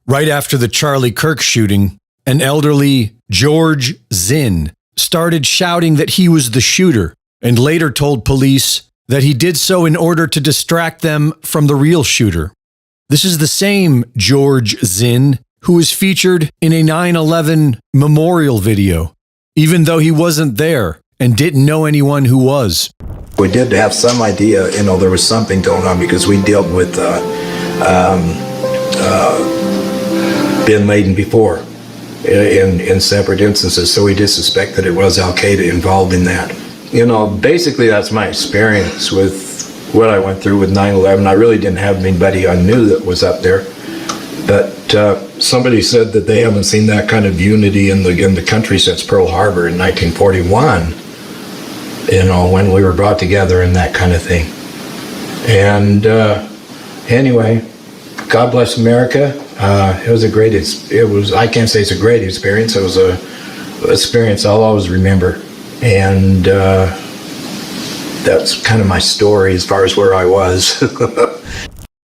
Right after the Charlie Kirk shooting, an elderly George Zinn started shouting that he was the shooter and later told police that he did so in order to distract them from the real shooter. This is the same George Zinn who was featured in a 9/11 memorial video, even though he wasn't there and didn't know anyone who was. We did have some idea, there was something going on because we dealt with bin Laden before in separate instances, so we did suspect that it was Al-Qaeda involved in that. Basically that's my experience with what I went through with 9/11. I really didn't have anybody I knew that was up there, but somebody said that they haven't seen that kind of unity in the country since Pearl Harbor in 1941, when we were brought together and that kind of thing. And anyway, God bless America. It was I can't say it's a great experience. It was a experience I'll always remember. And that's kind of my story as far as where I was.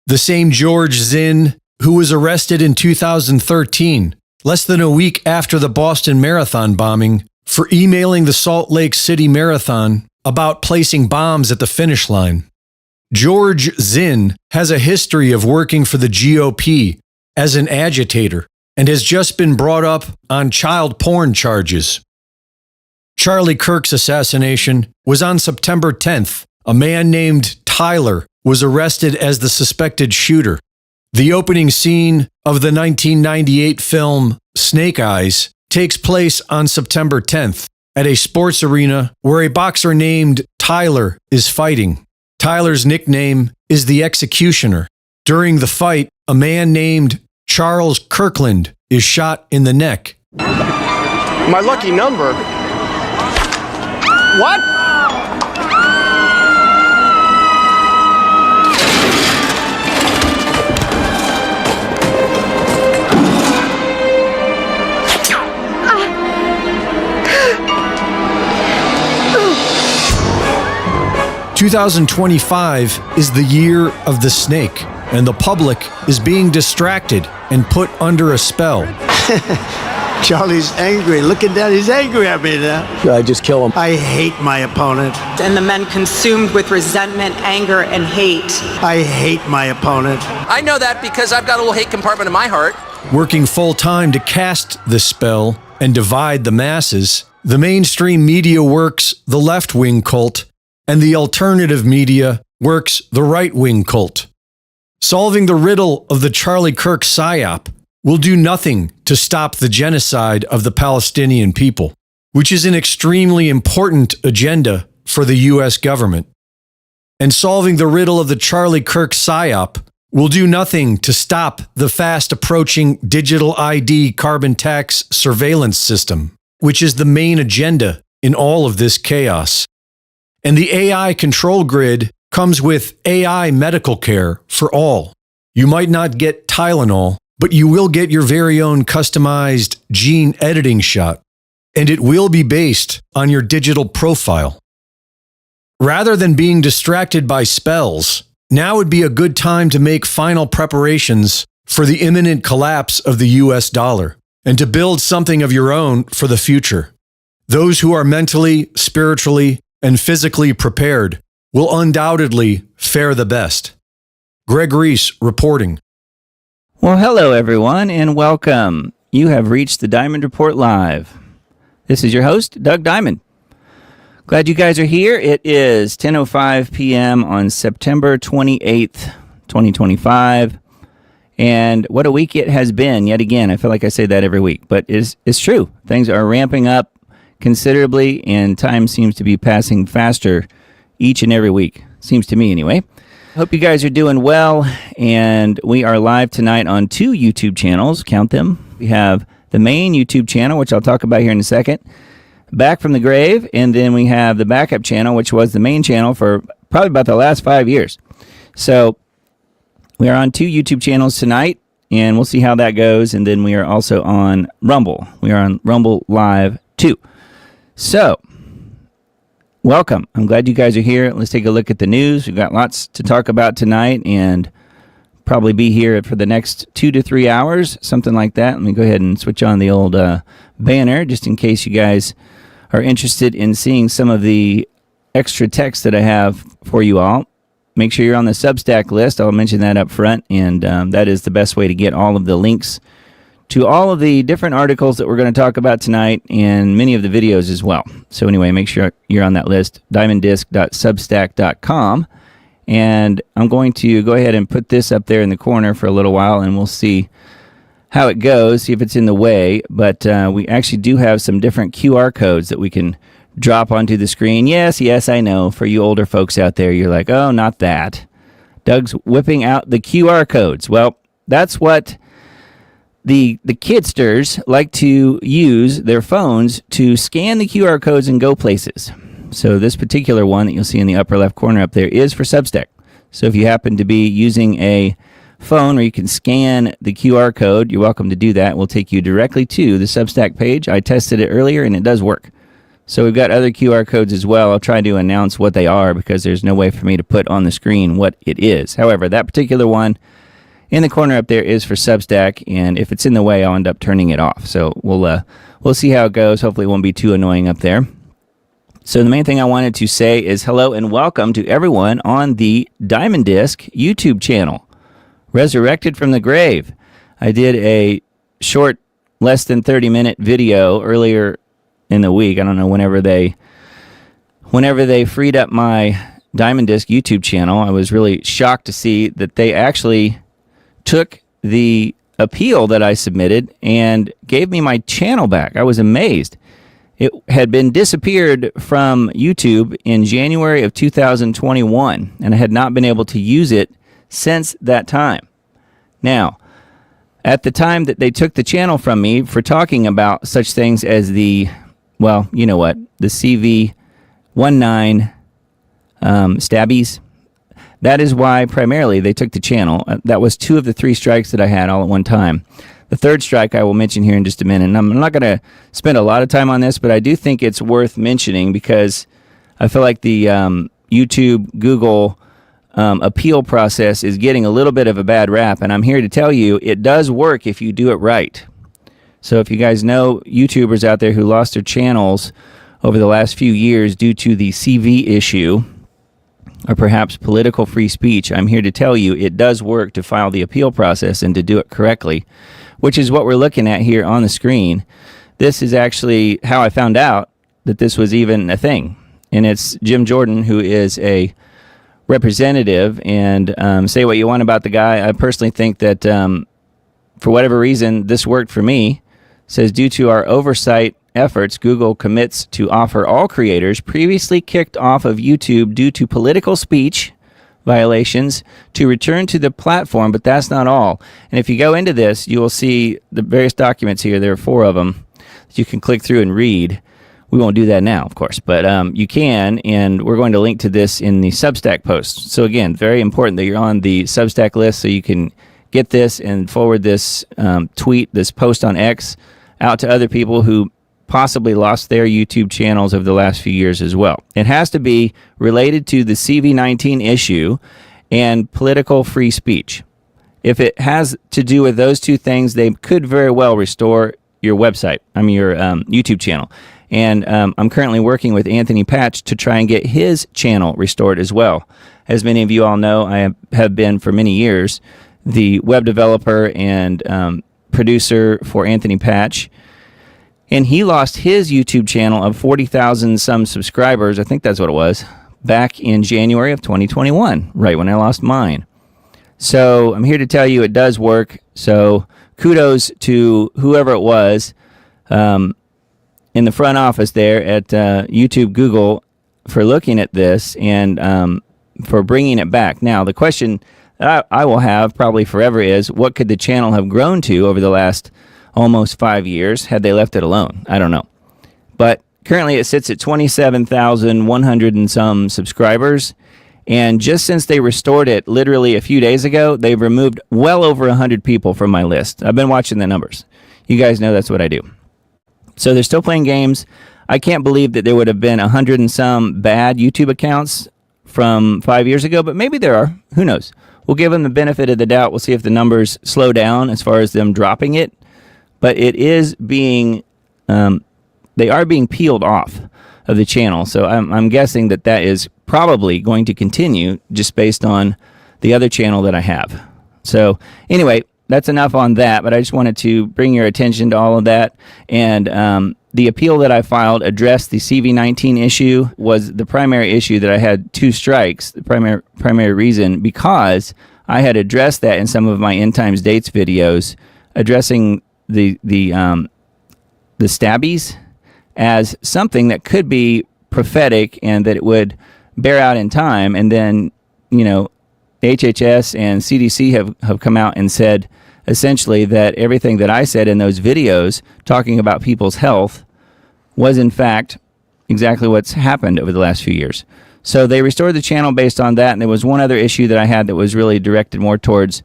The same George Zinn who was arrested in 2013, less than a week after the Boston Marathon bombing, for emailing the Salt Lake City Marathon about placing bombs at the finish line. George Zinn has a history of working for the GOP as an agitator and has just been brought up on child porn charges. Charlie Kirk's assassination was on September 10th. A man named Tyler was arrested as the suspected shooter. The opening scene of the 1998 film Snake Eyes takes place on September 10th at a sports arena where a boxer named Tyler is fighting. Tyler's nickname is the Executioner. During the fight, a man named Charles Kirkland is shot in the neck. My lucky number? What? "2025 is the year of the snake, and the public is being distracted and put under a spell." Charlie's angry. Look at that. He's angry at me now. Should I just kill him? I hate my opponent. And the men consumed with resentment, anger, and hate. I hate my opponent. I know that because I've got a little hate compartment in my heart. Working full-time to cast the spell and divide the masses, the mainstream media works the left-wing cult, and the alternative media works the right-wing cult. Solving the riddle of the Charlie Kirk psyop will do nothing to stop the genocide of the Palestinian people, which is an extremely important agenda for the U.S. government. And solving the riddle of the Charlie Kirk psyop will do nothing to stop the fast-approaching digital ID carbon tax surveillance system, which is the main agenda in all of this chaos. And the AI control grid comes with AI medical care for all. You might not get Tylenol, but you will get your very own customized gene editing shot, and it will be based on your digital profile. Rather than being distracted by spells, now would be a good time to make final preparations for the imminent collapse of the US dollar and to build something of your own for the future. Those who are mentally, spiritually, and physically prepared will undoubtedly fare the best. Greg Reese reporting. Well, hello everyone and welcome. You have reached the Diamond Report Live. This is your host, Doug Diamond. Glad you guys are here. It is 10:05 p.m. on September 28th, 2025. And what a week it has been yet again. I feel like I say that every week, but it's true. Things are ramping up considerably, and time seems to be passing faster each and every week. Seems to me anyway. Hope you guys are doing well, and we are live tonight on 2 YouTube channels. Count them. We have the main YouTube channel, which I'll talk about here in a second, Back from the Grave, and then we have the backup channel, which was the main channel for probably about the last 5 years. So we are on 2 YouTube channels tonight, and we'll see how that goes, and then we are also on Rumble. We are on Rumble Live 2. So, welcome. I'm glad you guys are here. Let's take a look at the news. We've got lots to talk about tonight, and probably be here for the next 2 to 3 hours, something like that. Let me go ahead and switch on the old banner just in case you guys are interested in seeing some of the extra text that I have for you all. Make sure you're on the Substack list. I'll mention that up front, and that is the best way to get all of the links to all of the different articles that we're going to talk about tonight and many of the videos as well. So anyway, make sure you're on that list, diamonddisc.substack.com. And I'm going to go ahead and put this up there in the corner for a little while, and we'll see how it goes, see if it's in the way. But we actually do have some different QR codes that we can drop onto the screen. Yes, I know. For you older folks out there, you're like, oh, not that. Doug's whipping out the QR codes. Well, that's what the kidsters like to use their phones to scan the QR codes and go places. So this particular one that you'll see in the upper left corner up there is for Substack. So if you happen to be using a phone where you can scan the QR code, you're welcome to do that. It will take you directly to the Substack page. I tested it earlier and it does work. So we've got other QR codes as well. I'll try to announce what they are because there's no way for me to put on the screen what it is. However, that particular one in the corner up there is for Substack, and if it's in the way, I'll end up turning it off. So we'll see how it goes. Hopefully it won't be too annoying up there. So the main thing I wanted to say is hello and welcome to everyone on the Diamond Disc YouTube channel, Resurrected from the Grave. I did a short, less than 30-minute video earlier in the week. I don't know, whenever they freed up my Diamond Disc YouTube channel, I was really shocked to see that they actually took the appeal that I submitted and gave me my channel back. I was amazed. It had been disappeared from YouTube in January of 2021, and I had not been able to use it since that time. Now, at the time that they took the channel from me for talking about such things as the CV19 stabbies, that is why primarily they took the channel. That was 2 of the 3 strikes that I had all at one time. The third strike I will mention here in just a minute. And I'm not going to spend a lot of time on this, but I do think it's worth mentioning because I feel like the YouTube, Google appeal process is getting a little bit of a bad rap. And I'm here to tell you it does work if you do it right. So if you guys know YouTubers out there who lost their channels over the last few years due to the CV issue, or perhaps political free speech, I'm here to tell you it does work to file the appeal process and to do it correctly, which is what we're looking at here on the screen. This is actually how I found out that this was even a thing. And it's Jim Jordan, who is a representative, and say what you want about the guy. I personally think that for whatever reason, this worked for me. It says, due to our oversight efforts, Google commits to offer all creators previously kicked off of YouTube due to political speech violations to return to the platform, but that's not all. And if you go into this, you will see the various documents here. There are 4 of them that you can click through and read. We won't do that now, of course, but you can, and we're going to link to this in the Substack post. So again, very important that you're on the Substack list so you can get this and forward this tweet, this post on X, out to other people who possibly lost their YouTube channels over the last few years as well. It has to be related to the CV19 issue and political free speech. If it has to do with those 2 things, they could very well restore your website, your YouTube channel. And I'm currently working with Anthony Patch to try and get his channel restored as well. As many of you all know, I have been for many years the web developer and producer for Anthony Patch. And he lost his YouTube channel of 40,000 some subscribers, I think that's what it was, back in January of 2021, right when I lost mine. So I'm here to tell you it does work. So kudos to whoever it was in the front office there at YouTube Google for looking at this and for bringing it back. Now, the question that I will have probably forever is, what could the channel have grown to over the last almost 5 years had they left it alone? I don't know. But currently it sits at 27,100 and some subscribers. And just since they restored it literally a few days ago, they've removed well over 100 people from my list. I've been watching the numbers. You guys know that's what I do. So they're still playing games. I can't believe that there would have been 100 and some bad YouTube accounts from 5 years ago, but maybe there are. Who knows? we'll give them the benefit of the doubt. We'll see if the numbers slow down as far as them dropping it. But it is being, they are being peeled off of the channel. So I'm guessing that is probably going to continue just based on the other channel that I have. So anyway, that's enough on that. But I just wanted to bring your attention to all of that. And the appeal that I filed addressed the CV19 issue, was the primary issue that I had 2 strikes, the primary reason, because I had addressed that in some of my End Times Dates videos, addressing the stabbies as something that could be prophetic and that it would bear out in time. And then, HHS and CDC have come out and said essentially that everything that I said in those videos talking about people's health was in fact exactly what's happened over the last few years. So they restored the channel based on that. And there was one other issue that I had that was really directed more towards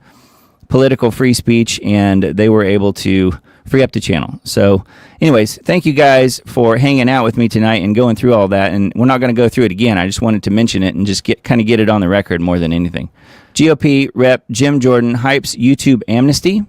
political free speech, and they were able to free up the channel. So anyways, thank you guys for hanging out with me tonight and going through all that. And we're not going to go through it again. I just wanted to mention it and just get it on the record more than anything. GOP Rep Jim Jordan hypes YouTube amnesty,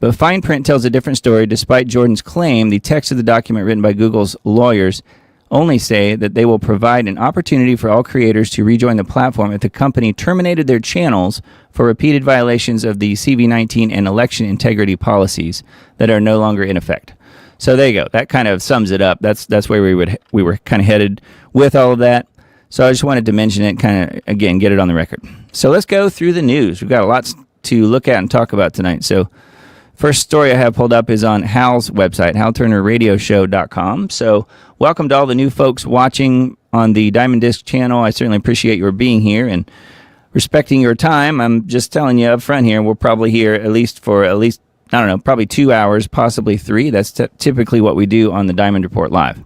but fine print tells a different story. Despite Jordan's claim, the text of the document written by Google's lawyers only say that they will provide an opportunity for all creators to rejoin the platform if the company terminated their channels for repeated violations of the CV19 and election integrity policies that are no longer in effect. So there you go. That kind of sums it up. That's where we were kind of headed with all of that. So I just wanted to mention it, kind of, again, get it on the record. So let's go through the news. We've got a lot to look at and talk about tonight. So first story I have pulled up is on Hal's website, HalTurnerRadioShow.com. So welcome to all the new folks watching on the Diamond Disc channel. I certainly appreciate your being here and respecting your time. I'm just telling you up front here, we're probably here at least, I don't know, probably 2 hours, possibly 3. That's typically what we do on the Diamond Report Live.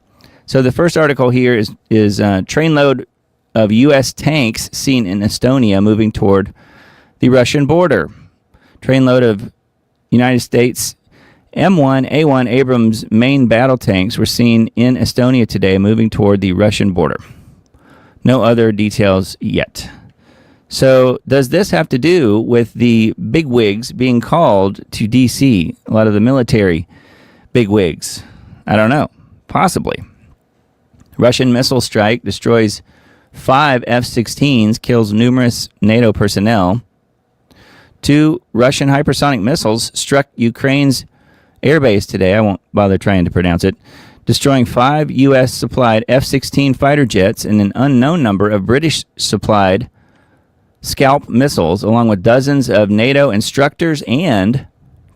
So the first article here is trainload of U.S. tanks seen in Estonia moving toward the Russian border. Trainload of United States M1A1 Abrams main battle tanks were seen in Estonia today moving toward the Russian border. No other details yet. So does this have to do with the bigwigs being called to D.C., a lot of the military bigwigs? I don't know. Possibly. Russian missile strike destroys 5 F-16s, kills numerous NATO personnel. 2 Russian hypersonic missiles struck Ukraine's airbase today. I won't bother trying to pronounce it. Destroying 5 U.S.-supplied F-16 fighter jets and an unknown number of British-supplied Scalp missiles, along with dozens of NATO instructors and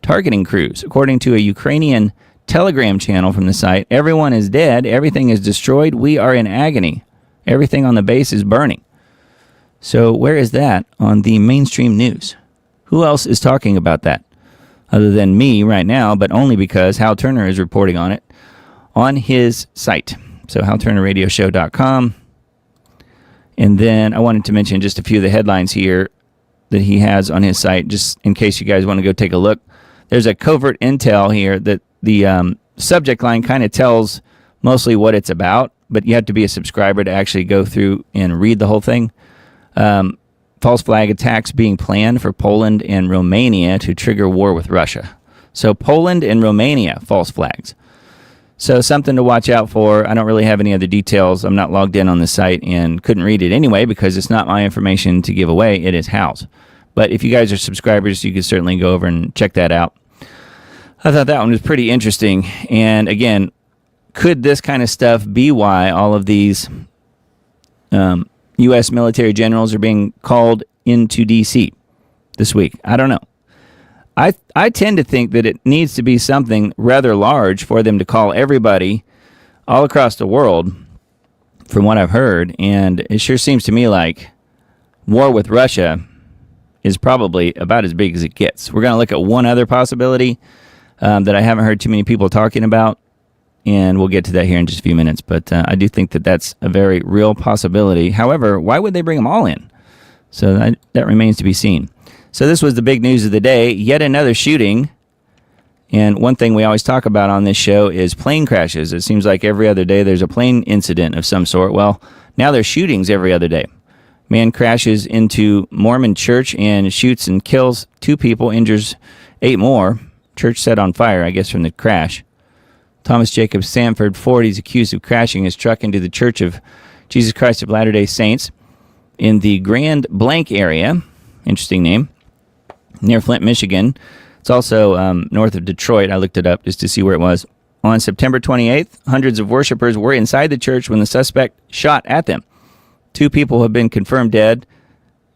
targeting crews. According to a Ukrainian Telegram channel from the site, everyone is dead, everything is destroyed, we are in agony. Everything on the base is burning. So where is that on the mainstream news? Who else is talking about that other than me right now, but only because Hal Turner is reporting on it on his site. So HalTurnerRadioShow.com. And then I wanted to mention just a few of the headlines here that he has on his site, just in case you guys want to go take a look. There's a covert intel here that the subject line kind of tells mostly what it's about, but you have to be a subscriber to actually go through and read the whole thing. False flag attacks being planned for Poland and Romania to trigger war with Russia. So Poland and Romania, false flags. So something to watch out for. I don't really have any other details. I'm not logged in on the site and couldn't read it anyway because it's not my information to give away. It is Hal's. But if you guys are subscribers, you can certainly go over and check that out. I thought that one was pretty interesting. And again, could this kind of stuff be why all of these U.S. military generals are being called into D.C. this week? I don't know. I tend to think that it needs to be something rather large for them to call everybody all across the world, from what I've heard. And it sure seems to me like war with Russia is probably about as big as it gets. We're going to look at one other possibility that I haven't heard too many people talking about, and we'll get to that here in just a few minutes. But I do think that that's a very real possibility. However, why would they bring them all in? So that remains to be seen. So this was the big news of the day. Yet another shooting. And one thing we always talk about on this show is plane crashes. It seems like every other day there's a plane incident of some sort. Well, now there's shootings every other day. Man crashes into Mormon church and shoots and kills 2 people, injures 8 more. Church set on fire, I guess, from the crash. Thomas Jacob Sanford, 40, is accused of crashing his truck into the Church of Jesus Christ of Latter-day Saints in the Grand Blanc area. Interesting name. Near Flint, Michigan. It's also north of Detroit. I looked it up just to see where it was. On September 28th, hundreds of worshipers were inside the church when the suspect shot at them. 2 people have been confirmed dead,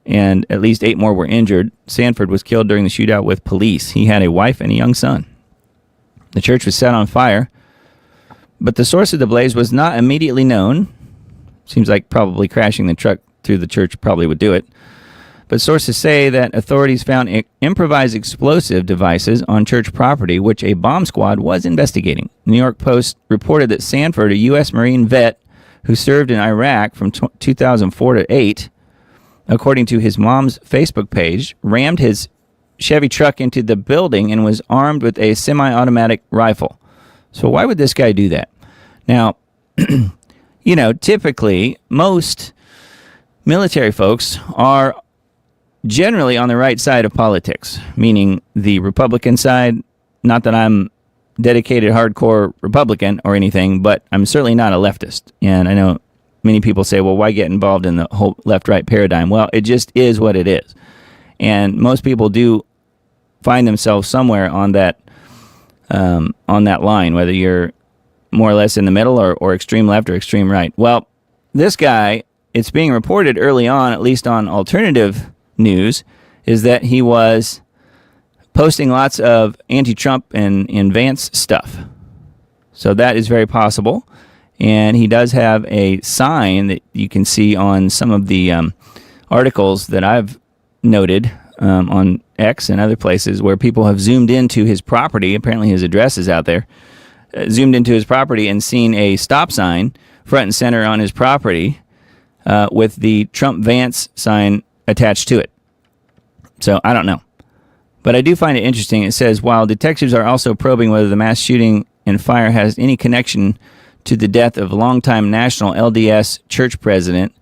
and at least 8 more were injured. Sanford was killed during the shootout with police. He had a wife and a young son. The church was set on fire, but the source of the blaze was not immediately known. Seems like probably crashing the truck through the church probably would do it. But sources say that authorities found improvised explosive devices on church property, which a bomb squad was investigating. The New York Post reported that Sanford, a U.S. Marine vet who served in Iraq from 2004 to 8, according to his mom's Facebook page, rammed his Chevy truck into the building and was armed with a semi-automatic rifle. So why would this guy do that? Now, typically, most military folks are generally on the right side of politics, meaning the Republican side. Not that I'm dedicated hardcore Republican or anything, but I'm certainly not a leftist. And I know many people say, well, why get involved in the whole left-right paradigm? Well, it just is what it is. And most people do find themselves somewhere on that line, whether you're more or less in the middle or extreme left or extreme right. Well, this guy, it's being reported early on, at least on alternative news, is that he was posting lots of anti-Trump and Vance stuff. So that is very possible. And he does have a sign that you can see on some of the articles that I've noted on X and other places where people have zoomed into his property. Apparently his address is out there. Zoomed into his property and seen a stop sign front and center on his property with the Trump Vance sign attached to it. So I don't know. But I do find it interesting. It says, while detectives are also probing whether the mass shooting and fire has any connection to the death of longtime national LDS church president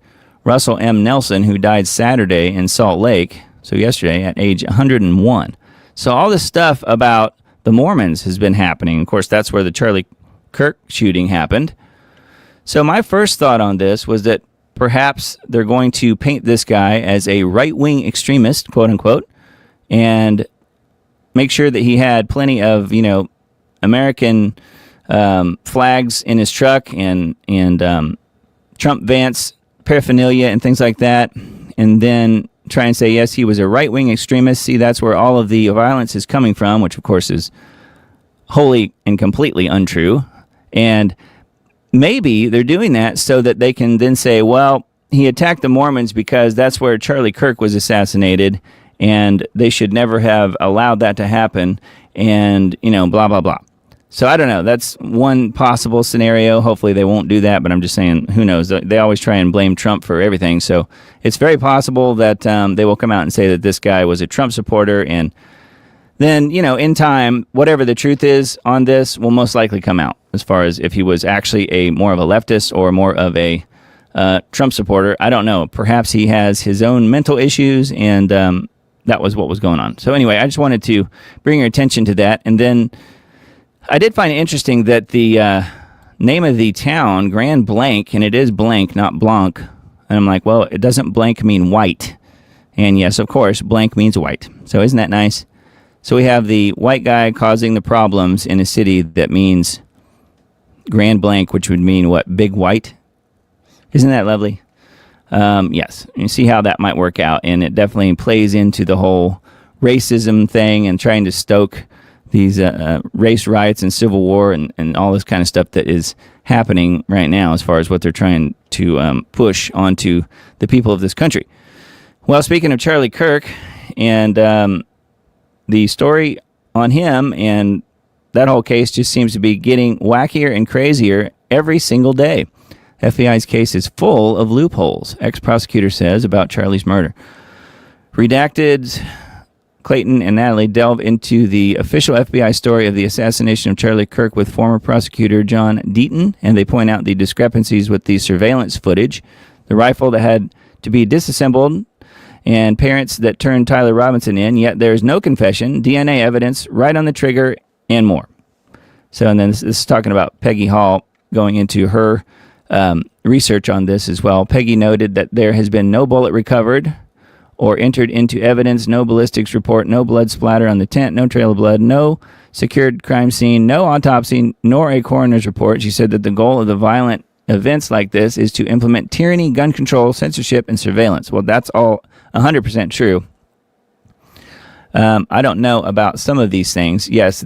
Russell M. Nelson, who died Saturday in Salt Lake, so yesterday, at age 101. So all this stuff about the Mormons has been happening. Of course, that's where the Charlie Kirk shooting happened. So my first thought on this was that perhaps they're going to paint this guy as a right-wing extremist, quote unquote, and make sure that he had plenty of, American flags in his truck and Trump Vance paraphernalia and things like that, and then try and say, yes, he was a right-wing extremist. See, that's where all of the violence is coming from, which, of course, is wholly and completely untrue. And maybe they're doing that so that they can then say, well, he attacked the Mormons because that's where Charlie Kirk was assassinated, and they should never have allowed that to happen, and, blah, blah, blah. So I don't know. That's one possible scenario. Hopefully they won't do that, but I'm just saying, who knows? They always try and blame Trump for everything. So it's very possible that they will come out and say that this guy was a Trump supporter, and then, in time, whatever the truth is on this will most likely come out as far as if he was actually a more of a leftist or more of a Trump supporter. I don't know. Perhaps he has his own mental issues, and that was what was going on. So anyway, I just wanted to bring your attention to that. And then I did find it interesting that the name of the town, Grand Blanc, and it is blank, not blanc. And I'm like, well, it doesn't blank mean white. And yes, of course, blank means white. So isn't that nice? So we have the white guy causing the problems in a city that means Grand Blanc, which would mean what? Big white? Isn't that lovely? Yes. You see how that might work out. And it definitely plays into the whole racism thing and trying to stoke these race riots and civil war and all this kind of stuff that is happening right now as far as what they're trying to push onto the people of this country. Well, speaking of Charlie Kirk and the story on him and that whole case just seems to be getting wackier and crazier every single day. FBI's case is full of loopholes, ex-prosecutor says about Charlie's murder. Redacted, Clayton and Natalie delve into the official FBI story of the assassination of Charlie Kirk with former prosecutor John Deaton, and they point out the discrepancies with the surveillance footage. The rifle that had to be disassembled and parents that turned Tyler Robinson in, yet there's no confession, DNA evidence, right on the trigger, and more. So, and then this is talking about Peggy Hall going into her research on this as well. Peggy noted that there has been no bullet recovered or entered into evidence, no ballistics report, no blood splatter on the tent, no trail of blood, no secured crime scene, no autopsy, nor a coroner's report. She said that the goal of the violent events like this is to implement tyranny, gun control, censorship, and surveillance. Well, that's all 100% true. I don't know about some of these things. Yes,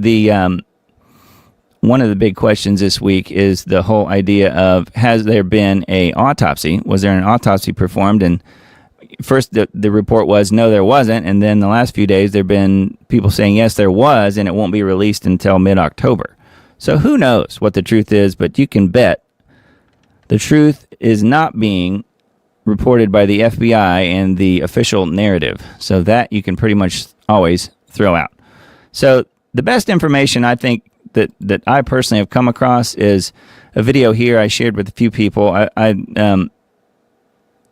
one of the big questions this week is the whole idea of, has there been an autopsy? Was there an autopsy performed? And first the report was no, there wasn't. And then the last few days there have been people saying yes, there was, and it won't be released until mid-October. So who knows what the truth is, but you can bet the truth is not being reported by the FBI and the official narrative. So that you can pretty much always throw out. So the best information I think that I personally have come across is a video here I shared with a few people. I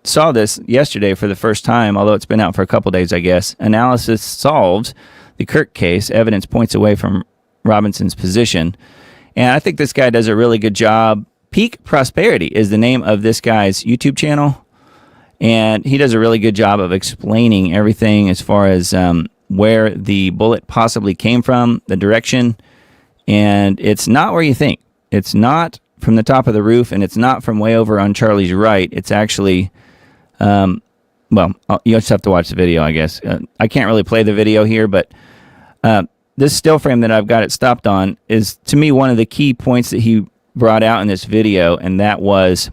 saw this yesterday for the first time, although it's been out for a couple days, I guess. Analysis solves the Kirk case. Evidence points away from Robinson's position. And I think this guy does a really good job. Peak Prosperity is the name of this guy's YouTube channel. And he does a really good job of explaining everything as far as where the bullet possibly came from, the direction. And it's not where you think. It's not from the top of the roof, and it's not from way over on Charlie's right. It's actually, you'll just have to watch the video, I guess. I can't really play the video here, but this still frame that I've got it stopped on is, to me, one of the key points that he brought out in this video, and that was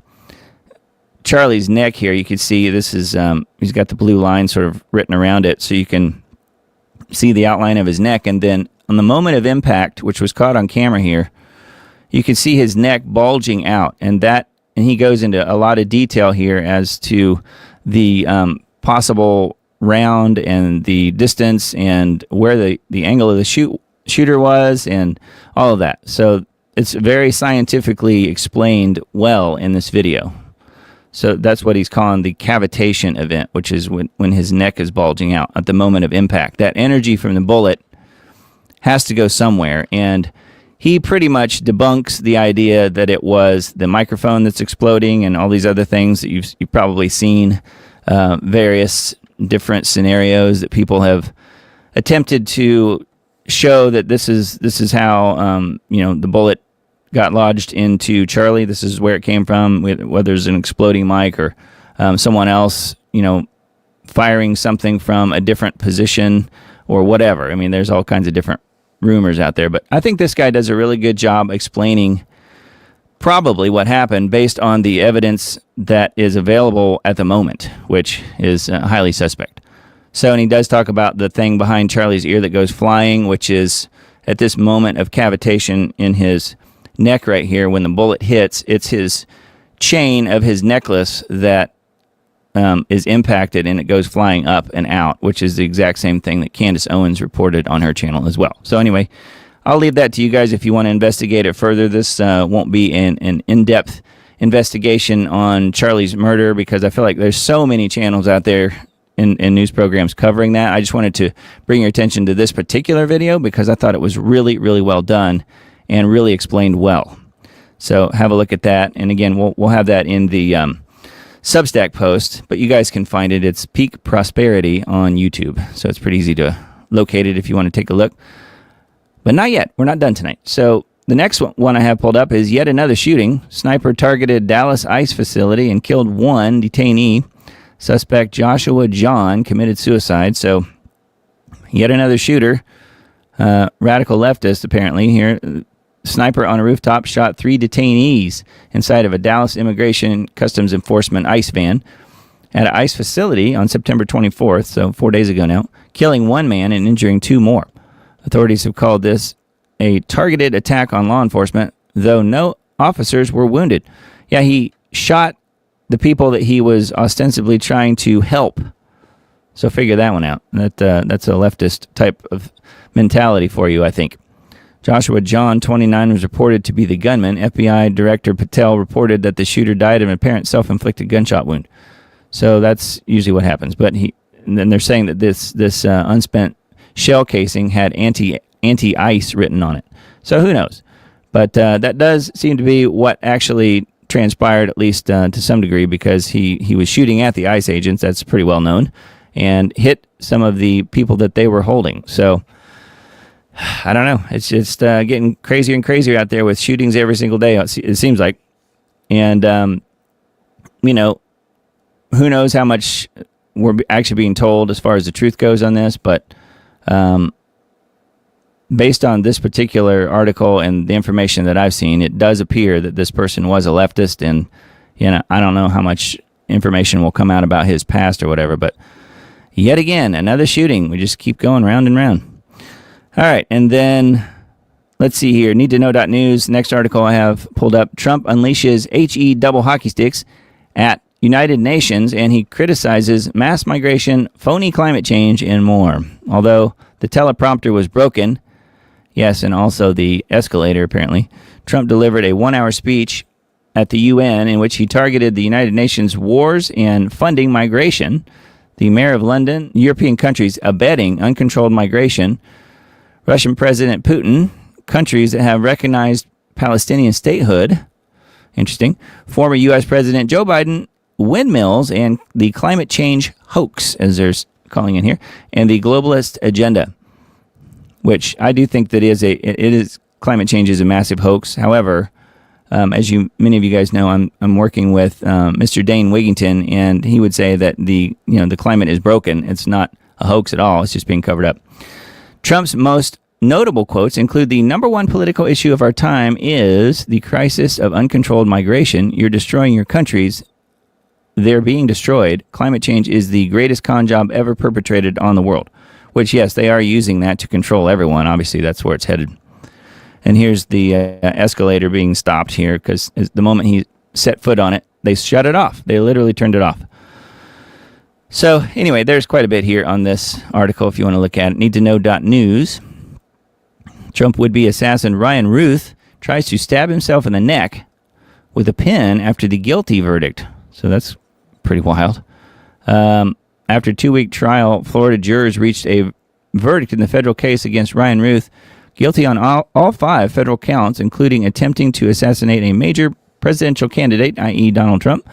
Charlie's neck here. You can see this is, he's got the blue line sort of written around it, so you can see the outline of his neck, and then on the moment of impact, which was caught on camera here, you can see his neck bulging out, and he goes into a lot of detail here as to the possible round and the distance and where the angle of the shooter was and all of that. So it's very scientifically explained well in this video. So that's what he's calling the cavitation event, which is when his neck is bulging out at the moment of impact. That energy from the bullet has to go somewhere, and he pretty much debunks the idea that it was the microphone that's exploding and all these other things that you've probably seen, various different scenarios that people have attempted to show that this is how the bullet got lodged into Charlie. This is where it came from, whether it's an exploding mic or someone else, firing something from a different position or whatever. I mean, there's all kinds of different rumors out there, but I think this guy does a really good job explaining probably what happened based on the evidence that is available at the moment, which is highly suspect. So, and he does talk about the thing behind Charlie's ear that goes flying, which is at this moment of cavitation in his neck right here. When the bullet hits, it's his chain of his necklace that is impacted, and it goes flying up and out, which is the exact same thing that Candace Owens reported on her channel as well. So anyway, I'll leave that to you guys if you want to investigate it further. This won't be an in-depth investigation on Charlie's murder, because I feel like there's so many channels out there in news programs covering that. I just wanted to bring your attention to this particular video because I thought it was really, really well done and really explained well. So have a look at that. And again, we'll have that in the Substack post, but you guys can find it. It's Peak Prosperity on YouTube. So it's pretty easy to locate it if you want to take a look. But not yet. We're not done tonight. So the next one I have pulled up is yet another shooting. Sniper targeted Dallas ICE facility and killed one detainee. Suspect Joshua John committed suicide. So yet another shooter. Radical leftist, apparently, here. Sniper on a rooftop shot 3 detainees inside of a Dallas Immigration Customs Enforcement ICE van at an ICE facility on September 24th, so 4 days ago now, killing one man and injuring 2 more. Authorities have called this a targeted attack on law enforcement, though no officers were wounded. Yeah, he shot the people that he was ostensibly trying to help. So figure that one out. That's a leftist type of mentality for you, I think. Joshua John, 29, was reported to be the gunman. FBI Director Patel reported that the shooter died of an apparent self-inflicted gunshot wound. So that's usually what happens. But and then they're saying that this unspent shell casing had anti-ice written on it. So who knows? But that does seem to be what actually transpired, at least to some degree, because he was shooting at the ICE agents. That's pretty well known, and hit some of the people that they were holding. So I don't know. It's just getting crazier and crazier out there with shootings every single day, it seems like. And, who knows how much we're actually being told as far as the truth goes on this, but based on this particular article and the information that I've seen, it does appear that this person was a leftist, and I don't know how much information will come out about his past or whatever, but yet again, another shooting. We just keep going round and round. All right, and then let's see here. Need to know.news. Next article I have pulled up. Trump unleashes HE double hockey sticks at United Nations, and he criticizes mass migration, phony climate change, and more. Although the teleprompter was broken, yes, and also the escalator apparently, Trump delivered a 1-hour speech at the UN in which he targeted the United Nations wars and funding migration, the mayor of London, European countries abetting uncontrolled migration, Russian President Putin, countries that have recognized Palestinian statehood, interesting, former U.S. President Joe Biden, windmills, and the climate change hoax, as they're calling it here, and the globalist agenda, which I do think that climate change is a massive hoax. However, as many of you guys know, I'm working with Mr. Dane Wigington, and he would say that the climate is broken. It's not a hoax at all. It's just being covered up. Trump's most notable quotes include the number one political issue of our time is the crisis of uncontrolled migration. You're destroying your countries. They're being destroyed. Climate change is the greatest con job ever perpetrated on the world, which, yes, they are using that to control everyone. Obviously, that's where it's headed. And here's the escalator being stopped here because the moment he set foot on it, they shut it off. They literally turned it off. So anyway, there's quite a bit here on this article if you want to look at it. Need to know.news. Trump would-be assassin Ryan Ruth tries to stab himself in the neck with a pin after the guilty verdict. So that's pretty wild. After a 2-week trial, Florida jurors reached a verdict in the federal case against Ryan Ruth, guilty on all 5 federal counts, including attempting to assassinate a major presidential candidate, i.e. Donald Trump,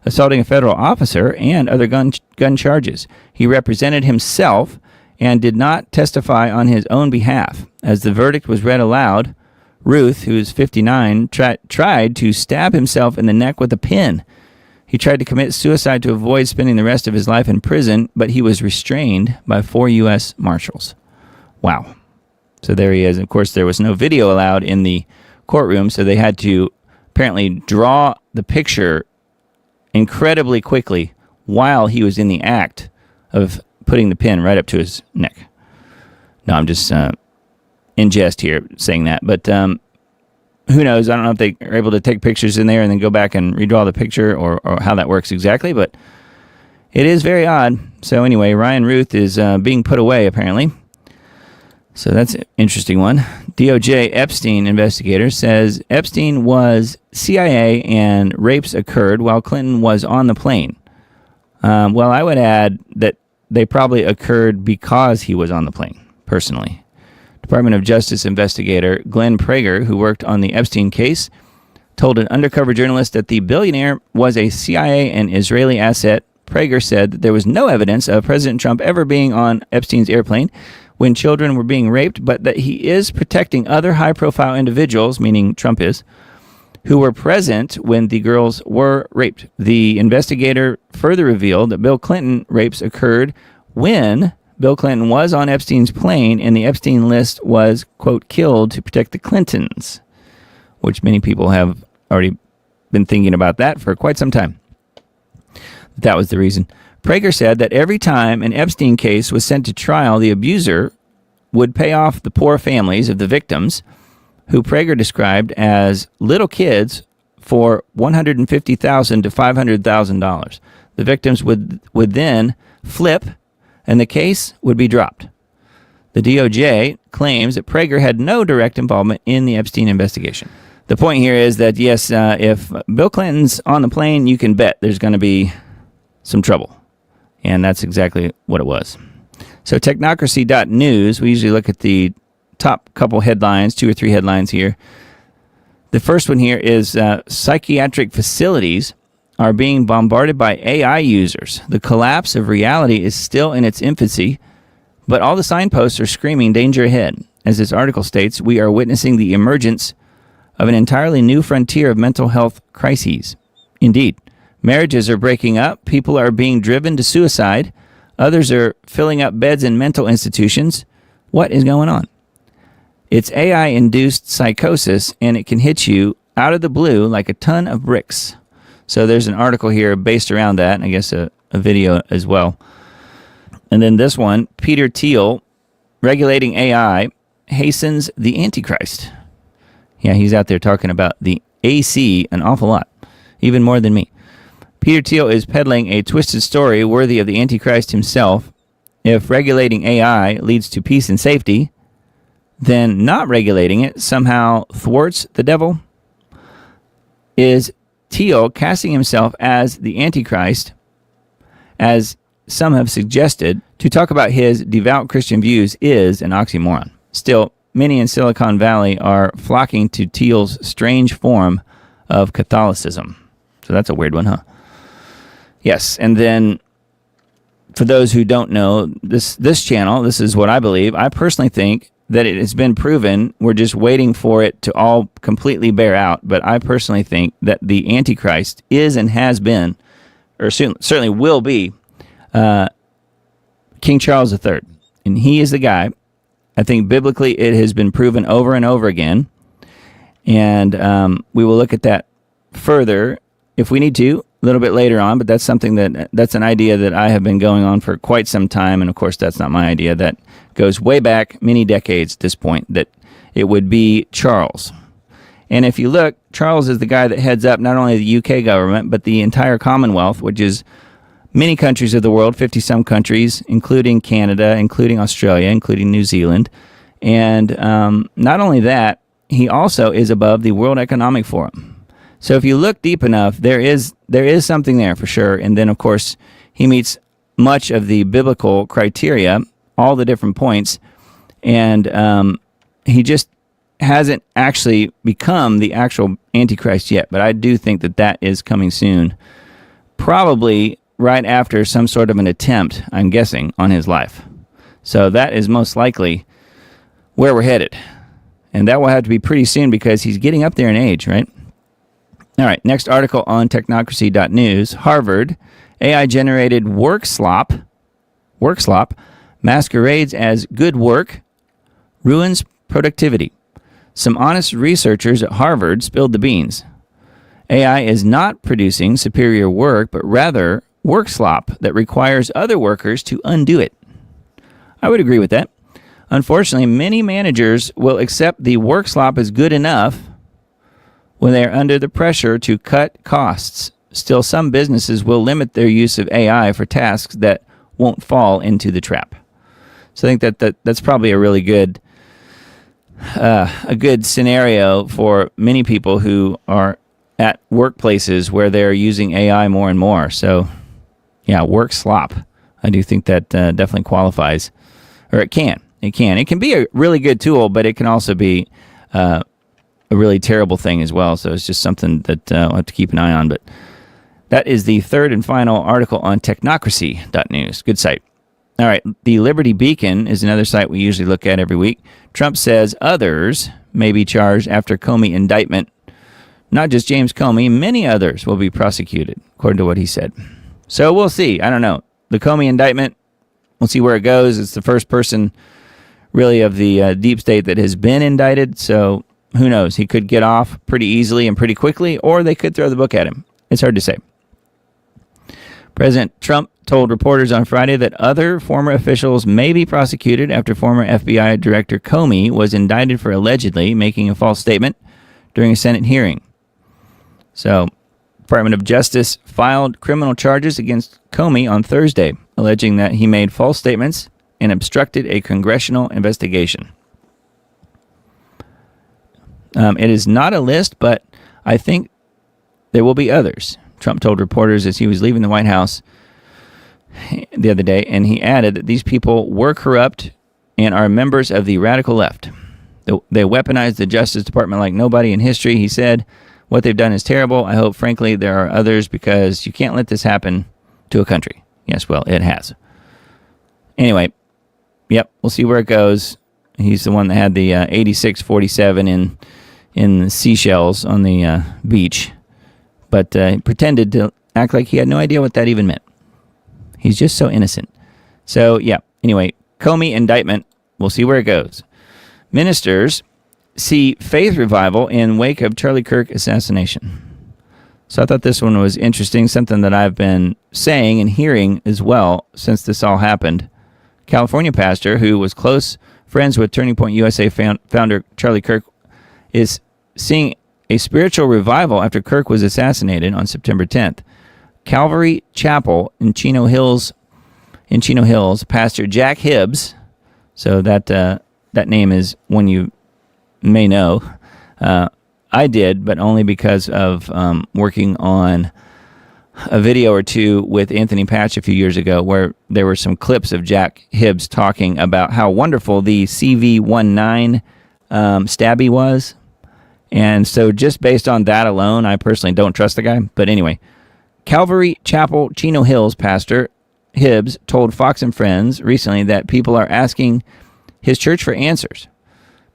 assaulting a federal officer, and other gun charges. He represented himself and did not testify on his own behalf. As the verdict was read aloud, Ruth, who is 59, tried to stab himself in the neck with a pin. He tried to commit suicide to avoid spending the rest of his life in prison, but he was restrained by 4 U.S. Marshals. Wow. So there he is. Of course, there was no video allowed in the courtroom, so they had to apparently draw the picture incredibly quickly while he was in the act of putting the pin right up to his neck. No, I'm just in jest here saying that, but who knows? I don't know if they are able to take pictures in there and then go back and redraw the picture or how that works exactly, but it is very odd. So anyway, Ryan Ruth is being put away, apparently. So that's an interesting one. DOJ Epstein investigator says Epstein was CIA and rapes occurred while Clinton was on the plane. Well, I would add that they probably occurred because he was on the plane, personally. Department of Justice investigator Glenn Prager, who worked on the Epstein case, told an undercover journalist that the billionaire was a CIA and Israeli asset. Prager said that there was no evidence of President Trump ever being on Epstein's airplane when children were being raped, but that he is protecting other high-profile individuals, meaning Trump is, who were present when the girls were raped. The investigator further revealed that Bill Clinton rapes occurred when Bill Clinton was on Epstein's plane, and the Epstein list was, quote, killed to protect the Clintons, which many people have already been thinking about that for quite some time. That was the reason. Prager said that every time an Epstein case was sent to trial, the abuser would pay off the poor families of the victims, who Prager described as little kids, for $150,000 to $500,000. The victims would then flip, and the case would be dropped. The DOJ claims that Prager had no direct involvement in the Epstein investigation. The point here is that, yes, if Bill Clinton's on the plane, you can bet there's going to be some trouble. And that's exactly what it was. So technocracy.news, we usually look at the top couple headlines, 2 or 3 headlines here. The first one here is psychiatric facilities are being bombarded by AI users. The collapse of reality is still in its infancy, but all the signposts are screaming danger ahead. As this article states, we are witnessing the emergence of an entirely new frontier of mental health crises. Indeed, marriages are breaking up, people are being driven to suicide, others are filling up beds in mental institutions. What is going on? It's AI-induced psychosis, and it can hit you out of the blue like a ton of bricks. So there's an article here based around that, and I guess a video as well. And then this one, Peter Thiel, regulating AI hastens the Antichrist. Yeah, he's out there talking about the AC an awful lot, even more than me. Peter Thiel is peddling a twisted story worthy of the Antichrist himself. If regulating AI leads to peace and safety, then not regulating it somehow thwarts the devil. Is Thiel casting himself as the Antichrist, as some have suggested? To talk about his devout Christian views is an oxymoron. Still, many in Silicon Valley are flocking to Thiel's strange form of Catholicism. So that's a weird one, huh? Yes, and then for those who don't know, this channel, this is what I believe. I personally think that it has been proven. We're just waiting for it to all completely bear out. But I personally think that the Antichrist is and has been, or certainly will be, King Charles III. And he is the guy. I think biblically it has been proven over and over again. And we will look at that further if we need to a little bit later on. But that's an idea that I have been going on for quite some time. And of course, that's not my idea. That goes way back many decades at this point, that it would be Charles. And if you look, Charles is the guy that heads up not only the UK government, but the entire Commonwealth, which is many countries of the world, 50-some countries, including Canada, including Australia, including New Zealand. And not only that, he also is above the World Economic Forum. So if you look deep enough, there is something there for sure. And then, of course, he meets much of the biblical criteria, all the different points, and he just hasn't actually become the actual Antichrist yet. But I do think that is coming soon, probably right after some sort of an attempt, I'm guessing, on his life. So that is most likely where we're headed. And that will have to be pretty soon because he's getting up there in age, right? All right, next article on technocracy.news. Harvard, AI-generated work slop masquerades as good work, ruins productivity. Some honest researchers at Harvard spilled the beans. AI is not producing superior work, but rather work slop that requires other workers to undo it. I would agree with that. Unfortunately, many managers will accept the work slop is good enough when they are under the pressure to cut costs. Still, some businesses will limit their use of AI for tasks that won't fall into the trap. So I think that's probably a really good scenario for many people who are at workplaces where they're using AI more and more. So, yeah, work slop. I do think that definitely qualifies, or it can. It can be a really good tool, but it can also be a really terrible thing as well. So it's just something that I'll have to keep an eye on. But that is the third and final article on technocracy.news. Good site. All right, the Liberty Beacon is another site we usually look at every week. Trump says others may be charged after Comey indictment. Not just James Comey, many others will be prosecuted, according to what he said. So we'll see. I don't know. The Comey indictment, we'll see where it goes. It's the first person, really, of the deep state that has been indicted. So who knows? He could get off pretty easily and pretty quickly, or they could throw the book at him. It's hard to say. President Trump told reporters on Friday that other former officials may be prosecuted after former FBI Director Comey was indicted for allegedly making a false statement during a Senate hearing. So, Department of Justice filed criminal charges against Comey on Thursday, alleging that he made false statements and obstructed a congressional investigation. It is not a list, but I think there will be others. Trump told reporters as he was leaving the White House the other day, and he added that these people were corrupt and are members of the radical left. They weaponized the Justice Department like nobody in history. He said, what they've done is terrible. I hope, frankly, there are others because you can't let this happen to a country. Yes, well, it has. Anyway, yep, we'll see where it goes. He's the one that had the 86-47 in the seashells on the beach, but he pretended to act like he had no idea what that even meant. He's just so innocent. So, yeah, anyway, Comey indictment, we'll see where it goes. Ministers see faith revival in wake of Charlie Kirk assassination. So I thought this one was interesting, something that I've been saying and hearing as well since this all happened. California pastor who was close friends with Turning Point USA founder Charlie Kirk is seeing a spiritual revival after Kirk was assassinated on September 10th. Calvary Chapel in Chino Hills, Pastor Jack Hibbs, so that name is one you may know. I did, but only because of working on a video or two with Anthony Patch a few years ago where there were some clips of Jack Hibbs talking about how wonderful the CV-19 stabby was. And so just based on that alone, I personally don't trust the guy. But anyway, Calvary Chapel, Chino Hills pastor Hibbs told Fox and Friends recently that people are asking his church for answers.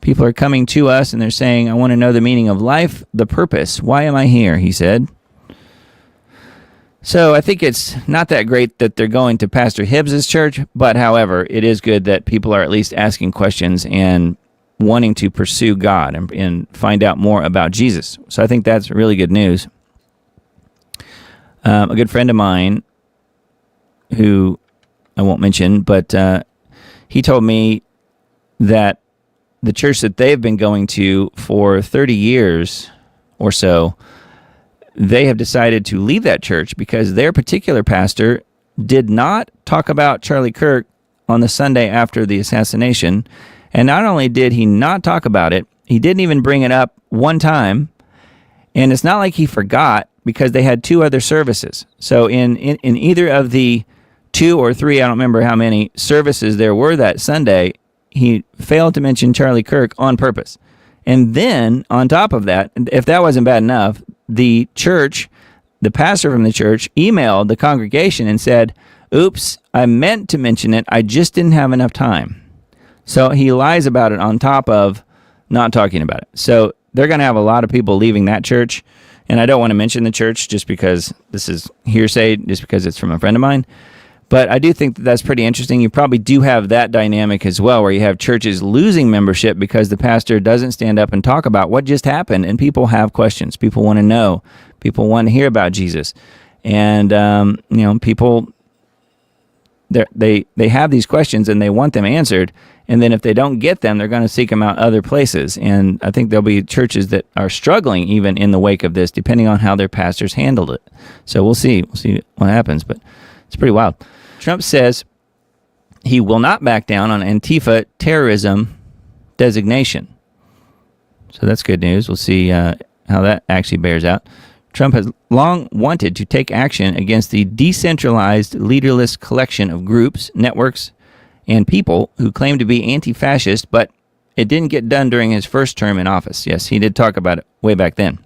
People are coming to us and they're saying, I want to know the meaning of life, the purpose. Why am I here? He said. So I think it's not that great that they're going to Pastor Hibbs' church, but however, it is good that people are at least asking questions and wanting to pursue God and find out more about Jesus. So I think that's really good news. A good friend of mine, who I won't mention, but he told me that the church that they've been going to for 30 years or so, they have decided to leave that church because their particular pastor did not talk about Charlie Kirk on the Sunday after the assassination. And not only did he not talk about it, he didn't even bring it up one time. And it's not like he forgot because they had two other services. So in either of the 2 or 3, I don't remember how many services there were that Sunday, he failed to mention Charlie Kirk on purpose. And then on top of that, if that wasn't bad enough, the church, the pastor from the church, emailed the congregation and said, oops, I meant to mention it, I just didn't have enough time. So he lies about it on top of not talking about it. So they're going to have a lot of people leaving that church. And I don't want to mention the church just because this is hearsay, just because it's from a friend of mine. But I do think that that's pretty interesting. You probably do have that dynamic as well, where you have churches losing membership because the pastor doesn't stand up and talk about what just happened, and people have questions. People want to know. People want to hear about Jesus. And, people, they have these questions, and they want them answered. And then if they don't get them, they're going to seek them out other places. And I think there'll be churches that are struggling even in the wake of this, depending on how their pastors handled it. So we'll see. We'll see what happens, but it's pretty wild. Trump says he will not back down on Antifa terrorism designation. So that's good news. We'll see how that actually bears out. Trump has long wanted to take action against the decentralized, leaderless collection of groups, networks, and people who claim to be anti-fascist, but it didn't get done during his first term in office. Yes, he did talk about it way back then.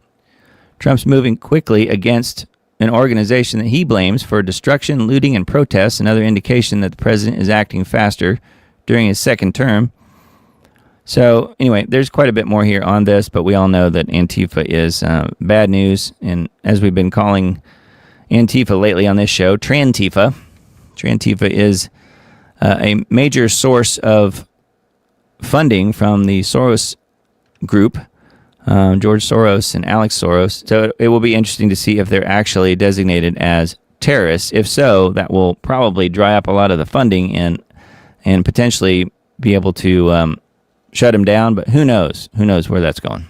Trump's moving quickly against an organization that he blames for destruction, looting, and protests, another indication that the president is acting faster during his second term. So anyway, there's quite a bit more here on this, but we all know that Antifa is bad news. And as we've been calling Antifa lately on this show, Trantifa. Trantifa is a major source of funding from the Soros group, George Soros and Alex Soros. So it will be interesting to see if they're actually designated as terrorists. If so, that will probably dry up a lot of the funding and potentially be able to shut them down. But who knows? Who knows where that's going?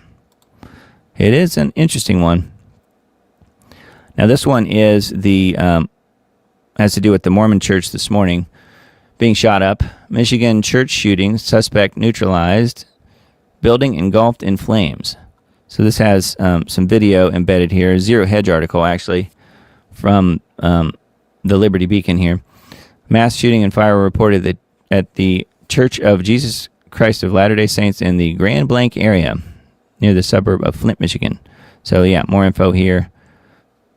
It is an interesting one. Now this one is has to do with the Mormon Church this morning being shot up. Michigan church shooting, suspect neutralized, building engulfed in flames. So this has some video embedded here, Zero Hedge article actually from the Liberty Beacon here. Mass shooting and fire were reported at the Church of Jesus Christ of Latter-day Saints in the Grand Blanc area near the suburb of Flint, Michigan. So, yeah, more info here.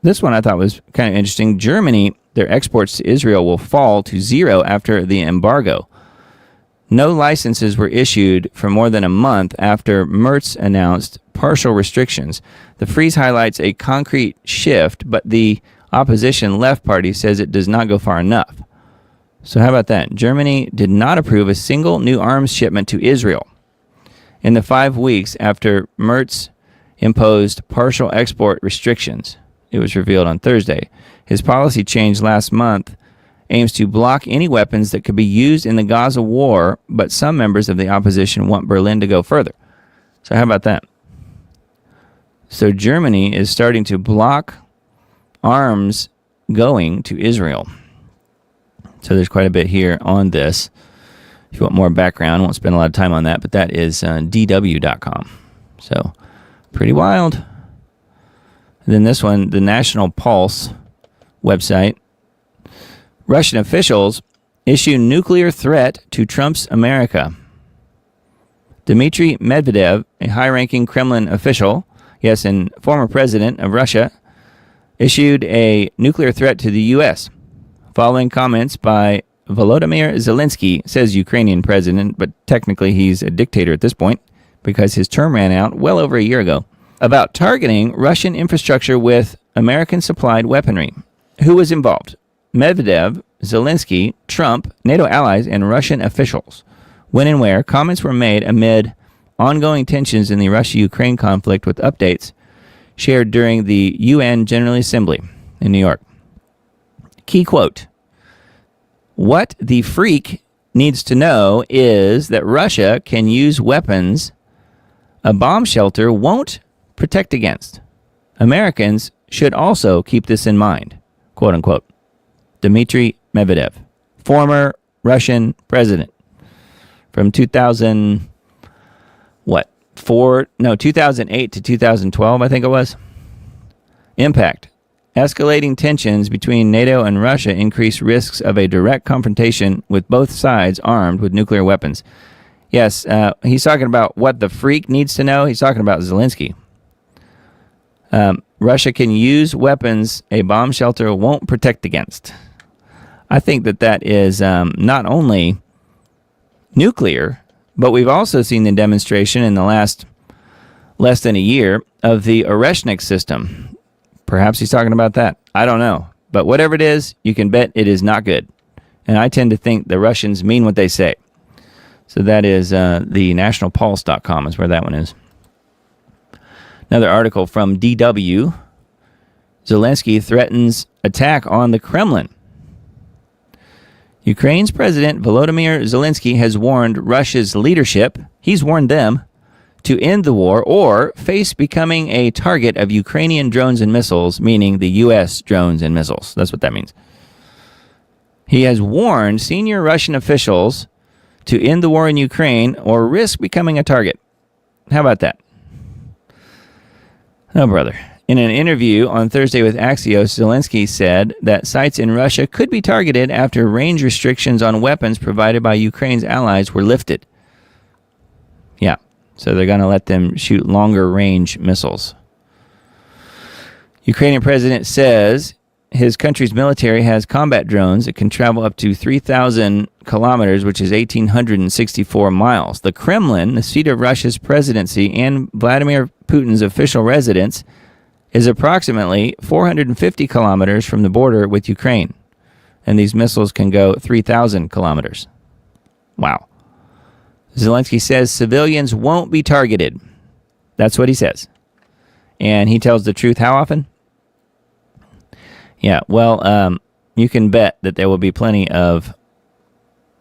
This one I thought was kind of interesting. Germany, their exports to Israel will fall to zero after the embargo. No licenses were issued for more than a month after Merz announced partial restrictions. The freeze highlights a concrete shift, but the opposition left party says it does not go far enough. So how about that? Germany did not approve a single new arms shipment to Israel in the 5 weeks after Merz imposed partial export restrictions. It was revealed on Thursday. His policy change last month aims to block any weapons that could be used in the Gaza war, but some members of the opposition want Berlin to go further. So how about that? So Germany is starting to block arms going to Israel. So there's quite a bit here on this. If you want more background, I won't spend a lot of time on that, but that is dw.com. So pretty wild. And then this one, the National Pulse website. Russian officials issue nuclear threat to Trump's America. Dmitry Medvedev, a high-ranking Kremlin official, yes, and former president of Russia, issued a nuclear threat to the U.S. following comments by Volodymyr Zelensky, says Ukrainian president, but technically he's a dictator at this point because his term ran out well over a year ago, about targeting Russian infrastructure with American-supplied weaponry. Who was involved? Medvedev, Zelensky, Trump, NATO allies, and Russian officials. When and where, comments were made amid ongoing tensions in the Russia-Ukraine conflict with updates shared during the UN General Assembly in New York. Key quote, "What the freak needs to know is that Russia can use weapons a bomb shelter won't protect against. Americans should also keep this in mind," quote unquote. Dmitry Medvedev, former Russian president from 2008 to 2012, I think it was. Impact. Escalating tensions between NATO and Russia increase risks of a direct confrontation with both sides armed with nuclear weapons. Yes, he's talking about what the freak needs to know. He's talking about Zelensky. Russia can use weapons a bomb shelter won't protect against. I think that is not only nuclear, but we've also seen the demonstration in the last less than a year of the Oreshnik system. Perhaps he's talking about that. I don't know. But whatever it is, you can bet it is not good. And I tend to think the Russians mean what they say. So that is the nationalpulse.com is where that one is. Another article from DW. Zelensky threatens attack on the Kremlin. Ukraine's President Volodymyr Zelensky has warned Russia's leadership, he's warned them, to end the war or face becoming a target of Ukrainian drones and missiles, meaning the U.S. drones and missiles. That's what that means. He has warned senior Russian officials to end the war in Ukraine or risk becoming a target. How about that? Oh, brother. In an interview on Thursday with Axios, Zelensky said that sites in Russia could be targeted after range restrictions on weapons provided by Ukraine's allies were lifted. Yeah, so they're going to let them shoot longer range missiles. Ukrainian president says his country's military has combat drones that can travel up to 3,000 kilometers, which is 1,864 miles. The Kremlin, the seat of Russia's presidency and Vladimir Putin's official residence, is approximately 450 kilometers from the border with Ukraine. And these missiles can go 3,000 kilometers. Wow. Zelensky says civilians won't be targeted. That's what he says. And he tells the truth how often? Yeah, well, you can bet that there will be plenty of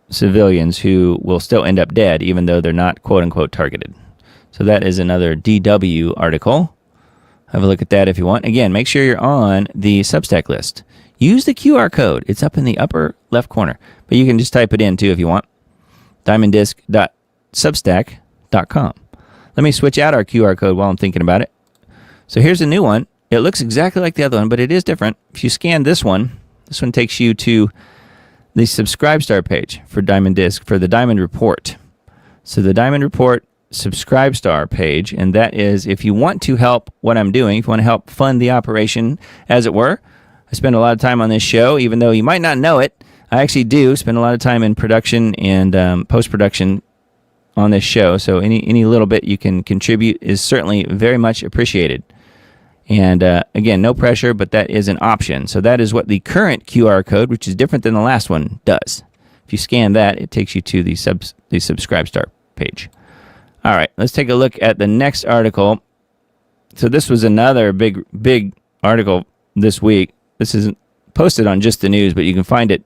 civilians who will still end up dead, even though they're not quote-unquote targeted. So that is another DW article. Have a look at that if you want. Again, make sure you're on the Substack list. Use the QR code. It's up in the upper left corner. But you can just type it in, too, if you want. diamonddisk.substack.com. Let me switch out our QR code while I'm thinking about it. So here's a new one. It looks exactly like the other one, but it is different. If you scan this one takes you to the Subscribe Star page for Diamond Disc for the Diamond Report. So the Diamond Report Subscribe Star page, and that is if you want to help what I'm doing, if you want to help fund the operation, as it were. I spend a lot of time on this show, even though you might not know it. I actually do spend a lot of time in production and post-production on this show, so any little bit you can contribute is certainly very much appreciated. And again, no pressure, but that is an option. So that is what the current QR code, which is different than the last one, does. If you scan that, it takes you to the Subscribe Star page. All right, let's take a look at the next article. So this was another big article this week. This isn't posted on Just the News, but you can find it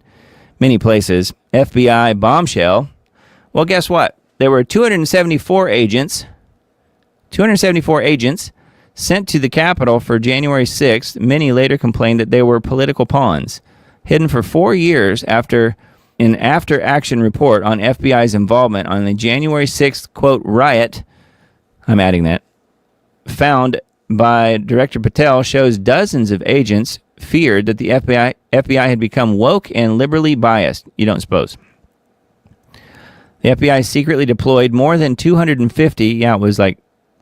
many places. FBI bombshell. Well, guess what? There were 274 agents sent to the Capitol for January 6th. Many later complained that they were political pawns, hidden for 4 years after an after-action report on FBI's involvement on the January 6th, quote, riot, I'm adding that, found by Director Patel shows dozens of agents feared that the FBI had become woke and liberally biased. You don't suppose. The FBI secretly deployed more than 250, it was like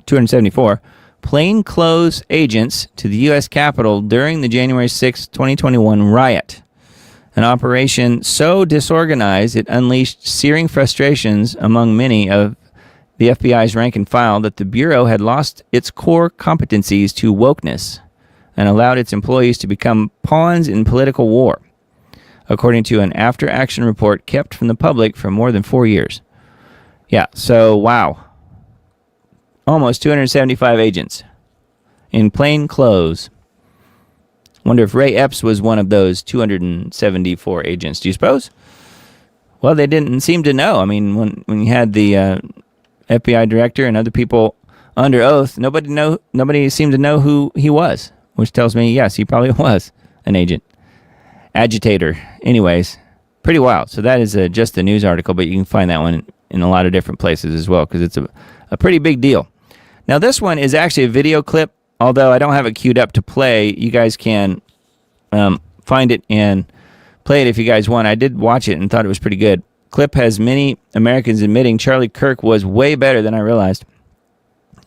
274, plainclothes agents to the U.S. Capitol during the January 6, 2021 riot. An operation so disorganized it unleashed searing frustrations among many of the FBI's rank and file that the Bureau had lost its core competencies to wokeness and allowed its employees to become pawns in political war, according to an after-action report kept from the public for more than 4 years. Yeah, so wow. Almost 275 agents in plain clothes. Wonder if Ray Epps was one of those 274 agents. Do you suppose? Well, they didn't seem to know. I mean, when you had the FBI director and other people under oath, nobody seemed to know who he was, which tells me, yes, he probably was an agent. Agitator. Anyways, pretty wild. So that is just the news article, but you can find that one in a lot of different places as well because it's a pretty big deal. Now, this one is actually a video clip, although I don't have it queued up to play. You guys can find it and play it if you guys want. I did watch it and thought it was pretty good. Clip has many Americans admitting Charlie Kirk was way better than I realized.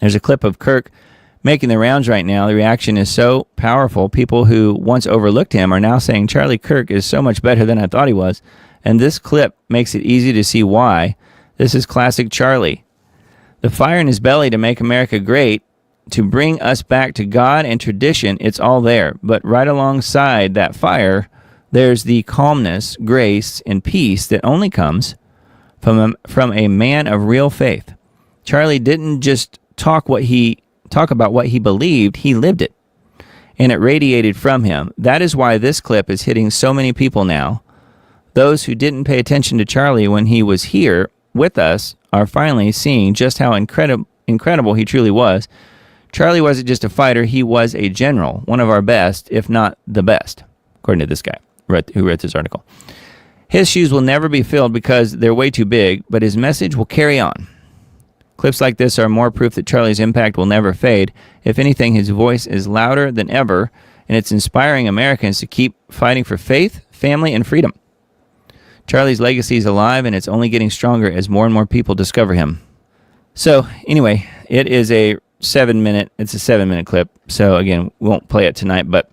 There's a clip of Kirk making the rounds right now. The reaction is so powerful. People who once overlooked him are now saying Charlie Kirk is so much better than I thought he was. And this clip makes it easy to see why. This is classic Charlie. The fire in his belly to make America great, to bring us back to God and tradition, it's all there. But right alongside that fire, there's the calmness, grace, and peace that only comes from a man of real faith. Charlie didn't just talk about what he believed, he lived it. And it radiated from him. That is why this clip is hitting so many people now. Those who didn't pay attention to Charlie when he was here with us are finally seeing just how incredible he truly was. Charlie wasn't just a fighter, he was a general, one of our best, if not the best, according to this guy who wrote this article. His shoes will never be filled because they're way too big, but his message will carry on. Clips like this are more proof that Charlie's impact will never fade. If anything, his voice is louder than ever, and it's inspiring Americans to keep fighting for faith, family, and freedom. Charlie's legacy is alive, and it's only getting stronger as more and more people discover him. So, anyway, it is a 7-minute clip. So, again, we won't play it tonight, but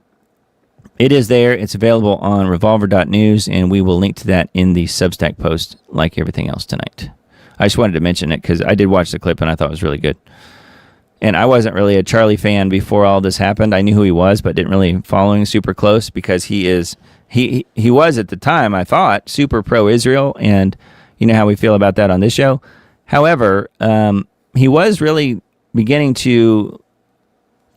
it is there. It's available on revolver.news, and we will link to that in the Substack post like everything else tonight. I just wanted to mention it because I did watch the clip, and I thought it was really good. And I wasn't really a Charlie fan before all this happened. I knew who he was, but didn't really follow him super close because he was at the time, I thought, super pro-Israel, and you know how we feel about that on this show. However, he was really beginning to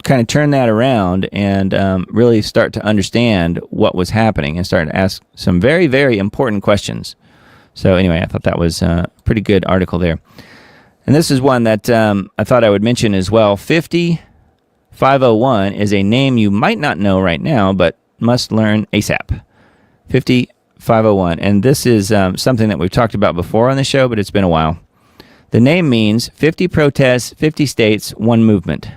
kind of turn that around and really start to understand what was happening and start to ask some very, very important questions. So anyway, I thought that was a pretty good article there. And this is one that I thought I would mention as well. 50501 is a name you might not know right now, but must learn ASAP. 50501. And this is something that we've talked about before on the show, but it's been a while. The name means 50 protests, 50 states, one movement.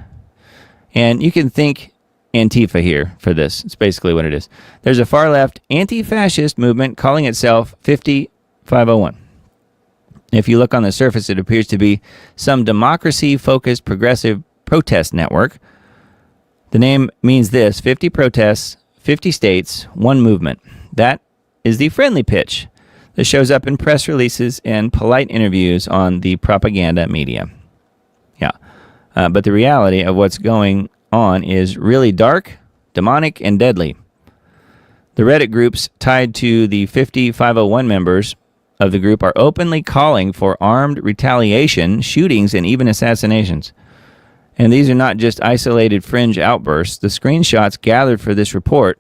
And you can think Antifa here for this. It's basically what it is. There's a far-left anti-fascist movement calling itself 50501. If you look on the surface, it appears to be some democracy-focused progressive protest network. The name means this: 50 protests, 50 states, one movement. That is the friendly pitch that shows up in press releases and polite interviews on the propaganda media. Yeah. But the reality of what's going on is really dark, demonic, and deadly. The Reddit groups tied to the 50501 members of the group are openly calling for armed retaliation, shootings, and even assassinations. And these are not just isolated fringe outbursts. The screenshots gathered for this report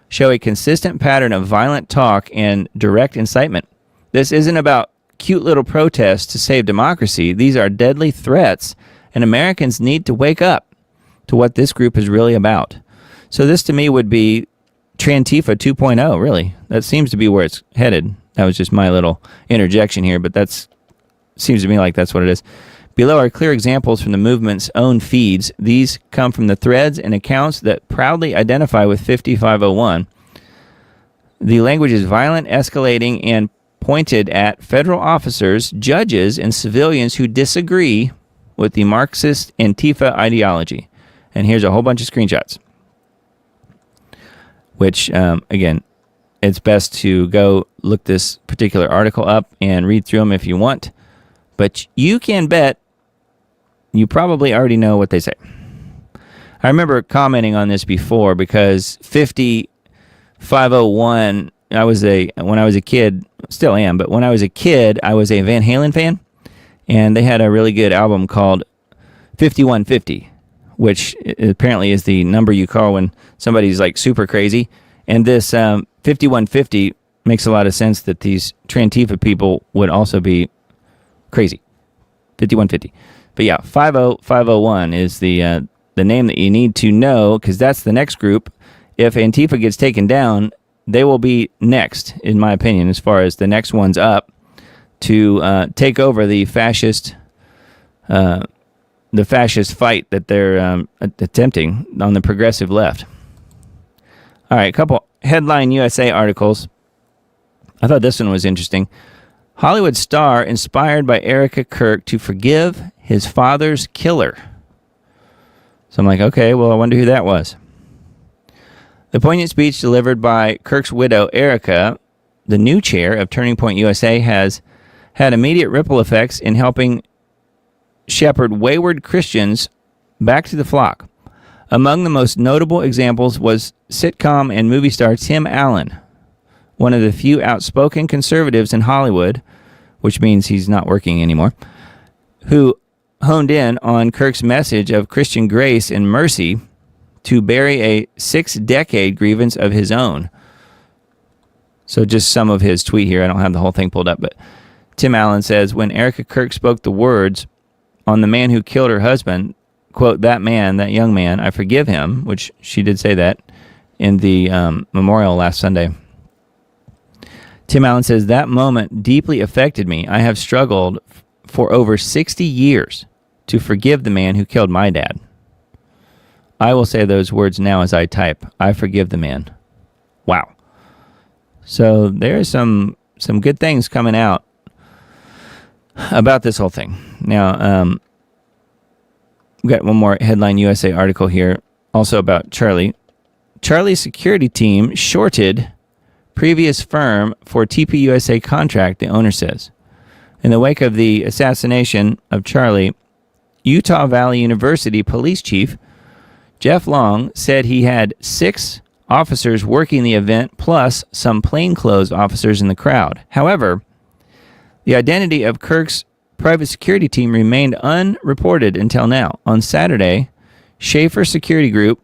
show a consistent pattern of violent talk and direct incitement. This isn't about cute little protests to save democracy. These are deadly threats, and Americans need to wake up to what this group is really about. So this to me would be Trantifa 2.0, really. That seems to be where it's headed. That was just my little interjection here, but that seems to me like that's what it is. Below are clear examples from the movement's own feeds. These come from the threads and accounts that proudly identify with 5501. The language is violent, escalating, and pointed at federal officers, judges, and civilians who disagree with the Marxist Antifa ideology. And here's a whole bunch of screenshots, which, again, it's best to go look this particular article up and read through them if you want. But you can bet you probably already know what they say. I remember commenting on this before because 50501, when I was a kid, still am, but when I was a kid, I was a Van Halen fan. And they had a really good album called 5150, which apparently is the number you call when somebody's like super crazy. And this 5150 makes a lot of sense that these Trantifa people would also be crazy. 5150. But yeah, 50501 is the name that you need to know, because that's the next group. If Antifa gets taken down, they will be next, in my opinion, as far as the next one's up to take over the fascist fight that they're attempting on the progressive left. All right, a couple Headline USA articles. I thought this one was interesting. Hollywood star inspired by Erica Kirk to forgive his father's killer. So I'm like, okay, well, I wonder who that was. The poignant speech delivered by Kirk's widow, Erica, the new chair of Turning Point USA, has had immediate ripple effects in helping shepherd wayward Christians back to the flock. Among the most notable examples was sitcom and movie star Tim Allen, one of the few outspoken conservatives in Hollywood, which means he's not working anymore, who honed in on Kirk's message of Christian grace and mercy to bury a 6-decade grievance of his own. So just some of his tweet here. I don't have the whole thing pulled up, but Tim Allen says, when Erica Kirk spoke the words on the man who killed her husband, quote, that man, that young man, I forgive him, which she did say that in the memorial last Sunday. Tim Allen says, that moment deeply affected me. I have struggled for over 60 years to forgive the man who killed my dad. I will say those words now as I type. I forgive the man. Wow. So there's some good things coming out about this whole thing. Now, we've got one more Headline USA article here, also about Charlie. Charlie's security team shorted previous firm for TPUSA contract, the owner says. In the wake of the assassination of Charlie, Utah Valley University police chief Jeff Long said he had 6 officers working the event, plus some plainclothes officers in the crowd. However, the identity of Kirk's private security team remained unreported until now. On Saturday, Schaefer Security Group,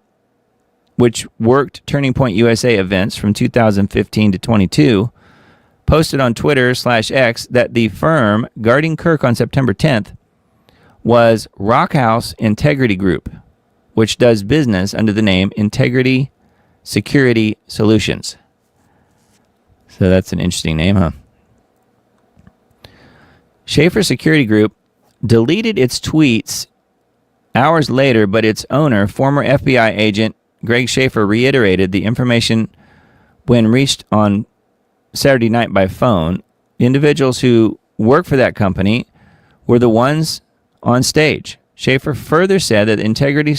which worked Turning Point USA events from 2015 to 22, posted on Twitter/X that the firm guarding Kirk on September 10th was Rockhouse Integrity Group, which does business under the name Integrity Security Solutions. So that's an interesting name, huh? Schaefer Security Group deleted its tweets hours later, but its owner, former FBI agent Greg Schaefer reiterated the information when reached on Saturday night by phone. Individuals who work for that company were the ones on stage. Schaefer further said that Integrity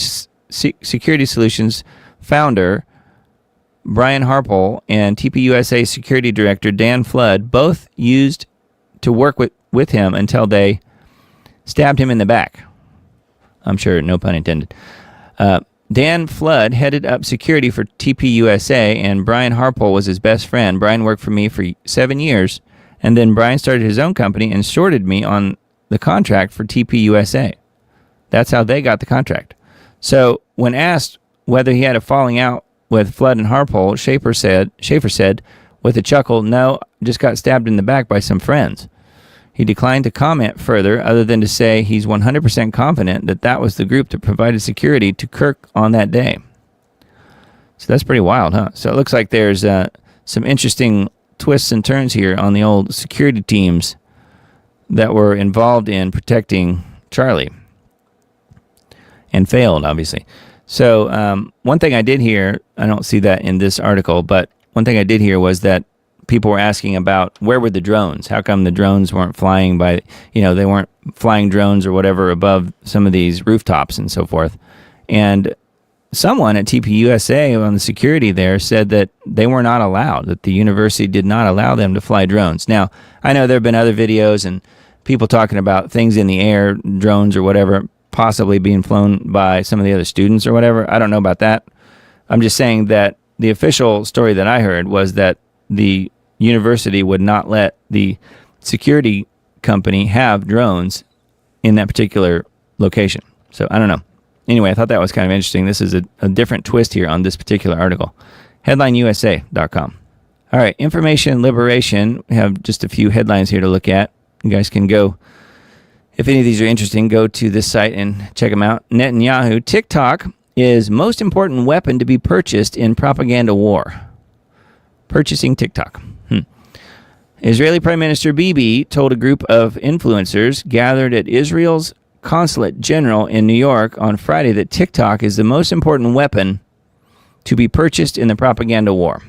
Security Solutions founder Brian Harpole and TPUSA security director Dan Flood both used to work with him until they stabbed him in the back. I'm sure, no pun intended. Dan Flood headed up security for TPUSA, and Brian Harpole was his best friend. Brian worked for me for 7 years, and then Brian started his own company and shorted me on the contract for TPUSA. That's how they got the contract. So when asked whether he had a falling out with Flood and Harpole, Schaefer said with a chuckle, "No, just got stabbed in the back by some friends." He declined to comment further, other than to say he's 100% confident that that was the group that provided security to Kirk on that day. So that's pretty wild, huh? So it looks like there's some interesting twists and turns here on the old security teams that were involved in protecting Charlie. And failed, obviously. So one thing I did hear, I don't see that in this article, but one thing I did hear was that people were asking about where were the drones? How come the drones weren't flying by, they weren't flying drones or whatever above some of these rooftops and so forth. And someone at TPUSA on the security there said that they were not allowed, that the university did not allow them to fly drones. Now, I know there have been other videos and people talking about things in the air, drones or whatever, possibly being flown by some of the other students or whatever. I don't know about that. I'm just saying that the official story that I heard was that the university would not let the security company have drones in that particular location. So I don't know. Anyway, I thought that was kind of interesting. This is a different twist here on this particular article. HeadlineUSA.com. All right, information liberation. We have just a few headlines here to look at. You guys can go, if any of these are interesting, go to this site and check them out. Netanyahu, TikTok is most important weapon to be purchased in propaganda war. Purchasing TikTok. Israeli Prime Minister Bibi told a group of influencers gathered at Israel's Consulate General in New York on Friday that TikTok is the most important weapon to be purchased in the propaganda war.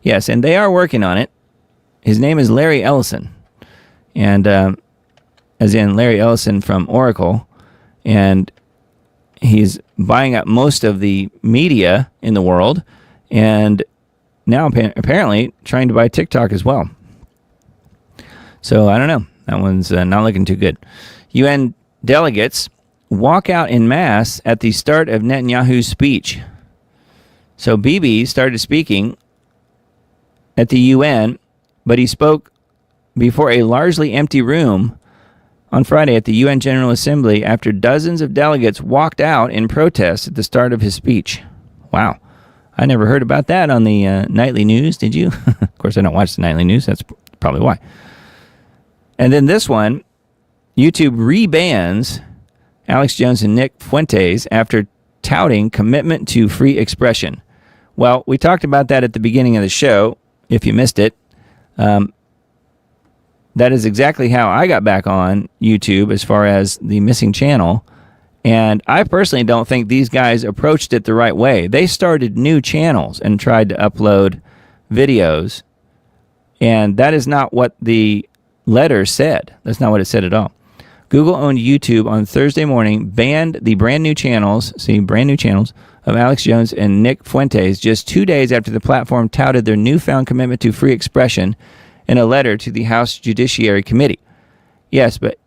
Yes, and they are working on it. His name is Larry Ellison. And as in Larry Ellison from Oracle. And he's buying up most of the media in the world. And now apparently trying to buy TikTok as well. So I don't know. That one's not looking too good. UN delegates walk out en masse at the start of Netanyahu's speech. So Bibi started speaking at the UN, but he spoke before a largely empty room on Friday at the UN General Assembly after dozens of delegates walked out in protest at the start of his speech. Wow. I never heard about that on the nightly news, did you? Of course, I don't watch the nightly news. That's probably why. And then this one, YouTube rebans Alex Jones and Nick Fuentes after touting commitment to free expression. Well, we talked about that at the beginning of the show, if you missed it. That is exactly how I got back on YouTube as far as the missing channel. And I personally don't think these guys approached it the right way. They started new channels and tried to upload videos. And that is not what the letter said. That's not what it said at all. Google owned YouTube on Thursday morning, banned the brand new channels of Alex Jones and Nick Fuentes just 2 days after the platform touted their newfound commitment to free expression in a letter to the House Judiciary Committee. Yes, but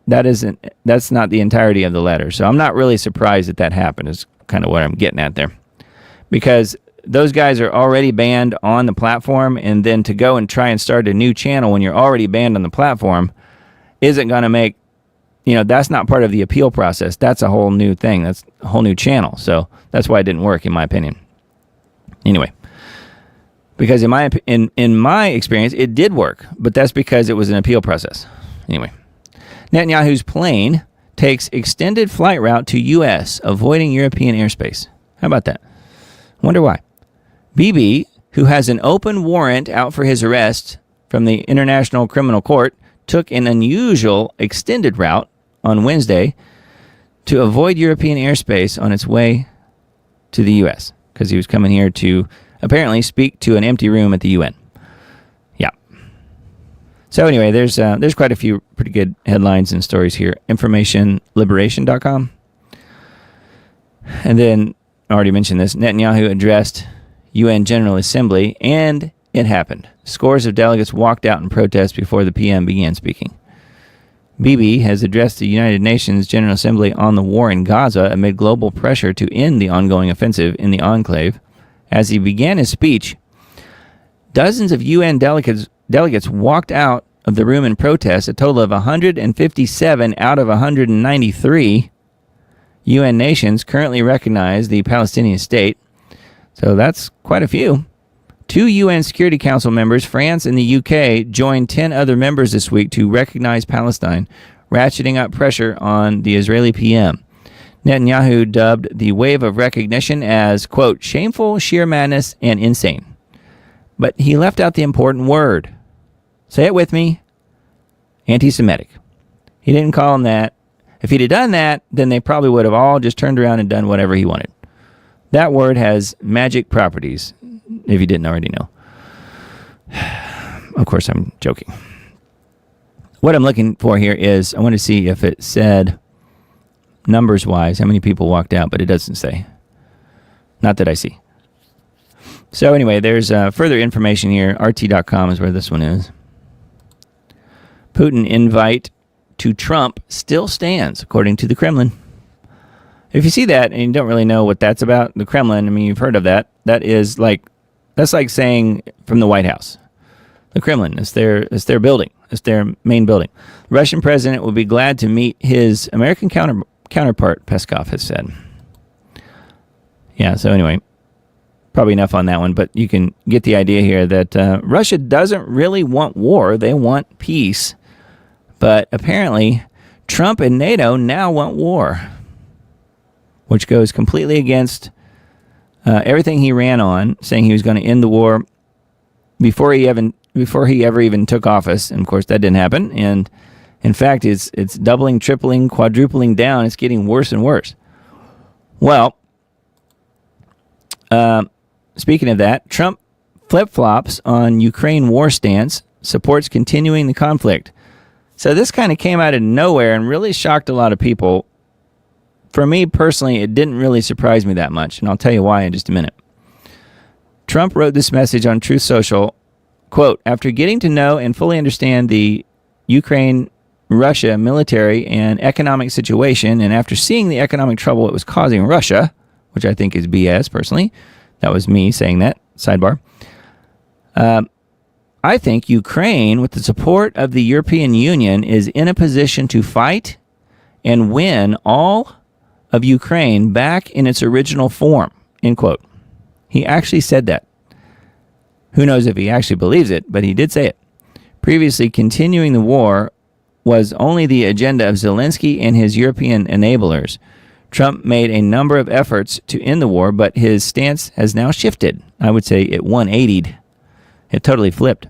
that's not the entirety of the letter. So I'm not really surprised that happened, is kind of what I'm getting at there. Because those guys are already banned on the platform, and then to go and try and start a new channel when you're already banned on the platform isn't going to make, that's not part of the appeal process. That's a whole new thing. That's a whole new channel. So that's why it didn't work, in my opinion. Anyway, because in my experience, it did work, but that's because it was an appeal process. Anyway, Netanyahu's plane takes extended flight route to U.S., avoiding European airspace. How about that? Wonder why. Bibi, who has an open warrant out for his arrest from the International Criminal Court, took an unusual extended route on Wednesday to avoid European airspace on its way to the U.S. because he was coming here to apparently speak to an empty room at the UN. Yeah. So anyway, there's quite a few pretty good headlines and stories here. InformationLiberation.com. And then, I already mentioned this, Netanyahu addressed UN General Assembly, and it happened. Scores of delegates walked out in protest before the PM began speaking. Bibi has addressed the United Nations General Assembly on the war in Gaza amid global pressure to end the ongoing offensive in the enclave. As he began his speech, dozens of UN delegates walked out of the room in protest. A total of 157 out of 193 UN nations currently recognize the Palestinian state. So that's quite a few. 2 UN Security Council members, France and the UK, joined 10 other members this week to recognize Palestine, ratcheting up pressure on the Israeli PM. Netanyahu dubbed the wave of recognition as, quote, shameful, sheer madness, and insane. But he left out the important word. Say it with me. Anti-Semitic. He didn't call him that. If he'd have done that, then they probably would have all just turned around and done whatever he wanted. That word has magic properties, if you didn't already know. Of course, I'm joking. What I'm looking for here is, I want to see if it said, numbers-wise, how many people walked out, but it doesn't say. Not that I see. So anyway, there's further information here. RT.com is where this one is. Putin invite to Trump still stands, according to the Kremlin. If you see that and you don't really know what that's about, the Kremlin, I mean, you've heard of that. That's like saying from the White House. The Kremlin, it's their building. It's their main building. The Russian president will be glad to meet his American counterpart, Peskov has said. Yeah, so anyway, probably enough on that one, but you can get the idea here that Russia doesn't really want war. They want peace. But apparently, Trump and NATO now want war, which goes completely against everything he ran on, saying he was going to end the war before he ever even took office. And of course, that didn't happen. And in fact, it's doubling, tripling, quadrupling down. It's getting worse and worse. Well, speaking of that, Trump flip-flops on Ukraine war stance, supports continuing the conflict. So this kind of came out of nowhere and really shocked a lot of people. For me personally, it didn't really surprise me that much, and I'll tell you why in just a minute. Trump wrote this message on Truth Social, quote, after getting to know and fully understand the Ukraine-Russia military and economic situation, and after seeing the economic trouble it was causing Russia, which I think is BS personally, that was me saying that, sidebar, I think Ukraine, with the support of the European Union, is in a position to fight and win all of Ukraine back in its original form, end quote. He actually said that. Who knows if he actually believes it, but he did say it. Previously, continuing the war was only the agenda of Zelensky and his European enablers. Trump made a number of efforts to end the war, but his stance has now shifted. I would say it 180'd. It totally flipped.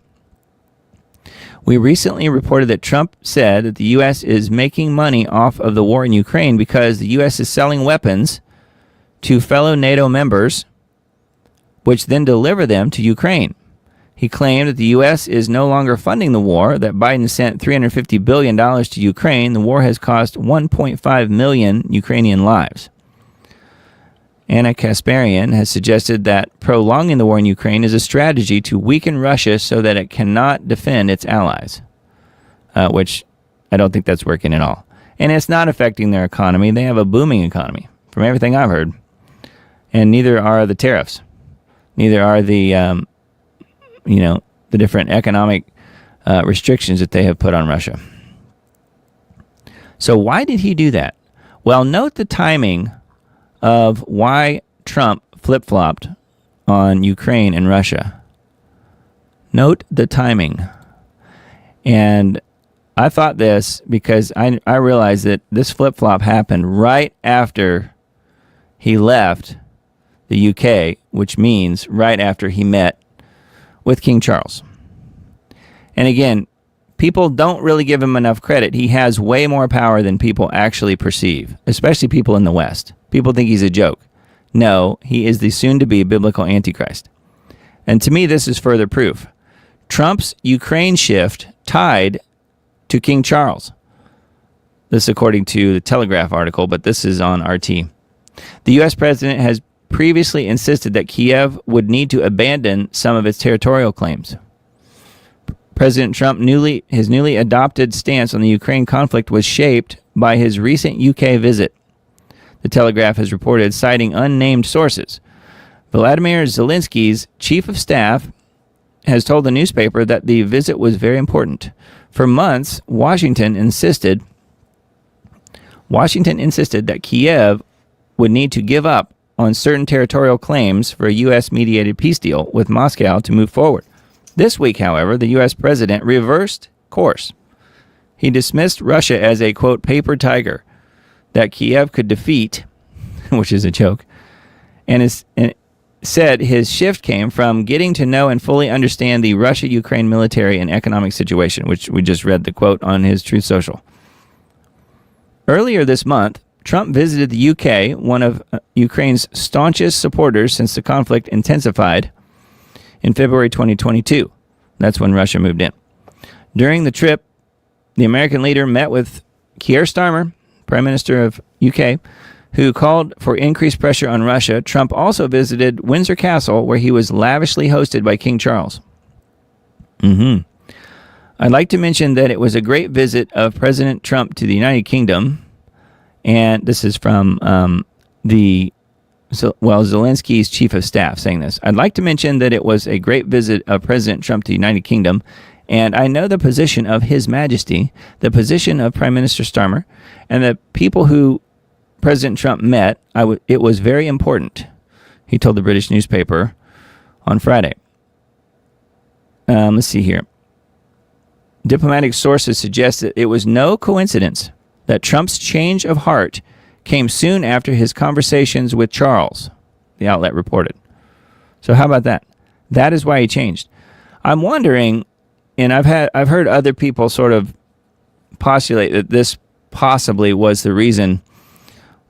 We recently reported that Trump said that the U.S. is making money off of the war in Ukraine because the U.S. is selling weapons to fellow NATO members, which then deliver them to Ukraine. He claimed that the U.S. is no longer funding the war, that Biden sent $350 billion to Ukraine. The war has cost 1.5 million Ukrainian lives. Anna Kasparian has suggested that prolonging the war in Ukraine is a strategy to weaken Russia so that it cannot defend its allies, which I don't think that's working at all. And it's not affecting their economy. They have a booming economy, from everything I've heard. And neither are the tariffs. Neither are the, the different economic restrictions that they have put on Russia. So why did he do that? Well, note the timing of why Trump flip-flopped on Ukraine and Russia. Note the timing. And I thought this because I realized that this flip-flop happened right after he left the UK, which means right after he met with King Charles. And again, people don't really give him enough credit. He has way more power than people actually perceive, especially people in the West. People think he's a joke. No, he is the soon-to-be biblical Antichrist. And to me, this is further proof. Trump's Ukraine shift tied to King Charles. This according to the Telegraph article, but this is on RT. The U.S. president has previously insisted that Kiev would need to abandon some of its territorial claims. President Trump his newly adopted stance on the Ukraine conflict was shaped by his recent UK visit. The Telegraph has reported, citing unnamed sources. Volodymyr Zelensky's chief of staff has told the newspaper that the visit was very important. For months, Washington insisted that Kiev would need to give up on certain territorial claims for a U.S.-mediated peace deal with Moscow to move forward. This week, however, the U.S. president reversed course. He dismissed Russia as a, quote, paper tiger that Kiev could defeat, which is a joke, and said his shift came from getting to know and fully understand the Russia-Ukraine military and economic situation, which we just read the quote on his Truth Social. Earlier this month, Trump visited the UK, one of Ukraine's staunchest supporters since the conflict intensified in February 2022. That's when Russia moved in. During the trip, the American leader met with Keir Starmer, Prime Minister of UK, who called for increased pressure on Russia. Trump also visited Windsor Castle, where he was lavishly hosted by King Charles. I'd like to mention that it was a great visit of President Trump to the United Kingdom. And this is from Zelensky's chief of staff saying this. I'd like to mention that it was a great visit of President Trump to the United Kingdom, and I know the position of His Majesty, the position of Prime Minister Starmer, and the people who President Trump met. It was very important, he told the British newspaper on Friday. Let's see here. Diplomatic sources suggest that it was no coincidence that Trump's change of heart came soon after his conversations with Charles, the outlet reported. So how about that? That is why he changed. I'm wondering, and I've heard other people sort of postulate that this possibly was the reason,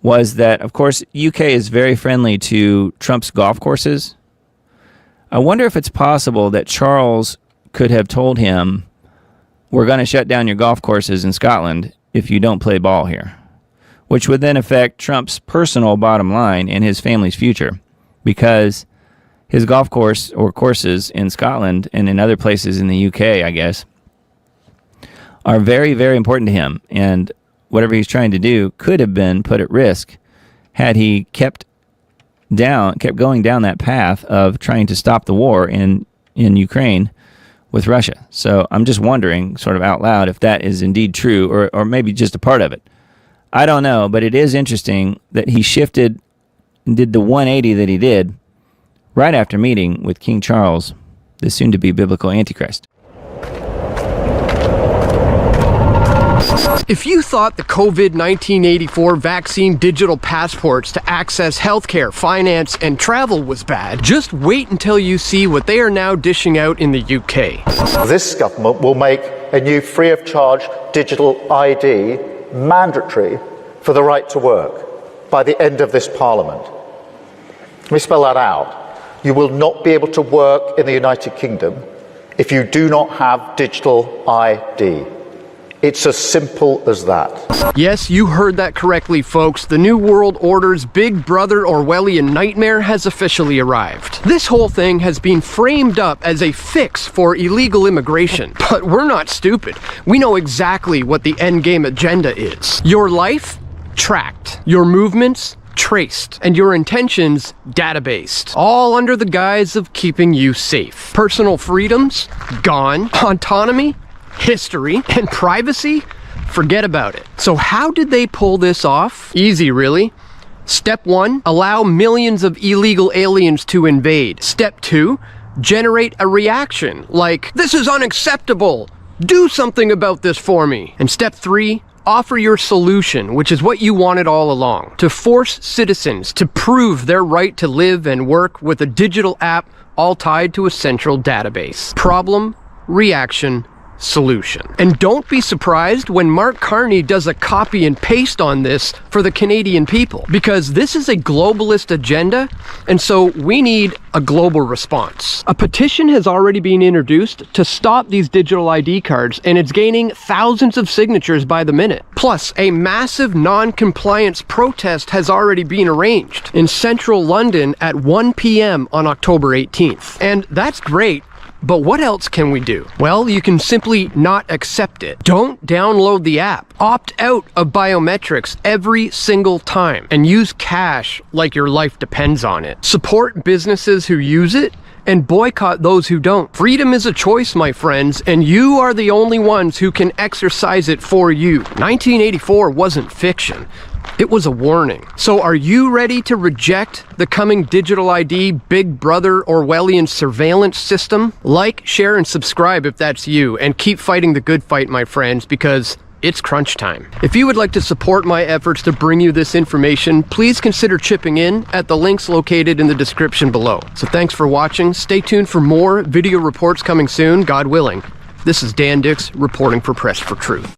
was that, of course, UK is very friendly to Trump's golf courses. I wonder if it's possible that Charles could have told him, we're going to shut down your golf courses in Scotland if you don't play ball here, which would then affect Trump's personal bottom line and his family's future, because his golf course or courses in Scotland and in other places in the UK, I guess, are very, very important to him. And whatever he's trying to do could have been put at risk had he kept going down that path of trying to stop the war in Ukraine with Russia. So I'm just wondering, sort of out loud, if that is indeed true, or maybe just a part of it. I don't know, but it is interesting that he shifted and did the 180 that he did right after meeting with King Charles, the soon-to-be biblical Antichrist. If you thought the COVID-1984 vaccine digital passports to access healthcare, finance, and travel was bad, just wait until you see what they are now dishing out in the UK. This government will make a new free-of-charge digital ID mandatory for the right to work by the end of this Parliament. Let me spell that out. You will not be able to work in the United Kingdom if you do not have digital ID. It's as simple as that. Yes, you heard that correctly, folks. The New World Order's Big Brother Orwellian nightmare has officially arrived. This whole thing has been framed up as a fix for illegal immigration. But we're not stupid. We know exactly what the endgame agenda is. Your life? Tracked. Your movements? Traced. And your intentions? Databased. All under the guise of keeping you safe. Personal freedoms? Gone. Autonomy? History. And privacy? Forget about it. So how did they pull this off? Easy, really. Step 1, allow millions of illegal aliens to invade. Step 2, generate a reaction like, this is unacceptable! Do something about this for me! And step 3, offer your solution, which is what you wanted all along. To force citizens to prove their right to live and work with a digital app all tied to a central database. Problem, reaction, solution. And don't be surprised when Mark Carney does a copy and paste on this for the Canadian people, because this is a globalist agenda, and so we need a global response. A petition has already been introduced to stop these digital ID cards, and it's gaining thousands of signatures by the minute. Plus, a massive non-compliance protest has already been arranged in central London at 1 p.m. on October 18th. And that's great, but what else can we do? Well, you can simply not accept it. Don't download the app. Opt out of biometrics every single time and use cash like your life depends on it. Support businesses who use it and boycott those who don't. Freedom is a choice, my friends, and you are the only ones who can exercise it for you. 1984 wasn't fiction. It was a warning. So are you ready to reject the coming digital ID Big Brother Orwellian surveillance system? Like, share, and subscribe if that's you, and keep fighting the good fight, my friends, because it's crunch time. If you would like to support my efforts to bring you this information, please consider chipping in at the links located in the description below. So thanks for watching. Stay tuned for more video reports coming soon, God willing. This is Dan Dix reporting for Press for Truth.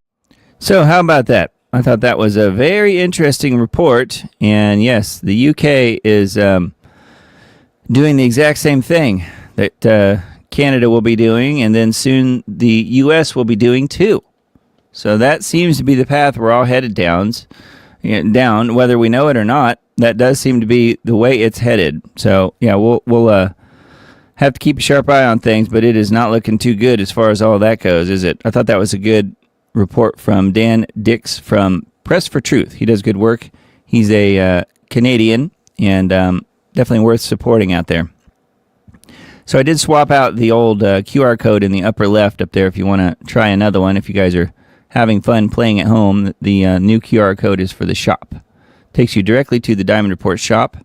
So how about that? I thought that was a very interesting report. And yes, the UK is doing the exact same thing that Canada will be doing, and then soon the US will be doing too. So that seems to be the path we're all headed down, whether we know it or not. That does seem to be the way it's headed. So yeah, we'll have to keep a sharp eye on things, but it is not looking too good as far as all that goes, is it? I thought that was a good report from Dan Dix from Press for Truth. He does good work. He's a Canadian, and definitely worth supporting out there. So I did swap out the old QR code in the upper left up there if you want to try another one. If you guys are having fun playing at home, the new QR code is for the shop. Takes you directly to the Diamond Report shop,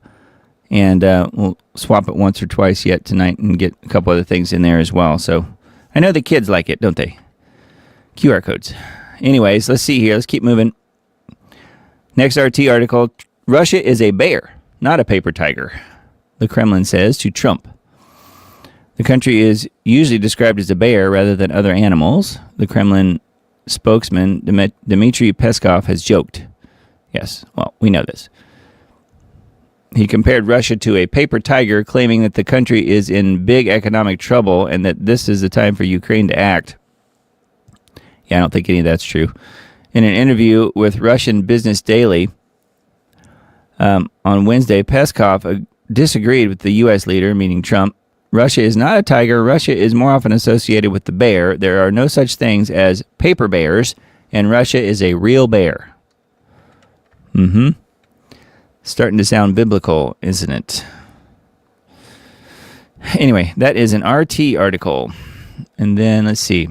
and we'll swap it once or twice yet tonight and get a couple other things in there as well. So I know the kids like it, don't they? QR codes. Anyways, let's see here. Let's keep moving. Next RT article. Russia is a bear, not a paper tiger, the Kremlin says to Trump. The country is usually described as a bear rather than other animals. The Kremlin spokesman Dmitry Peskov has joked. Yes, well, we know this. He compared Russia to a paper tiger, claiming that the country is in big economic trouble and that this is the time for Ukraine to act. Yeah, I don't think any of that's true. In an interview with Russian Business Daily on Wednesday, Peskov disagreed with the U.S. leader, meaning Trump. Russia is not a tiger. Russia is more often associated with the bear. There are no such things as paper bears, and Russia is a real bear. Starting to sound biblical, isn't it? Anyway, that is an RT article. And then, let's see.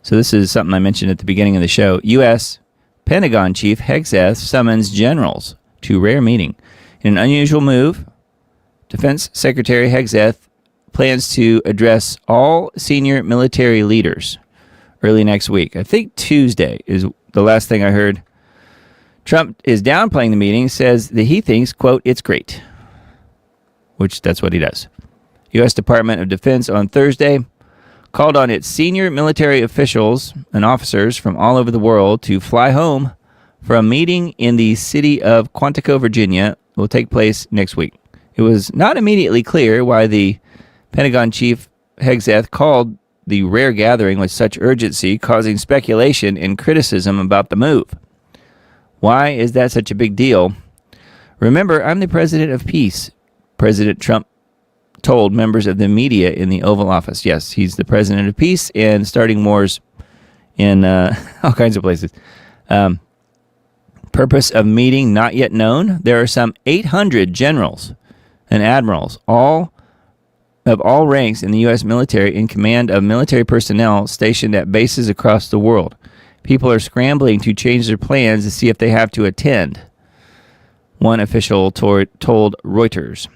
So this is something I mentioned at the beginning of the show. U.S. Pentagon Chief Hegseth summons generals to rare meeting. In an unusual move, Defense Secretary Hegseth plans to address all senior military leaders early next week. I think Tuesday is the last thing I heard. Trump is downplaying the meeting, says that he thinks, quote, it's great, which that's what he does. U.S. Department of Defense on Thursday called on its senior military officials and officers from all over the world to fly home for a meeting in the city of Quantico, Virginia, will take place next week. It was not immediately clear why the Pentagon chief Hegseth called the rare gathering with such urgency, causing speculation and criticism about the move. Why is that such a big deal? Remember, I'm the president of peace, President Trump told members of the media in the Oval Office. Yes, he's the president of peace and starting wars in all kinds of places. Purpose of meeting not yet known. There are some 800 generals and admirals, all ranks in the U.S. military in command of military personnel stationed at bases across the world. People are scrambling to change their plans to see if they have to attend, one official told Reuters.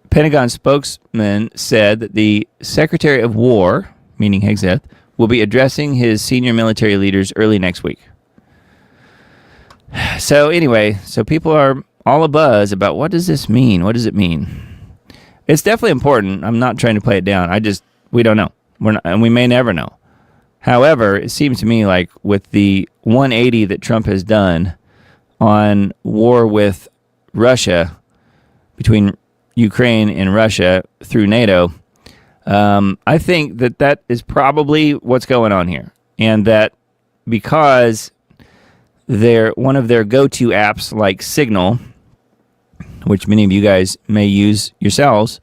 Pentagon spokesman said that the Secretary of War, meaning Hegseth, will be addressing his senior military leaders early next week. So anyway, people are all abuzz about what does this mean? What does it mean? It's definitely important. I'm not trying to play it down. We don't know. And we may never know. However, it seems to me like with the 180 that Trump has done on war with Russia, between Ukraine and Russia through NATO, I think that is probably what's going on here. And that because one of their go-to apps like Signal, which many of you guys may use yourselves,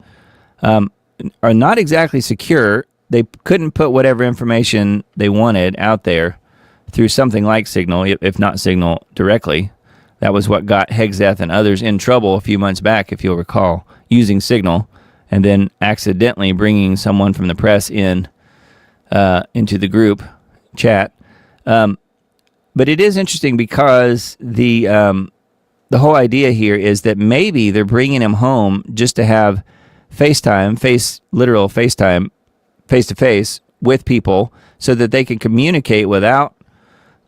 are not exactly secure. They couldn't put whatever information they wanted out there through something like Signal, if not Signal directly. That was what got Hegseth and others in trouble a few months back, if you'll recall, using Signal and then accidentally bringing someone from the press into the group chat. But it is interesting because the whole idea here is that maybe they're bringing him home just to have literal FaceTime, face-to-face with people so that they can communicate without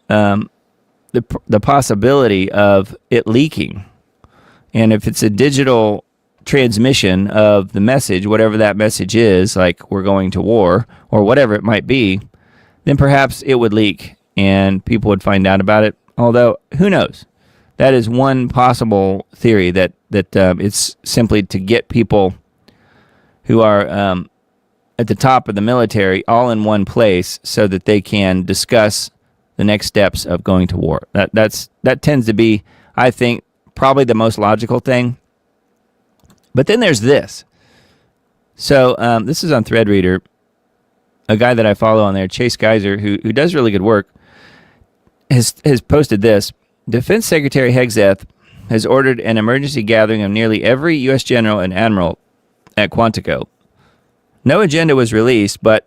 the possibility of it leaking. And if it's a digital transmission of the message, whatever that message is, like we're going to war or whatever it might be, then perhaps it would leak and people would find out about it. Although, who knows? That is one possible theory, that it's simply to get people who are at the top of the military all in one place so that they can discuss the next steps of going to war. That tends to be, I think, probably the most logical thing. But then there's this. So this is on Threadreader. A guy that I follow on there, Chase Geiser, who does really good work, has posted this. Defense Secretary Hegseth has ordered an emergency gathering of nearly every U.S. general and admiral at Quantico. No agenda was released, but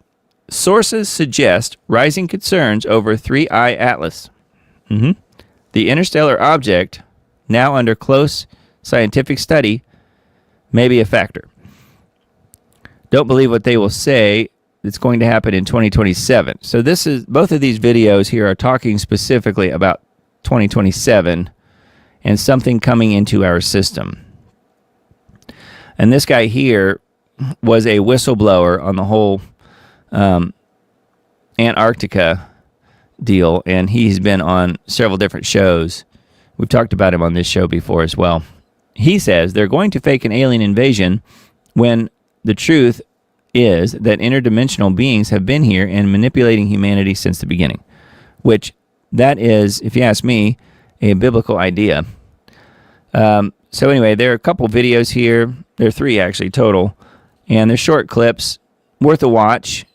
sources suggest rising concerns over 3I Atlas. The interstellar object, now under close scientific study, may be a factor. Don't believe what they will say. It's going to happen in 2027. So both of these videos here are talking specifically about 2027 and something coming into our system. And this guy here was a whistleblower on the whole Antarctica deal, and he's been on several different shows. We've talked about him on this show before as well. He says they're going to fake an alien invasion when the truth is that interdimensional beings have been here and manipulating humanity since the beginning, which that is, if you ask me, a biblical idea. So anyway, there are a couple videos here. There are 3 actually total, and they're short clips, worth a watch.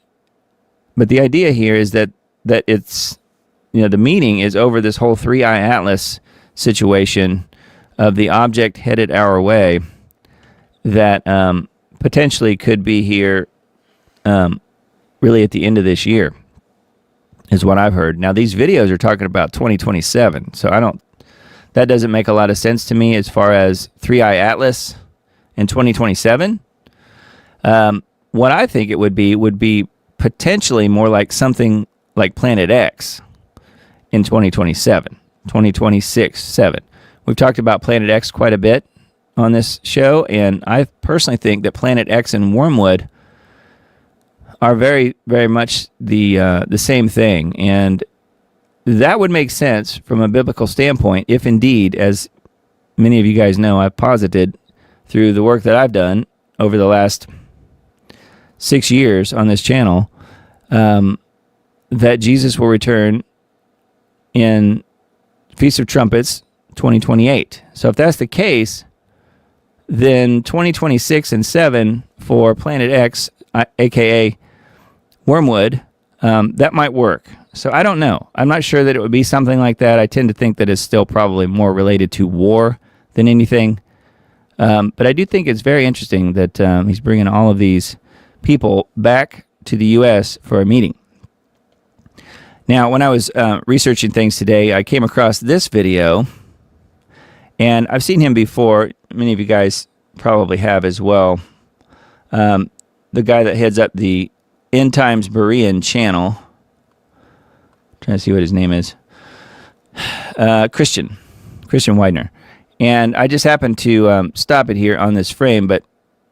But the idea here is that it's, the meaning is over this whole 3I Atlas situation of the object headed our way that potentially could be here really at the end of this year, is what I've heard. Now, these videos are talking about 2027, so that doesn't make a lot of sense to me as far as 3I Atlas in 2027. What I think it would be potentially more like something like Planet X in 2027, 2026, 7. We've talked about Planet X quite a bit on this show, and I personally think that Planet X and Wormwood are very, very much the same thing, and that would make sense from a biblical standpoint if indeed, as many of you guys know, I've posited through the work that I've done over the last 6 years on this channel, that Jesus will return in Feast of Trumpets 2028. So if that's the case, then 2026 and 7 for Planet X, aka Wormwood, that might work. So I don't know. I'm not sure that it would be something like that. I tend to think that it's still probably more related to war than anything. But I do think it's very interesting that he's bringing all of these people back to the U.S. for a meeting. Now, when I was researching things today, I came across this video, and I've seen him before. Many of you guys probably have as well. The guy that heads up the End Times Berean channel. Trying to see what his name is. Christian Widener. And I just happened to stop it here on this frame, but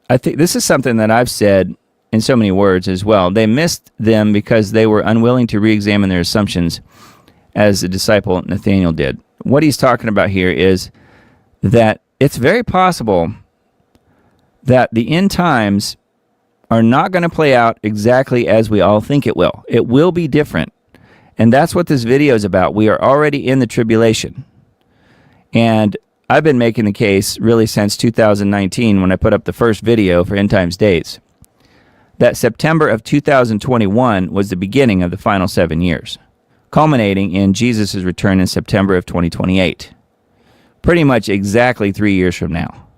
I think this is something that I've said in so many words as well. They missed them because they were unwilling to re-examine their assumptions as the disciple Nathanael did. What he's talking about here is that it's very possible that the end times are not going to play out exactly as we all think it will. It will be different. And that's what this video is about. We are already in the tribulation. And I've been making the case really since 2019 when I put up the first video for End Times Dates, that September of 2021 was the beginning of the final 7 years, culminating in Jesus' return in September of 2028. Pretty much exactly 3 years from now.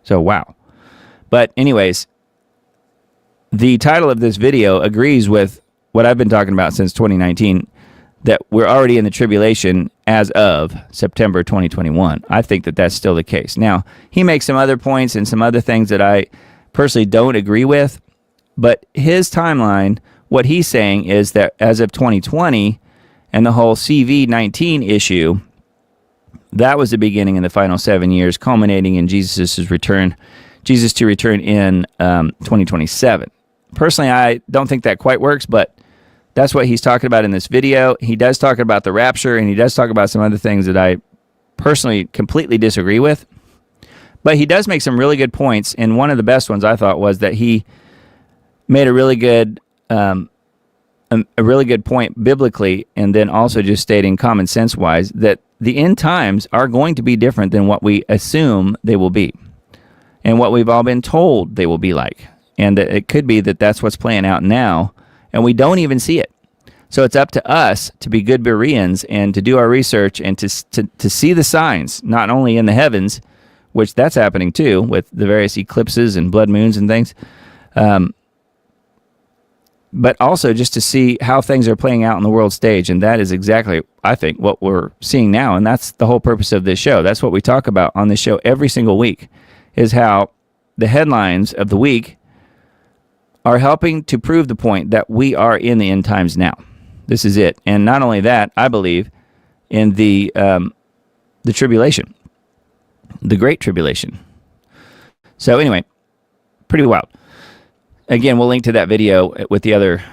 So, wow. But anyways, the title of this video agrees with what I've been talking about since 2019, that we're already in the tribulation as of September 2021. I think that that's still the case. Now, he makes some other points and some other things that I personally don't agree with, but his timeline, what he's saying is that as of 2020 and the whole CV-19 issue, that was the beginning of the final 7 years, culminating in Jesus to return in 2027. Personally, I don't think that quite works, but that's what he's talking about in this video. He does talk about the rapture, and he does talk about some other things that I personally completely disagree with. But he does make some really good points, and one of the best ones I thought was that he made a really good point biblically, and then also just stating common sense wise that the end times are going to be different than what we assume they will be, and what we've all been told they will be like. And that it could be that that's what's playing out now, and we don't even see it. So it's up to us to be good Bereans and to do our research and to see the signs, not only in the heavens, which that's happening too with the various eclipses and blood moons and things, but also just to see how things are playing out on the world stage. And that is exactly, I think, what we're seeing now. And that's the whole purpose of this show. That's what we talk about on this show every single week, is how the headlines of the week are helping to prove the point that we are in the end times now. This is it. And not only that, I believe in the tribulation, the Great Tribulation. So anyway, pretty wild. Again, we'll link to that video with the other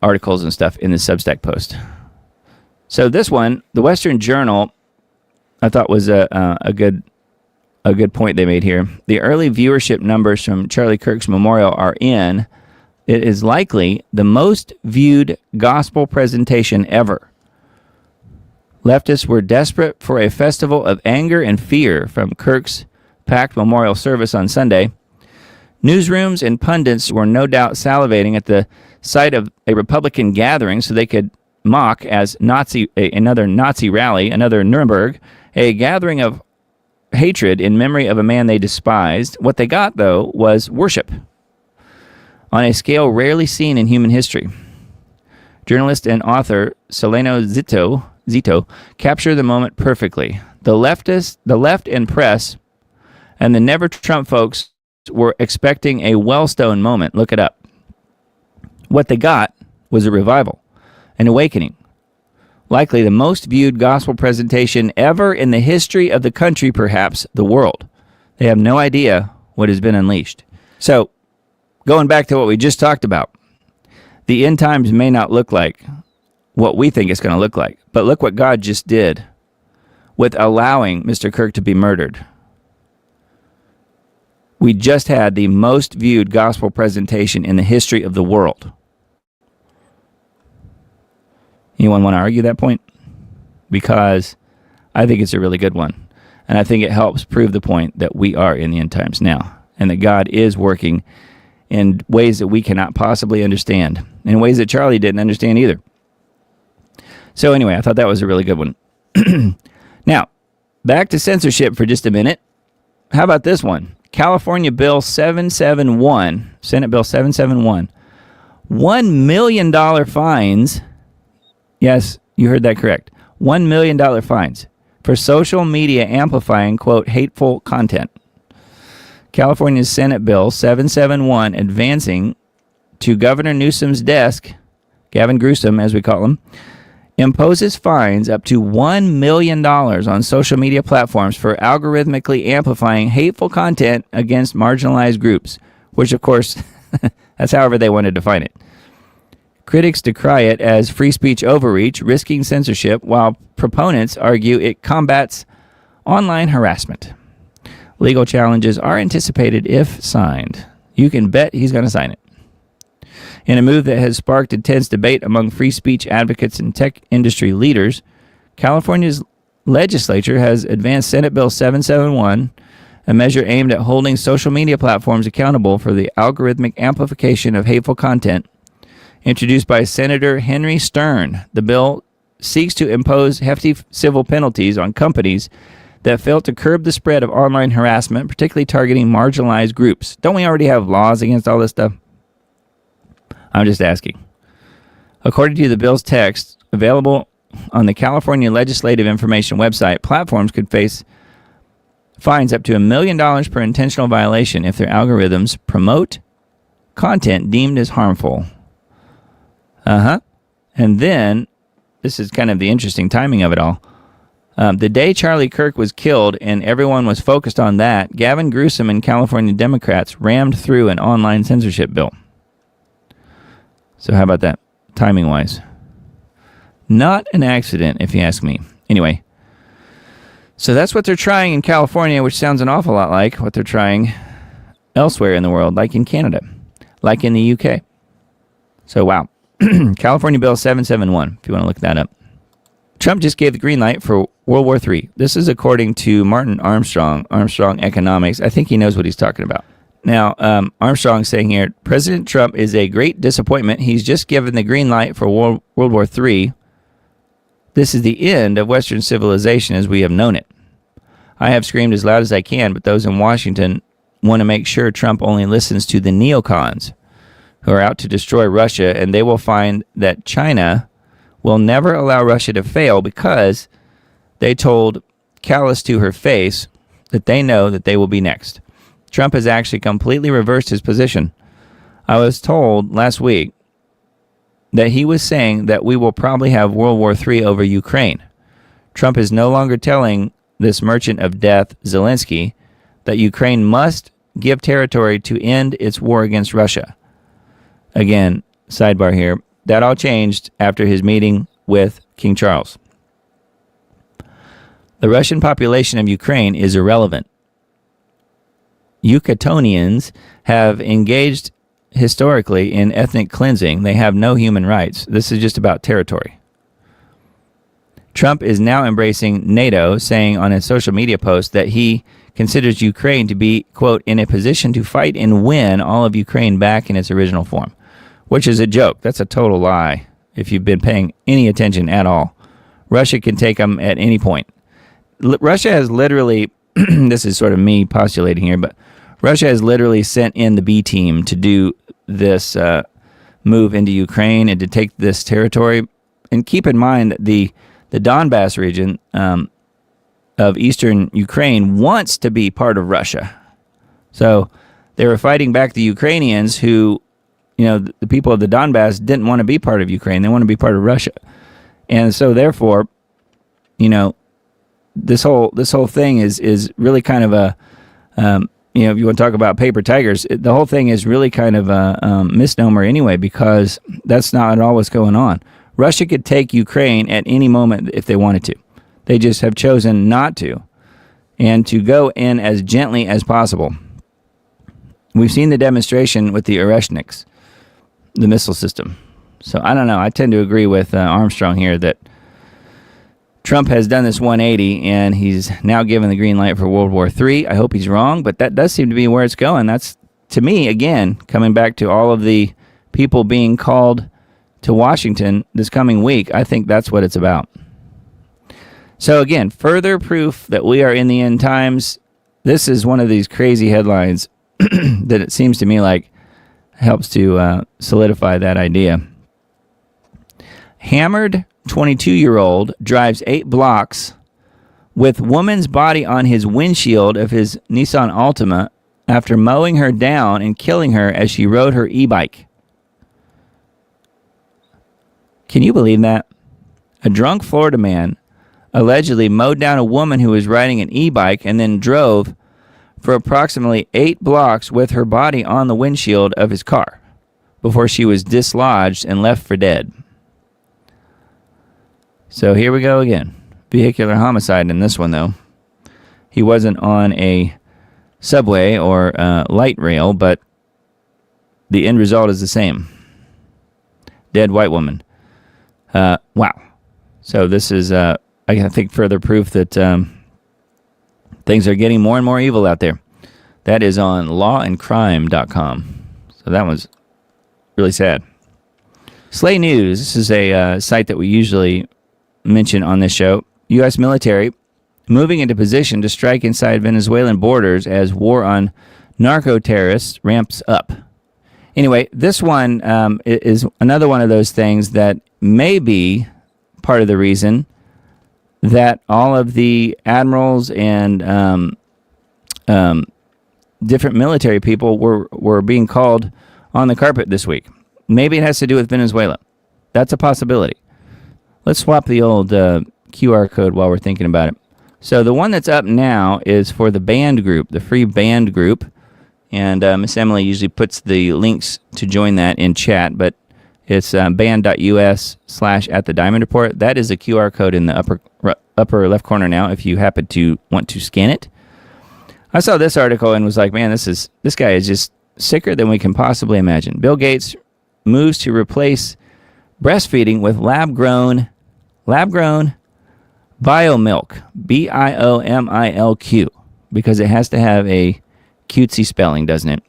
articles and stuff in the Substack post. So this one, the Western Journal, I thought was a good point they made here. The early viewership numbers from Charlie Kirk's memorial are in. It is likely the most viewed gospel presentation ever. Leftists were desperate for a festival of anger and fear from Kirk's packed memorial service on Sunday. Newsrooms and pundits were no doubt salivating at the sight of a Republican gathering so they could mock as another Nazi rally, another Nuremberg, a gathering of hatred in memory of a man they despised. What they got, though, was worship on a scale rarely seen in human history. Journalist and author Solano Zito captured the moment perfectly. The left and press and the Never Trump folks were expecting a Wellstone moment. Look it up. What they got was a revival, an awakening. Likely the most viewed gospel presentation ever in the history of the country, perhaps the world. They have no idea what has been unleashed. So, going back to what we just talked about, the end times may not look like what we think it's going to look like, but look what God just did with allowing Mr. Kirk to be murdered. We just had the most viewed gospel presentation in the history of the world. Anyone want to argue that point? Because I think it's a really good one. And I think it helps prove the point that we are in the end times now, and that God is working in ways that we cannot possibly understand, in ways that Charlie didn't understand either. So anyway, I thought that was a really good one. Now, back to censorship for just a minute. How about this one? California Bill 771, Senate Bill 771, $1 million fines. Yes, you heard that correct. $1 million fines for social media amplifying, quote, hateful content. California's Senate Bill 771 advancing to Governor Newsom's desk, Gavin Newsom, as we call him, imposes fines up to $1 million on social media platforms for algorithmically amplifying hateful content against marginalized groups, which, of course, That's however they want to define it. Critics decry it as free speech overreach, risking censorship, while proponents argue it combats online harassment. Legal challenges are anticipated if signed. You can bet he's going to sign it. In a move that has sparked intense debate among free speech advocates and tech industry leaders, California's legislature has advanced Senate Bill 771, a measure aimed at holding social media platforms accountable for the algorithmic amplification of hateful content. Introduced by Senator Henry Stern, the bill seeks to impose hefty civil penalties on companies that fail to curb the spread of online harassment, particularly targeting marginalized groups. Don't we already have laws against all this stuff? I'm just asking. According to the bill's text, available on the California Legislative Information website, platforms could face fines up to $1 million per intentional violation if their algorithms promote content deemed as harmful. And then, this is kind of the interesting timing of it all. The day Charlie Kirk was killed and everyone was focused on that, Gavin Newsom and California Democrats rammed through an online censorship bill. So how about that, timing-wise? Not an accident, if you ask me. Anyway, so that's what they're trying in California, which sounds an awful lot like what they're trying elsewhere in the world, like in Canada, like in the UK. So, wow. California Bill 771, if you want to look that up. Trump just gave the green light for World War III. This is according to Martin Armstrong, Armstrong Economics. I think he knows what he's talking about. Now, Armstrong saying here, President Trump is a great disappointment. He's just given the green light for World War III. This is the end of Western civilization as we have known it. I have screamed as loud as I can, but those in Washington want to make sure Trump only listens to the neocons who are out to destroy Russia, and they will find that China will never allow Russia to fail because they told callous to her face that they know that they will be next. Trump has actually completely reversed his position. I was told last week that he was saying that we will probably have World War III over Ukraine. Trump is no longer telling this merchant of death, Zelensky, that Ukraine must give territory to end its war against Russia. Again, sidebar here, that all changed after his meeting with King Charles. The Russian population of Ukraine is irrelevant. Yucatonians have engaged historically in ethnic cleansing. They have no human rights. This is just about territory. Trump is now embracing NATO, saying on a social media post that he considers Ukraine to be, quote, in a position to fight and win all of Ukraine back in its original form, which is a joke. That's a total lie if you've been paying any attention at all. Russia can take them at any point. Russia has literally, this is sort of me postulating here, but Russia has literally sent in the B team to do this move into Ukraine and to take this territory. And keep in mind that the Donbass region of eastern Ukraine wants to be part of Russia. So they were fighting back the Ukrainians who, you know, the people of the Donbass didn't want to be part of Ukraine. They want to be part of Russia. And so therefore, you know, this whole thing is really kind of a, you know, if you want to talk about paper tigers, the whole thing is really kind of a misnomer anyway, because that's not at all what's going on. Russia could take Ukraine at any moment if they wanted to. They just have chosen not to, and to go in as gently as possible. We've seen the demonstration with the Oreshniks, the missile system. So I don't know. I tend to agree with Armstrong here that Trump has done this 180, and he's now given the green light for World War III. I hope he's wrong, but that does seem to be where it's going. That's, to me, again, coming back to all of the people being called to Washington this coming week, I think that's what it's about. So again, further proof that we are in the end times. This is one of these crazy headlines that it seems to me like helps to solidify that idea. Hammered 22-year-old drives 8 blocks with woman's body on his windshield of his Nissan Altima after mowing her down and killing her as she rode her e-bike. Can you believe that? A drunk Florida man allegedly mowed down a woman who was riding an e-bike and then drove for approximately 8 blocks with her body on the windshield of his car. before she was dislodged and left for dead. So here we go again. Vehicular homicide in this one, though. He wasn't on a subway or light rail, but the end result is the same. Dead white woman. Wow. So this is, I think, further proof that things are getting more and more evil out there. That is on lawandcrime.com. So that was really sad. Slay News. This is a site that we usually mention on this show. U.S. military moving into position to strike inside Venezuelan borders as war on narco-terrorists ramps up. Anyway, this one is another one of those things that may be part of the reason that all of the admirals and different military people were being called on the carpet this week. Maybe it has to do with Venezuela. That's a possibility. Let's swap the old QR code while we're thinking about it. So the one that's up now is for the band group, the free band group. And Miss Emily usually puts the links to join that in chat, but it's band.us/@the-diamond-report. That is a QR code in the upper left corner now if you happen to want to scan it. I saw this article and was like, man, this guy is just sicker than we can possibly imagine. Bill Gates moves to replace breastfeeding with lab-grown biomilk, BIOMILQ, because it has to have a cutesy spelling, doesn't it?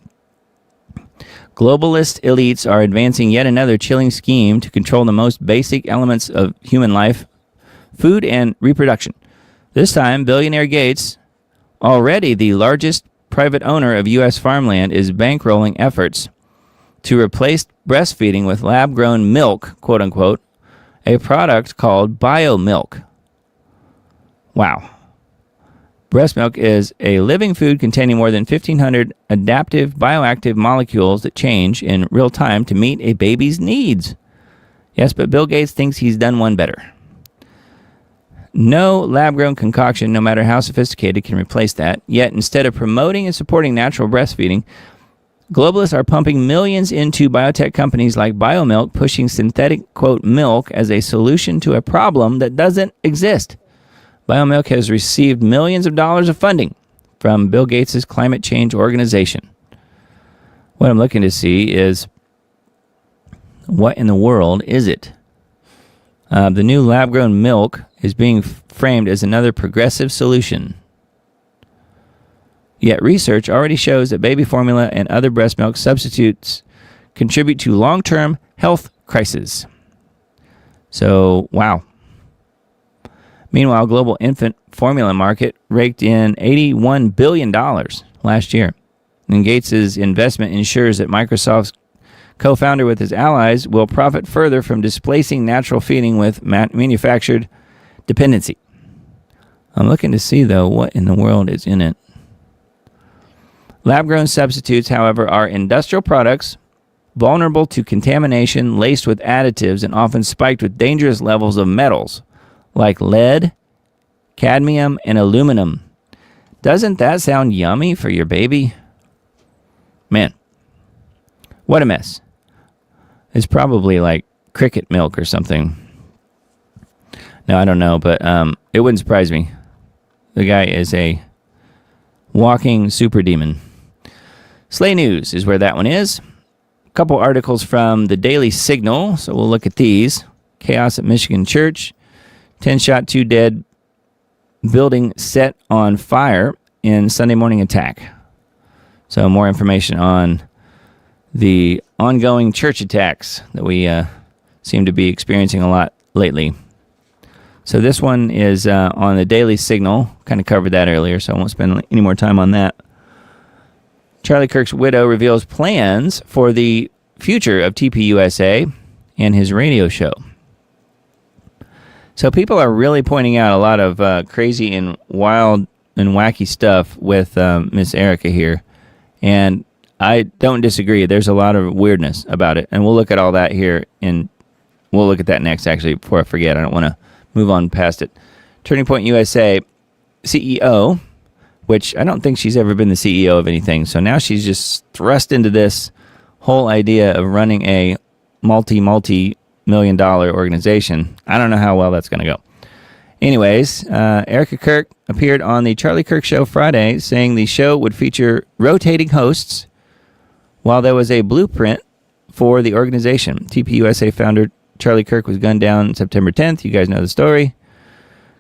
Globalist elites are advancing yet another chilling scheme to control the most basic elements of human life, food and reproduction. This time, billionaire Gates, already the largest private owner of U.S. farmland, is bankrolling efforts to replace breastfeeding with lab-grown milk, quote-unquote, a product called biomilk. Wow. Breast milk is a living food containing more than 1,500 adaptive bioactive molecules that change in real time to meet a baby's needs. Yes, but Bill Gates thinks he's done one better. No lab-grown concoction, no matter how sophisticated, can replace that. Yet, instead of promoting and supporting natural breastfeeding, globalists are pumping millions into biotech companies like BioMilk, pushing synthetic, quote, milk as a solution to a problem that doesn't exist. BioMilk has received millions of dollars of funding from Bill Gates' climate change organization. What I'm looking to see is, what in the world is it? The new lab-grown milk is being framed as another progressive solution. Yet research already shows that baby formula and other breast milk substitutes contribute to long-term health crises. So, wow. Meanwhile, global infant formula market raked in $81 billion last year. And Gates' investment ensures that Microsoft's co-founder with his allies will profit further from displacing natural feeding with manufactured dependency. I'm looking to see, though, what in the world is in it. Lab-grown substitutes, however, are industrial products vulnerable to contamination, laced with additives, and often spiked with dangerous levels of metals like lead, cadmium, and aluminum. Doesn't that sound yummy for your baby? Man, what a mess. It's probably like cricket milk or something. No, I don't know, but it wouldn't surprise me. The guy is a walking super demon. Slay News is where that one is. A couple articles from the Daily Signal, so we'll look at these. Chaos at Michigan Church. 10 shot, 2 dead. Building set on fire in Sunday morning attack. So more information on the ongoing church attacks that we seem to be experiencing a lot lately. So this one is on the Daily Signal. Kind of covered that earlier, so I won't spend any more time on that. Charlie Kirk's widow reveals plans for the future of TPUSA and his radio show. So people are really pointing out a lot of crazy and wild and wacky stuff with Miss Erica here. And I don't disagree. There's a lot of weirdness about it. And we'll look at all that here. And we'll look at that next, actually, before I forget. I don't want to move on past it. Turning Point USA CEO, which I don't think she's ever been the CEO of anything. So now she's just thrust into this whole idea of running a multi-million-dollar organization. I don't know how well that's going to go. Anyways, Erica Kirk appeared on the Charlie Kirk Show Friday, saying the show would feature rotating hosts while there was a blueprint for the organization. TPUSA founder Charlie Kirk was gunned down September 10th. You guys know the story.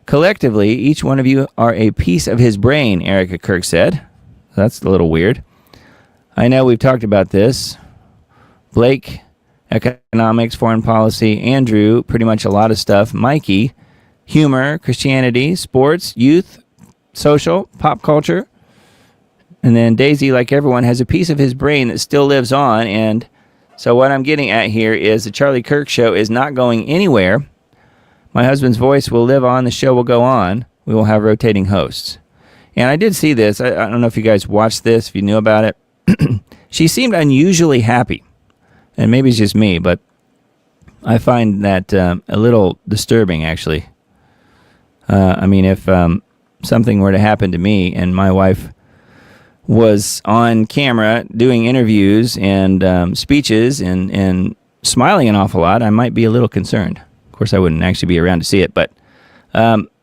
Collectively, each one of you are a piece of his brain, Erica Kirk said. That's a little weird. I know we've talked about this. Blake, economics, foreign policy. Andrew, pretty much a lot of stuff. Mikey, humor, Christianity, sports, youth, social, pop culture. And then Daisy, like everyone, has a piece of his brain that still lives on. And so what I'm getting at here is the Charlie Kirk Show is not going anywhere. My husband's voice will live on. The show will go on. We will have rotating hosts. And I did see this. I don't know if you guys watched this, if you knew about it. She seemed unusually happy. And maybe it's just me, but I find that a little disturbing, actually. If something were to happen to me and my wife was on camera doing interviews and speeches and smiling an awful lot, I might be a little concerned. Of course, I wouldn't actually be around to see it, but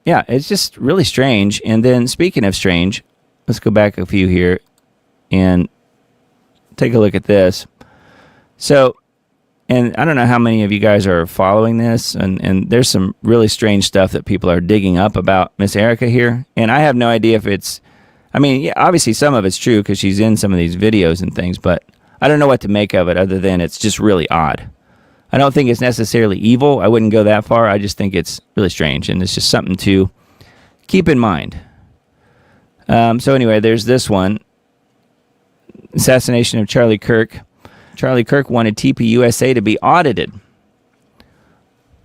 it's just really strange. And then speaking of strange, let's go back a few here and take a look at this. So, and I don't know how many of you guys are following this, and there's some really strange stuff that people are digging up about Miss Erica here, and I have no idea if it's, obviously some of it's true because she's in some of these videos and things, but I don't know what to make of it other than it's just really odd. I don't think it's necessarily evil. I wouldn't go that far. I just think it's really strange, and it's just something to keep in mind. So anyway, there's this one. Assassination of Charlie Kirk. Charlie Kirk wanted TPUSA to be audited.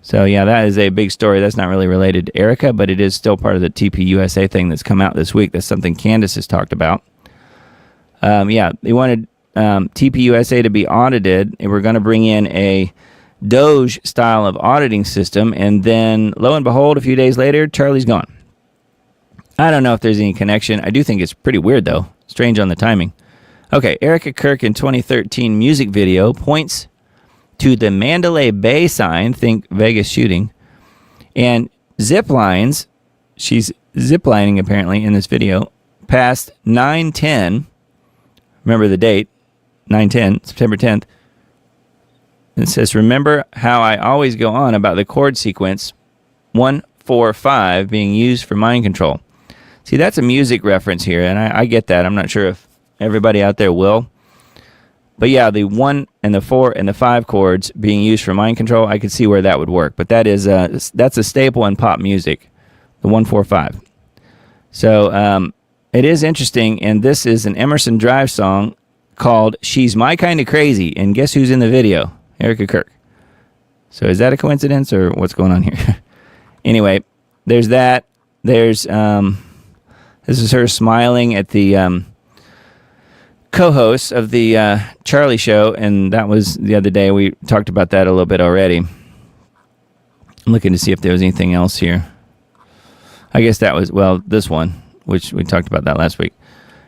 So yeah, that is a big story. That's not really related to Erica, but it is still part of the TPUSA thing that's come out this week. That's something Candace has talked about. They wanted TPUSA to be audited, and we're going to bring in a Doge style of auditing system, and then lo and behold, a few days later, Charlie's gone. I don't know if there's any connection. I do think it's pretty weird, though. Strange on the timing. Okay, Erica Kirk in 2013 music video points to the Mandalay Bay sign, think Vegas shooting, and zip lines. She's ziplining apparently in this video past 9/10. Remember the date, 9/10, September 10th. It says, remember how I always go on about the chord sequence 145 being used for mind control. See, that's a music reference here, and I get that. I'm not sure if everybody out there will. But yeah, the 1 and the 4 and the 5 chords being used for mind control, I could see where that would work. But that's a staple in pop music, the 145. So it is interesting, and this is an Emerson Drive song called She's My Kind of Crazy. And guess who's in the video? Erica Kirk. So is that a coincidence, or what's going on here? Anyway, there's that. There's this is her smiling at the co-host of the Charlie Show, and that was the other day. We talked about that a little bit already. I'm looking to see if there was anything else here. I guess that was, this one, which we talked about that last week.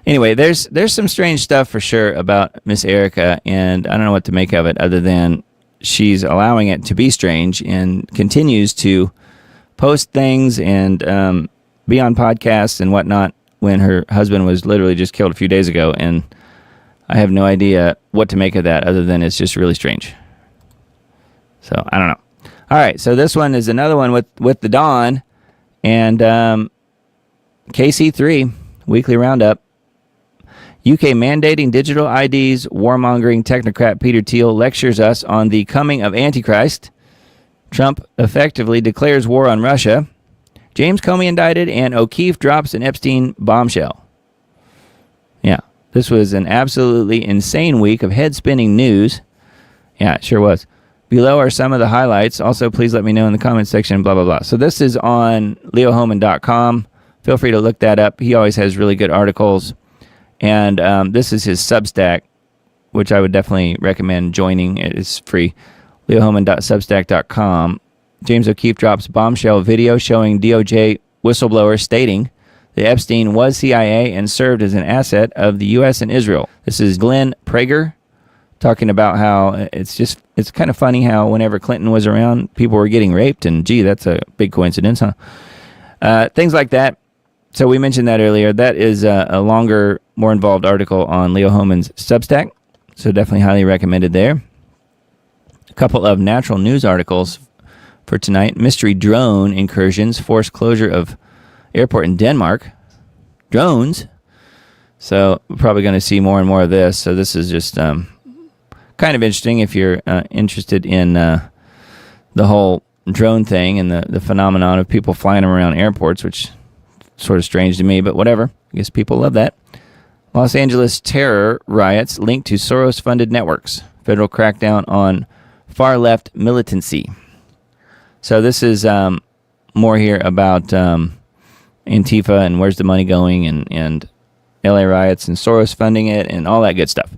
Anyway, there's some strange stuff for sure about Miss Erica, and I don't know what to make of it other than she's allowing it to be strange and continues to post things and be on podcasts and whatnot when her husband was literally just killed a few days ago, and I have no idea what to make of that other than it's just really strange. So, I don't know. All right, so this one is another one with the Dawn and KC3, weekly roundup. UK mandating digital IDs, warmongering technocrat Peter Thiel lectures us on the coming of Antichrist. Trump effectively declares war on Russia. James Comey indicted, and O'Keefe drops an Epstein bombshell. Yeah, this was an absolutely insane week of head-spinning news. Yeah, it sure was. Below are some of the highlights. Also, please let me know in the comments section, blah, blah, blah. So this is on leohoman.com. Feel free to look that up. He always has really good articles. And this is his Substack, which I would definitely recommend joining. It is free. leohoman.substack.com. James O'Keefe drops bombshell video showing DOJ whistleblower stating that Epstein was CIA and served as an asset of the U.S. and Israel. This is Glenn Prager, talking about how it's kind of funny how whenever Clinton was around, people were getting raped, and gee, that's a big coincidence, huh? Things like that. So we mentioned that earlier. That is a longer, more involved article on Leo Hohmann's Substack, so definitely highly recommended there. A couple of natural news articles for tonight. Mystery drone incursions force closure of airport in Denmark. Drones. So we're probably going to see more and more of this. So this is just kind of interesting if you're interested in the whole drone thing and the phenomenon of people flying around airports, which sort of strange to me, but whatever. I guess people love that. Los Angeles terror riots linked to Soros-funded networks. Federal crackdown on far-left militancy. So this is more here about Antifa and where's the money going and LA riots and Soros funding it and all that good stuff.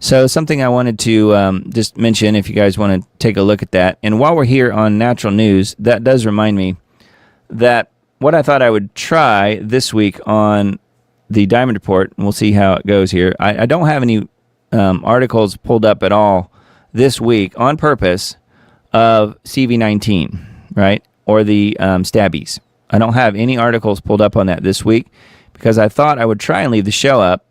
So something I wanted to just mention if you guys want to take a look at that. And while we're here on natural news, that does remind me that what I thought I would try this week on the Diamond Report, and we'll see how it goes here. I don't have any articles pulled up at all this week on purpose of CV19, right? Or the stabbies. I don't have any articles pulled up on that this week because I thought I would try and leave the show up.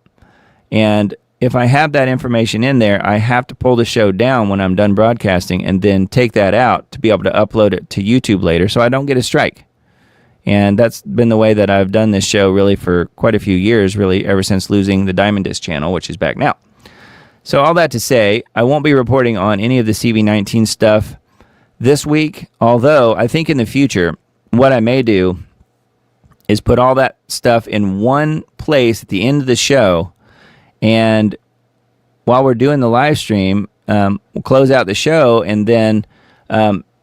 And if I have that information in there, I have to pull the show down when I'm done broadcasting and then take that out to be able to upload it to YouTube later so I don't get a strike. And that's been the way that I've done this show really for quite a few years, really ever since losing the Diamond Disc channel, which is back now. So all that to say, I won't be reporting on any of the CV19 stuff this week, although I think in the future, what I may do is put all that stuff in one place at the end of the show, and while we're doing the live stream, we'll close out the show and then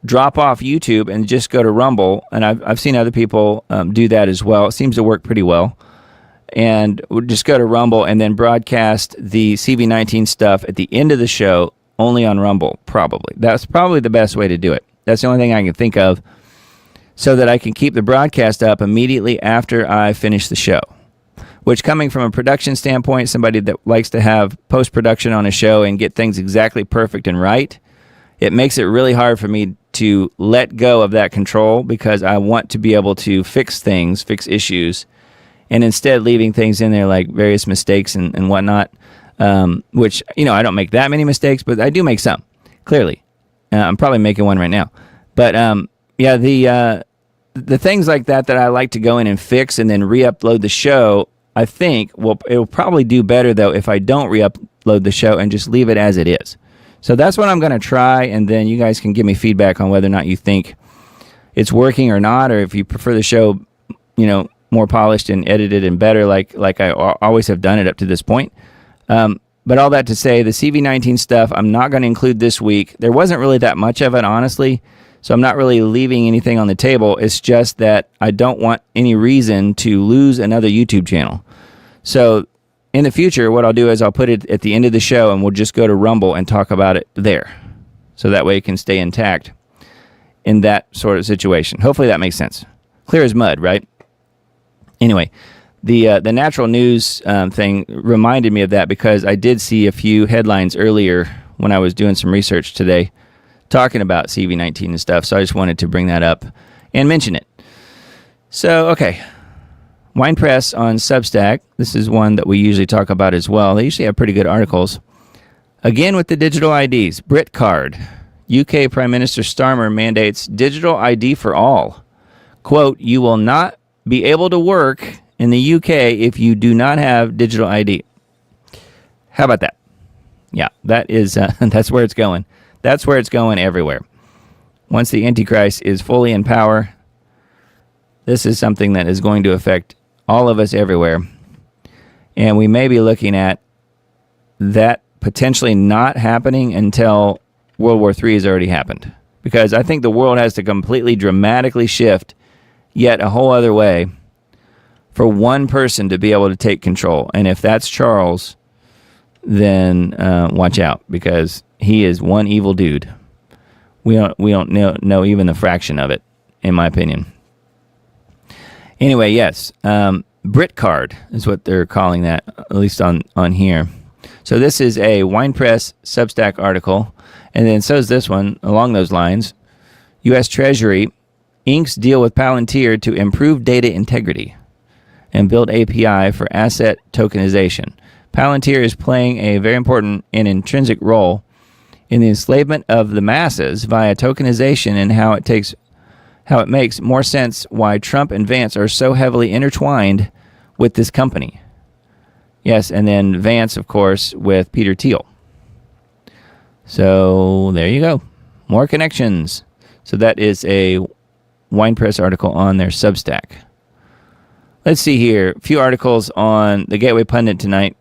drop off YouTube and just go to Rumble. And I've seen other people do that as well. It seems to work pretty well. And we'll just go to Rumble and then broadcast the CV19 stuff at the end of the show only on Rumble, probably. That's probably the best way to do it. That's the only thing I can think of so that I can keep the broadcast up immediately after I finish the show. Which, coming from a production standpoint, somebody that likes to have post-production on a show and get things exactly perfect and right, it makes it really hard for me to let go of that control because I want to be able to fix things, fix issues, and instead leaving things in there like various mistakes and whatnot, which, I don't make that many mistakes, but I do make some, clearly. I'm probably making one right now. But, the things like that I like to go in and fix and then re-upload the show, I think it'll probably do better, though, if I don't re-upload the show and just leave it as it is. So that's what I'm going to try, and then you guys can give me feedback on whether or not you think it's working or not, or if you prefer the show, more polished and edited and better like I always have done it up to this point. But all that to say, the CV19 stuff I'm not going to include this week. There wasn't really that much of it, honestly, so I'm not really leaving anything on the table. It's just that I don't want any reason to lose another YouTube channel. So in the future, what I'll do is I'll put it at the end of the show and we'll just go to Rumble and talk about it there. So that way it can stay intact in that sort of situation. Hopefully that makes sense. Clear as mud, right? Anyway, the natural news thing reminded me of that because I did see a few headlines earlier when I was doing some research today talking about CV19 and stuff. So I just wanted to bring that up and mention it. So, okay. Wine Press on Substack. This is one that we usually talk about as well. They usually have pretty good articles. Again with the digital IDs. Brit Card. UK Prime Minister Starmer mandates digital ID for all. Quote, you will not be able to work in the UK if you do not have digital ID. How about that? Yeah, that is that's where it's going. That's where it's going everywhere. Once the Antichrist is fully in power, this is something that is going to affect all of us everywhere. And we may be looking at that potentially not happening until World War III has already happened. Because I think the world has to completely dramatically shift yet a whole other way for one person to be able to take control. And if that's Charles, then watch out, because he is one evil dude. We don't know even the fraction of it, in my opinion. Anyway, yes, Brit Card is what they're calling that, at least on here. So this is a Wine Press Substack article, and then so is this one along those lines. U.S. Treasury inks deal with Palantir to improve data integrity and build API for asset tokenization. Palantir is playing a very important and intrinsic role in the enslavement of the masses via tokenization, and how it makes more sense why Trump and Vance are so heavily intertwined with this company. Yes, and then Vance, of course, with Peter Thiel. So there you go. More connections. So that is a Wine Press article on their Substack. Let's see here. A few articles on the Gateway Pundit tonight.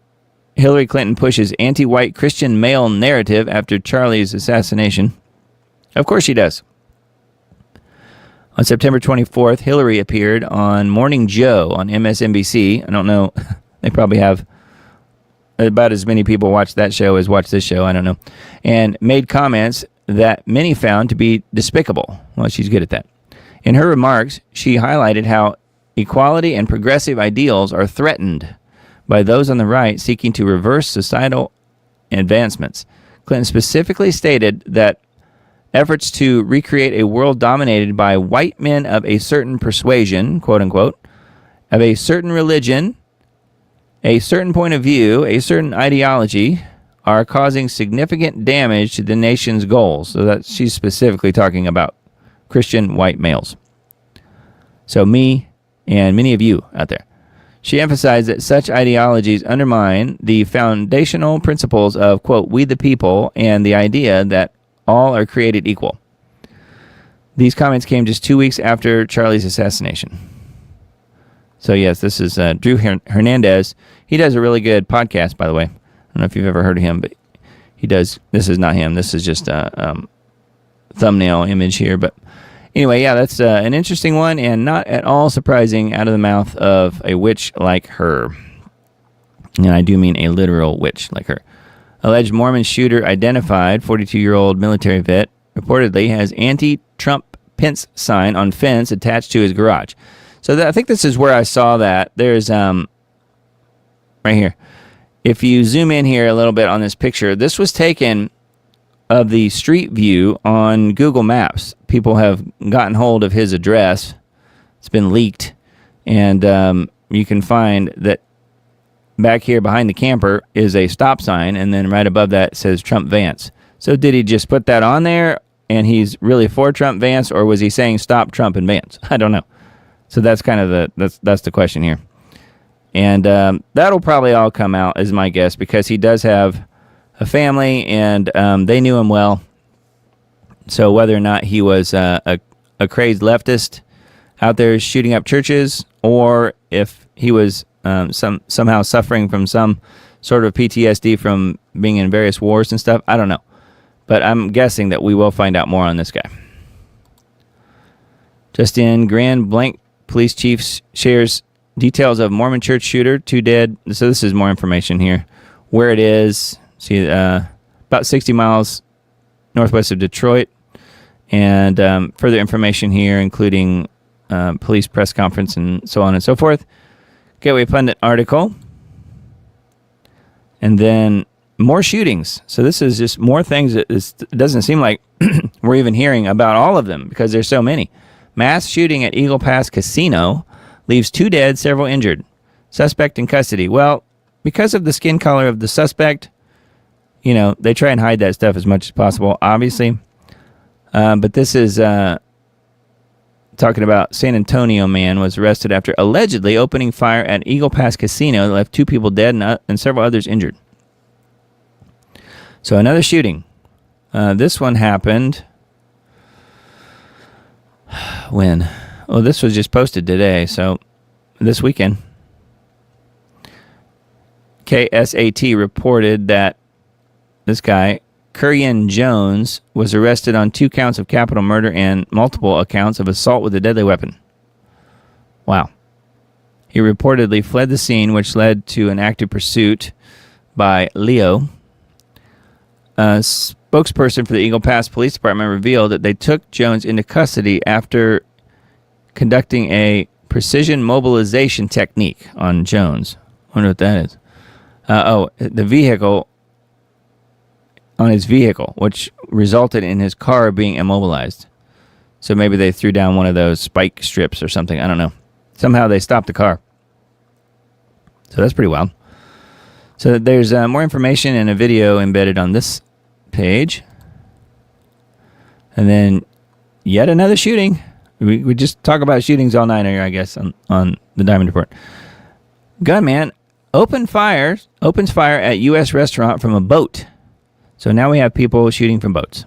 Hillary Clinton pushes anti-white Christian male narrative after Charlie's assassination. Of course she does. On September 24th, Hillary appeared on Morning Joe on MSNBC. I don't know. They probably have about as many people watch that show as watch this show. I don't know. And made comments that many found to be despicable. Well, she's good at that. In her remarks, she highlighted how equality and progressive ideals are threatened by those on the right seeking to reverse societal advancements. Clinton specifically stated that efforts to recreate a world dominated by white men of a certain persuasion, quote unquote, of a certain religion, a certain point of view, a certain ideology, are causing significant damage to the nation's goals. So that she's specifically talking about Christian white males. So me and many of you out there. She emphasized that such ideologies undermine the foundational principles of, quote, we the people, and the idea that all are created equal. These comments came just 2 weeks after Charlie's assassination. So yes, this is Drew Hernandez. He does a really good podcast, by the way. I don't know if you've ever heard of him, but he does. This is not him. This is just a thumbnail image here. But anyway, yeah, that's an interesting one, and not at all surprising out of the mouth of a witch like her. And I do mean a literal witch like her. Alleged Mormon shooter identified, 42-year-old military vet, reportedly has anti-Trump Pence sign on fence attached to his garage. So I think this is where I saw that. There's right here. If you zoom in here a little bit on this picture, this was taken of the street view on Google Maps. People have gotten hold of his address. It's been leaked. And you can find that back here behind the camper is a stop sign, and then right above that says Trump Vance. So did he just put that on there and he's really for Trump Vance, or was he saying stop Trump and Vance? I don't know. So that's kind of that's the question here. And that'll probably all come out, is my guess, because he does have a family, and they knew him well. So whether or not he was a crazed leftist out there shooting up churches, or if he was somehow suffering from some sort of PTSD from being in various wars and stuff, I don't know. But I'm guessing that we will find out more on this guy. Just in, Grand Blanc police chief shares details of Mormon church shooter, 2 dead. So this is more information here. Where it is, see, about 60 miles northwest of Detroit. And further information here, including police press conference and so on and so forth. Gateway Pundit article. And then more shootings. So this is just more things that it doesn't seem like we're even hearing about all of them, because there's so many. Mass shooting at Eagle Pass Casino leaves 2 dead, several injured. Suspect in custody. Well, because of the skin color of the suspect, you know, they try and hide that stuff as much as possible, obviously. But this is talking about San Antonio man was arrested after allegedly opening fire at Eagle Pass Casino that left 2 people dead and several others injured. So another shooting. This one happened when? Oh, this was just posted today, so this weekend. KSAT reported that this guy, Kuryan Jones, was arrested on 2 counts of capital murder and multiple accounts of assault with a deadly weapon. Wow. He reportedly fled the scene, which led to an active pursuit by Leo. A spokesperson for the Eagle Pass Police Department revealed that they took Jones into custody after conducting a precision mobilization technique on Jones. I wonder what that is. The vehicle on his vehicle, which resulted in his car being immobilized. So maybe they threw down one of those spike strips or something. I don't know. Somehow they stopped the car. So that's pretty wild. So there's more information and a video embedded on this page. And then yet another shooting. We just talk about shootings all night here, I guess, on the Diamond Report. Gunman opens fire at U.S. restaurant from a boat. So now we have people shooting from boats.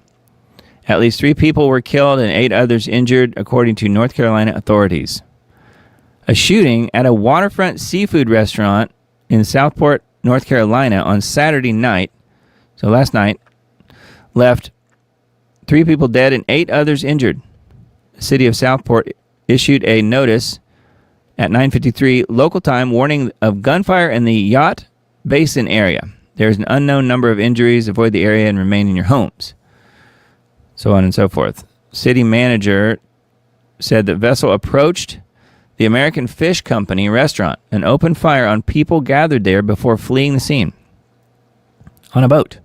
At least 3 people were killed and 8 others injured, according to North Carolina authorities. A shooting at a waterfront seafood restaurant in Southport, North Carolina on Saturday night, so last night, left 3 people dead and 8 others injured. The city of Southport issued a notice at 9:53 local time warning of gunfire in the Yacht Basin area. There is an unknown number of injuries. Avoid the area and remain in your homes. So on and so forth. City manager said the vessel approached the American Fish Company restaurant and opened fire on people gathered there before fleeing the scene on a boat.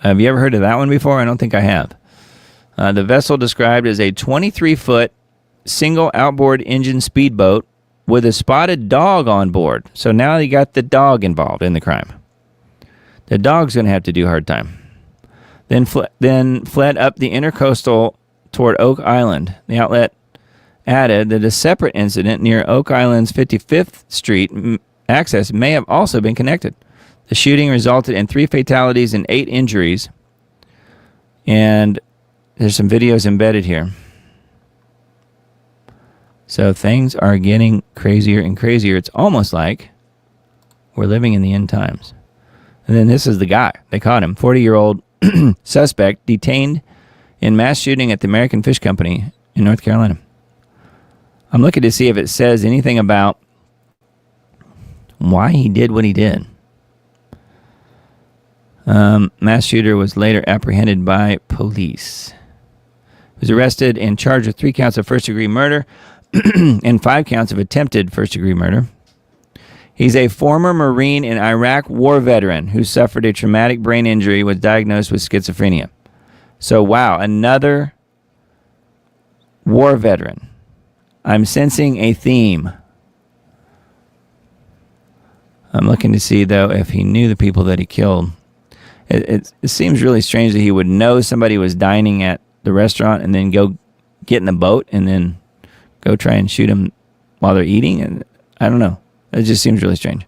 Have you ever heard of that one before? I don't think I have. The vessel described as a 23-foot single outboard engine speedboat with a spotted dog on board. So now you got the dog involved in the crime. The dog's going to have to do hard time. Then fled up the intercoastal toward Oak Island. The outlet added that a separate incident near Oak Island's 55th Street access may have also been connected. The shooting resulted in 3 fatalities and 8 injuries. And there's some videos embedded here. So things are getting crazier and crazier. It's almost like we're living in the end times. And then this is the guy. They caught him. 40-year-old suspect detained in mass shooting at the American Fish Company in North Carolina. I'm looking to see if it says anything about why he did what he did. Mass shooter was later apprehended by police. He was arrested and charged with 3 counts of first-degree murder and 5 counts of attempted first-degree murder. He's a former Marine and Iraq war veteran who suffered a traumatic brain injury, was diagnosed with schizophrenia. So, wow, another war veteran. I'm sensing a theme. I'm looking to see, though, if he knew the people that he killed. It seems really strange that he would know somebody was dining at the restaurant and then go get in the boat and then go try and shoot them while they're eating. And I don't know. It just seems really strange.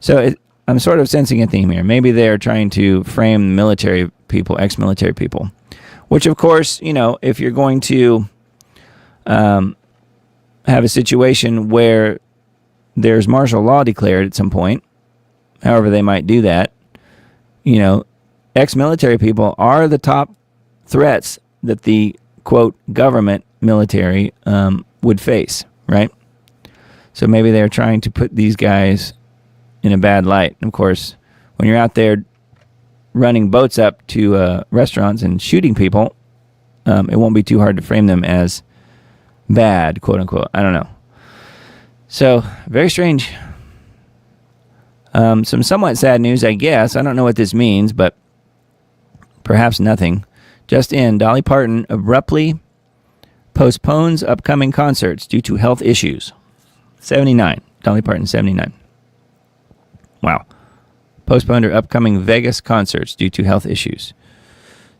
So I'm sort of sensing a theme here. Maybe they're trying to frame military people, ex-military people, which, of course, you know, if you're going to have a situation where there's martial law declared at some point, however they might do that, you know, ex-military people are the top threats that the, quote, government military would face, right? So maybe they're trying to put these guys in a bad light. And of course, when you're out there running boats up to restaurants and shooting people, it won't be too hard to frame them as bad, quote unquote. I don't know. So, very strange. Some somewhat sad news, I guess. I don't know what this means, but perhaps nothing. Just in, Dolly Parton abruptly postpones upcoming concerts due to health issues. 79. Dolly Parton, 79. Wow. Postponed her upcoming Vegas concerts due to health issues.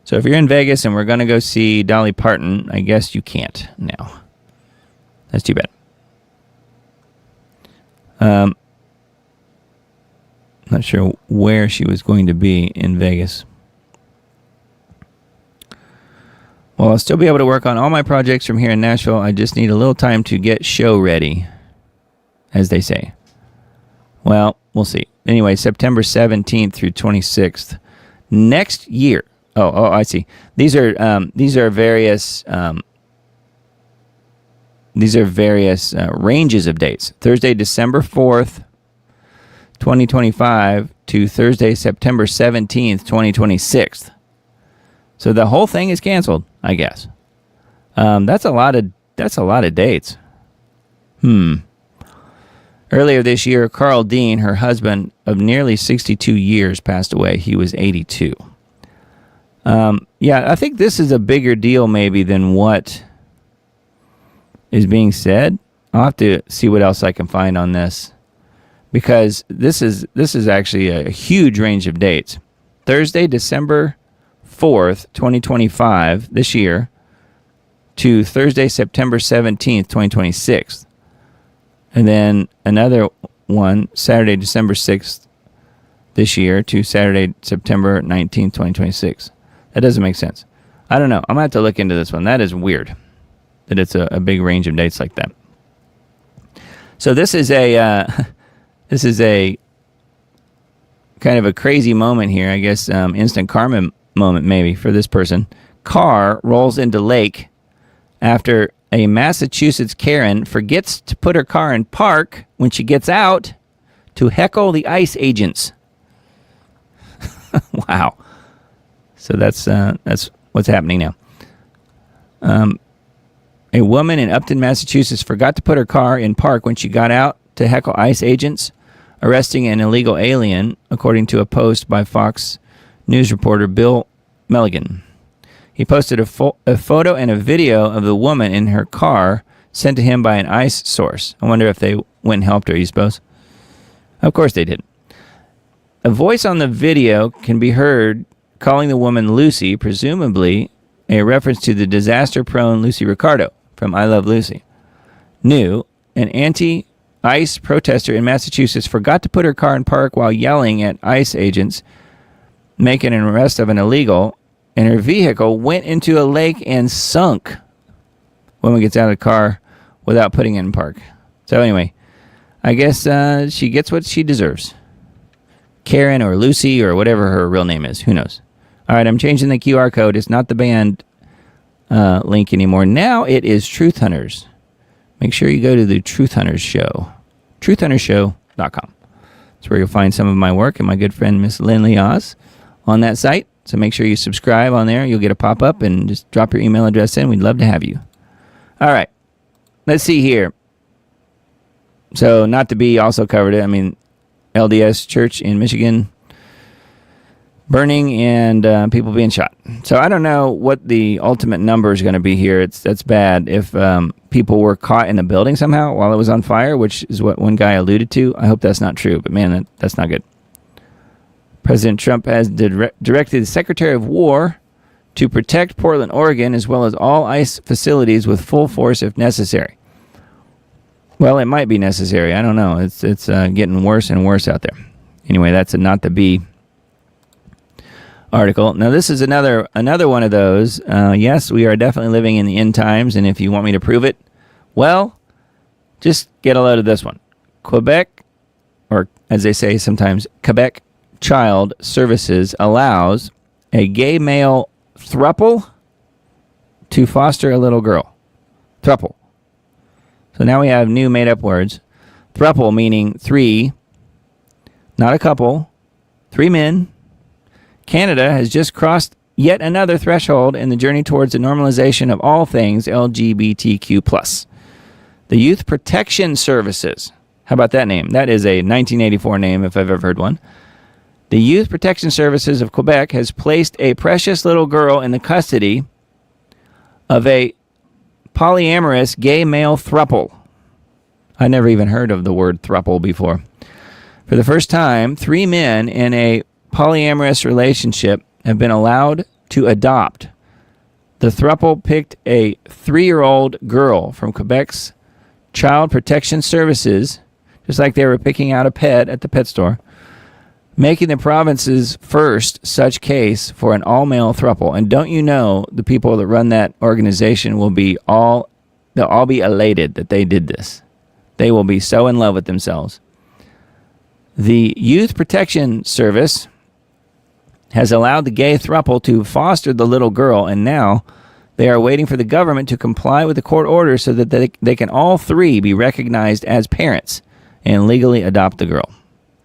So if you're in Vegas and we're going to go see Dolly Parton, I guess you can't now. That's too bad. Not sure where she was going to be in Vegas. Well, I'll still be able to work on all my projects from here in Nashville. I just need a little time to get show ready, as they say. Well, we'll see. Anyway, September 17th through 26th. Next year. Oh, I see. These are various ranges of dates. Thursday, December 4th, 2025 to Thursday, September 17th, 2026. So the whole thing is canceled, I guess. That's a lot of dates. Earlier this year, Carl Dean, her husband of nearly 62 years, passed away. He was 82. Yeah, I think this is a bigger deal maybe than what is being said. I'll have to see what else I can find on this, because this is actually a huge range of dates. Thursday, December 4th, 2025, this year, to Thursday, September 17th, 2026. And then another one, Saturday, December 6th, this year, to Saturday, September 19th, 2026. That doesn't make sense. I don't know. I'm going to have to look into this one. That is weird that it's a big range of dates like that. So this is a kind of a crazy moment here. I guess instant karma moment maybe for this person. Car rolls into lake after a Massachusetts Karen forgets to put her car in park when she gets out to heckle the ICE agents. Wow. So that's what's happening now. A woman in Upton, Massachusetts forgot to put her car in park when she got out to heckle ICE agents, arresting an illegal alien, according to a post by Fox News reporter Bill Milligan. He posted a photo and a video of the woman in her car sent to him by an ICE source. I wonder if they went and helped her, you suppose? Of course they didn't. A voice on the video can be heard calling the woman Lucy, presumably a reference to the disaster-prone Lucy Ricardo from I Love Lucy. New, an anti-ICE protester in Massachusetts forgot to put her car in park while yelling at ICE agents, making an arrest of an illegal, and her vehicle went into a lake and sunk. Woman gets out of the car without putting it in park. So anyway, I guess she gets what she deserves. Karen or Lucy or whatever her real name is. Who knows? All right, I'm changing the QR code. It's not the band link anymore. Now it is Truth Hunters. Make sure you go to the Truth Hunters show. truthhuntershow.com. That's where you'll find some of my work and my good friend Miss Lindley Oz on that site. So make sure you subscribe on there. You'll get a pop-up and just drop your email address in. We'd love to have you. All right. Let's see here. So not to be also covered it. I mean, LDS Church in Michigan burning and people being shot. So I don't know what the ultimate number is going to be here. That's bad. If people were caught in the building somehow while it was on fire, which is what one guy alluded to. I hope that's not true. But man, that's not good. President Trump has directed the Secretary of War to protect Portland, Oregon, as well as all ICE facilities with full force if necessary. Well, it might be necessary. I don't know. It's getting worse and worse out there. Anyway, that's a not to be article. Now, this is another one of those. Yes, we are definitely living in the end times, and if you want me to prove it, well, just get a load of this one. Quebec, or as they say sometimes, Quebec Child Services allows a gay male throuple to foster a little girl. Throuple. So now we have new made-up words. Throuple meaning three, not a couple, 3 men. Canada has just crossed yet another threshold in the journey towards the normalization of all things LGBTQ+. The Youth Protection Services. How about that name? That is a 1984 name if I've ever heard one. The Youth Protection Services of Quebec has placed a precious little girl in the custody of a polyamorous gay male throuple. I never even heard of the word throuple before. For the first time, 3 men in a polyamorous relationship have been allowed to adopt. The throuple picked a 3-year-old girl from Quebec's Child Protection Services, just like they were picking out a pet at the pet store, making the province's first such case for an all-male throuple. And don't you know, the people that run that organization they'll all be elated that they did this. They will be so in love with themselves. The Youth Protection Service has allowed the gay throuple to foster the little girl, and now they are waiting for the government to comply with the court order so that they can all 3 be recognized as parents and legally adopt the girl.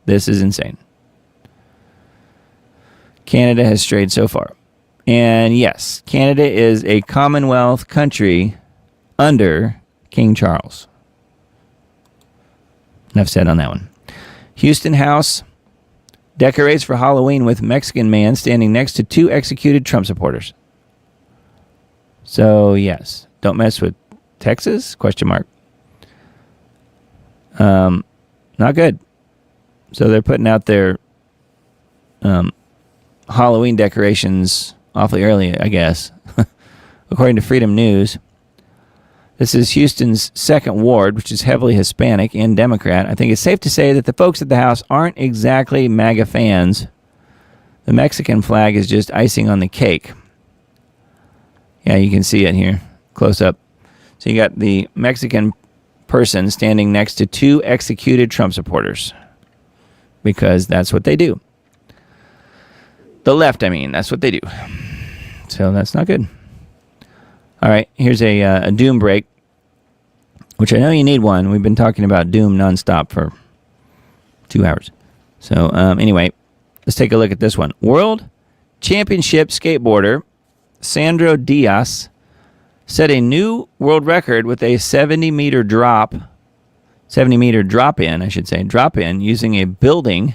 This is insane. Canada has strayed so far. And yes, Canada is a Commonwealth country under King Charles. Enough said on that one. Houston House decorates for Halloween with Mexican man standing next to 2 executed Trump supporters. So, yes. Don't mess with Texas? Question mark. Not good. So they're putting out their Halloween decorations awfully early, I guess. According to Freedom News, this is Houston's 2nd ward, which is heavily Hispanic and Democrat. I think it's safe to say that the folks at the House aren't exactly MAGA fans. The Mexican flag is just icing on the cake. Yeah, you can see it here, close up. So you got the Mexican person standing next to 2 executed Trump supporters. Because that's what they do. The left, I mean, that's what they do. So that's not good. All right, here's a doom break, which I know you need one. We've been talking about doom nonstop for 2 hours. So anyway, let's take a look at this one. World Championship skateboarder Sandro Diaz set a new world record with a 70-meter drop in using a building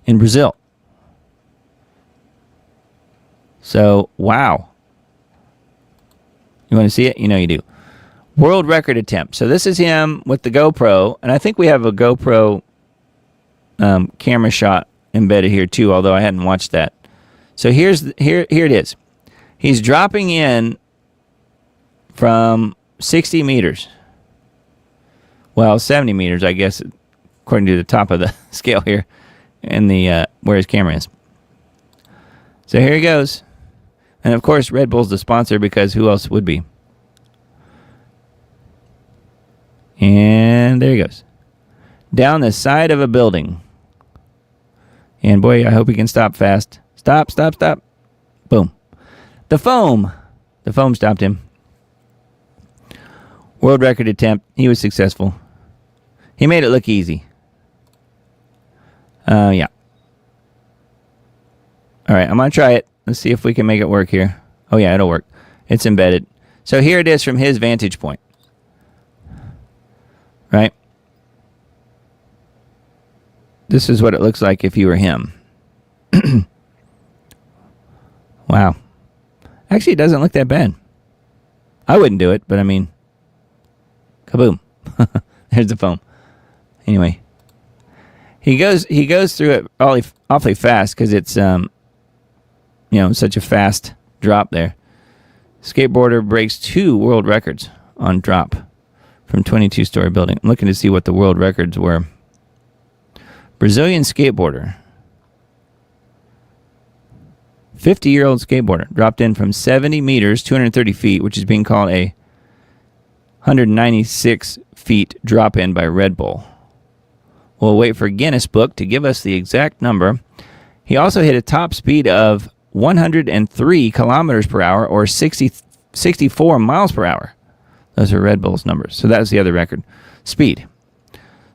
in Brazil. So, wow. You want to see it? You know you do. World record attempt. So this is him with the GoPro, and I think we have a GoPro camera shot embedded here too, although I hadn't watched that. So here it is. He's dropping in from 60 meters. Well, 70 meters, I guess, according to the top of the scale here, and the where his camera is. So here he goes. And of course, Red Bull's the sponsor because who else would be? And there he goes. Down the side of a building. And boy, I hope he can stop fast. Stop. Boom. The foam stopped him. World record attempt. He was successful. He made it look easy. Yeah. All right, I'm going to try it. Let's see if we can make it work here. Oh, yeah, it'll work. It's embedded. So here it is from his vantage point. Right? This is what it looks like if you were him. Wow. Actually, it doesn't look that bad. I wouldn't do it, but I mean, kaboom. There's the foam. Anyway, he goes through it awfully fast because it's such a fast drop there. Skateboarder breaks 2 world records on drop from 22-story building. I'm looking to see what the world records were. Brazilian skateboarder, 50-year-old skateboarder, dropped in from 70 meters, 230 feet, which is being called a 196 feet drop-in by Red Bull. We'll wait for Guinness Book to give us the exact number. He also hit a top speed of 103 kilometers per hour or 64 miles per hour. Those are Red Bull's numbers. So that was the other record. Speed.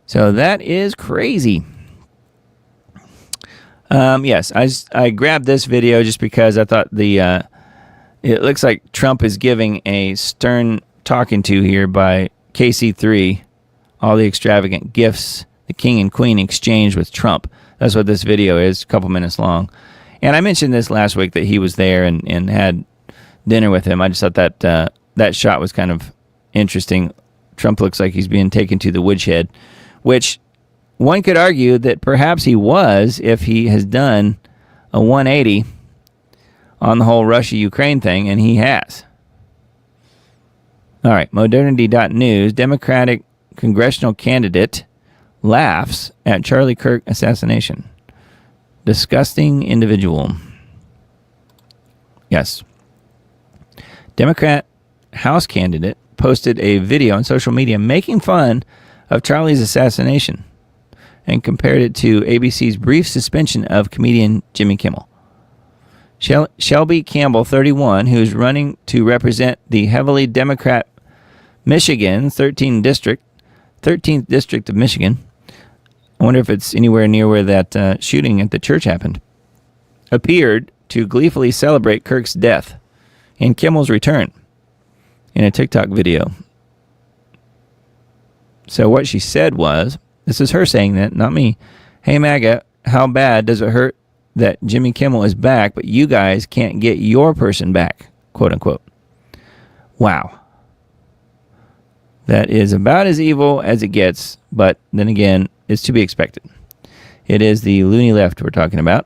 So that is crazy. Yes, I grabbed this video just because I thought it looks like Trump is giving a stern talking to here by KC3, all the extravagant gifts the king and queen exchanged with Trump. That's what this video is, a couple minutes long. And I mentioned this last week that he was there and had dinner with him. I just thought that shot was kind of interesting. Trump looks like he's being taken to the woodshed, which one could argue that perhaps he was if he has done a 180 on the whole Russia-Ukraine thing, and he has. All right, modernity.news, Democratic congressional candidate laughs at Charlie Kirk assassination. Disgusting individual. Yes. Democrat House candidate posted a video on social media making fun of Charlie's assassination and compared it to ABC's brief suspension of comedian Jimmy Kimmel. Shelby Campbell, 31, who's running to represent the heavily Democrat Michigan 13th District of Michigan. I wonder if it's anywhere near where that shooting at the church happened. Appeared to gleefully celebrate Kirk's death and Kimmel's return in a TikTok video. So what she said was, this is her saying that, not me. Hey, MAGA, how bad does it hurt that Jimmy Kimmel is back, but you guys can't get your person back, quote unquote. Wow. That is about as evil as it gets, but then again, it's to be expected. It is the loony left we're talking about.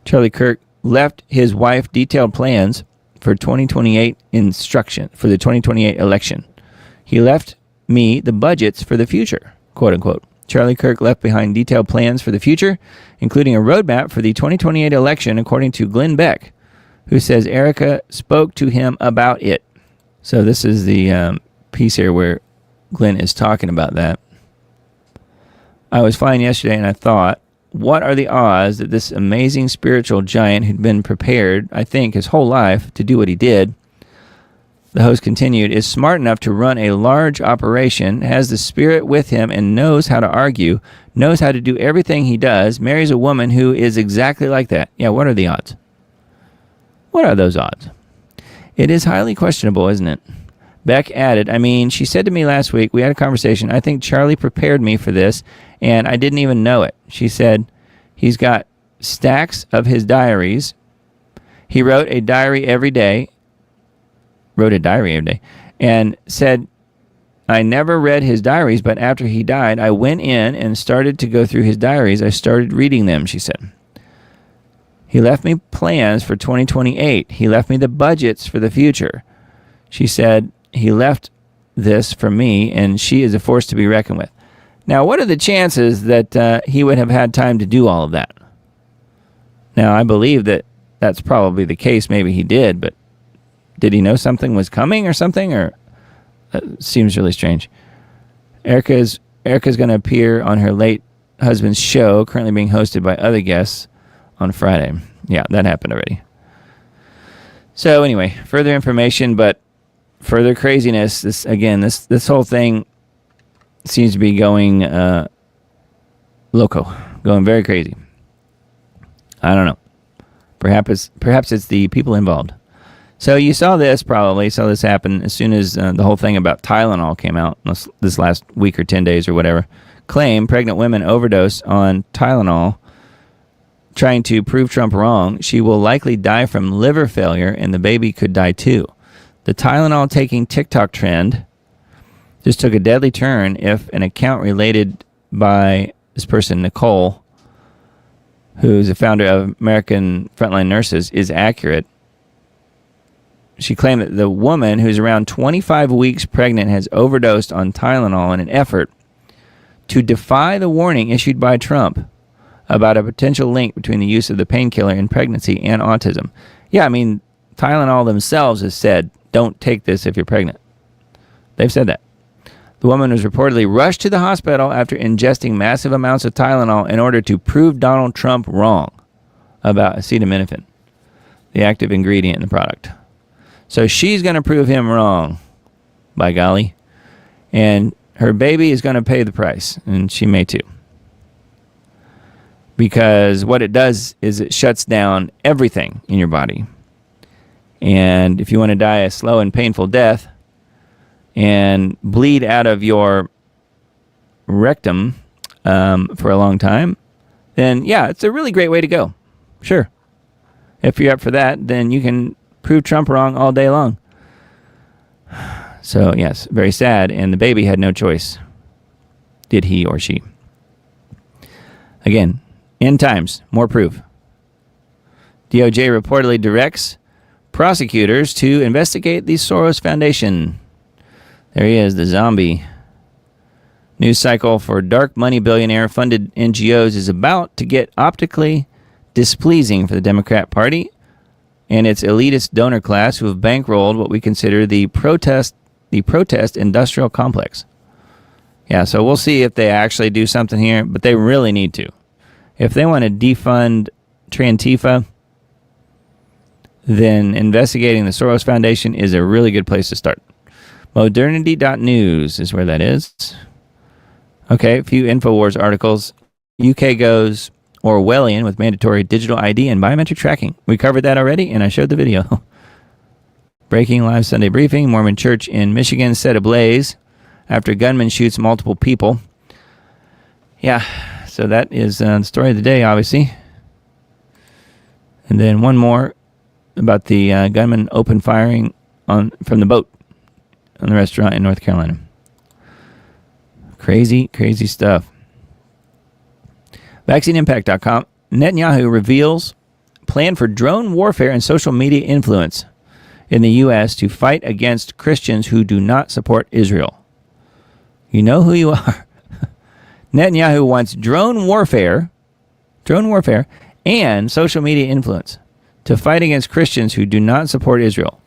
Charlie Kirk left his wife detailed plans for 2028 instruction, for the 2028 election. He left me the budgets for the future, quote unquote. Charlie Kirk left behind detailed plans for the future, including a roadmap for the 2028 election, according to Glenn Beck, who says Erica spoke to him about it. So this is the piece here where Glenn is talking about that. I was flying yesterday and I thought, what are the odds that this amazing spiritual giant who'd been prepared, I think, his whole life to do what he did, the host continued, is smart enough to run a large operation, has the spirit with him and knows how to argue, knows how to do everything he does, marries a woman who is exactly like that. Yeah, what are the odds? What are those odds? It is highly questionable, isn't it? Beck added, I mean, she said to me last week, we had a conversation, I think Charlie prepared me for this, and I didn't even know it. She said, he's got stacks of his diaries. He wrote a diary every day, and said, I never read his diaries, but after he died, I went in and started to go through his diaries. I started reading them, she said. He left me plans for 2028. He left me the budgets for the future. She said, he left this for me, and she is a force to be reckoned with. Now, what are the chances that he would have had time to do all of that? Now, I believe that that's probably the case. Maybe he did, but did he know something was coming or something? Or seems really strange. Erica's going to appear on her late husband's show, currently being hosted by other guests on Friday. Yeah, that happened already. So anyway, further information, but further craziness. This whole thing seems to be going loco, going very crazy. I don't know. Perhaps it's the people involved. So you saw this happen as soon as the whole thing about Tylenol came out this last week or 10 days or whatever. Claim pregnant women overdose on Tylenol, trying to prove Trump wrong. She will likely die from liver failure, and the baby could die too. The Tylenol taking TikTok trend just took a deadly turn if an account related by this person, Nicole, who's the founder of American Frontline Nurses, is accurate. She claimed that the woman, who's around 25 weeks pregnant, has overdosed on Tylenol in an effort to defy the warning issued by Trump about a potential link between the use of the painkiller in pregnancy and autism. Yeah, I mean, Tylenol themselves has said, don't take this if you're pregnant. They've said that. The woman was reportedly rushed to the hospital after ingesting massive amounts of Tylenol in order to prove Donald Trump wrong about acetaminophen, the active ingredient in the product. So she's going to prove him wrong, by golly. And her baby is going to pay the price, and she may too. Because what it does is it shuts down everything in your body. And if you want to die a slow and painful death and bleed out of your rectum for a long time, then yeah, it's a really great way to go. Sure. If you're up for that, then you can prove Trump wrong all day long. So yes, very sad. And the baby had no choice. Did he or she? Again, end times, more proof. DOJ reportedly directs prosecutors to investigate the Soros Foundation. There he is, the zombie. News cycle for dark money billionaire funded NGOs is about to get optically displeasing for the Democrat Party and its elitist donor class who have bankrolled what we consider the protest industrial complex. Yeah, so we'll see if they actually do something here, but they really need to. If they want to defund Trantifa, then investigating the Soros Foundation is a really good place to start. Modernity.news is where that is. Okay, a few InfoWars articles. UK goes Orwellian with mandatory digital ID and biometric tracking. We covered that already, and I showed the video. Breaking live Sunday briefing. Mormon church in Michigan set ablaze after a gunman shoots multiple people. Yeah, so that is the story of the day, obviously. And then one more about the gunman open firing from the boat on the restaurant in North Carolina. Crazy, crazy stuff. VaccineImpact.com. Netanyahu reveals plan for drone warfare and social media influence in the U.S. to fight against Christians who do not support Israel. You know who you are. Netanyahu wants drone warfare and social media influence to fight against Christians who do not support Israel.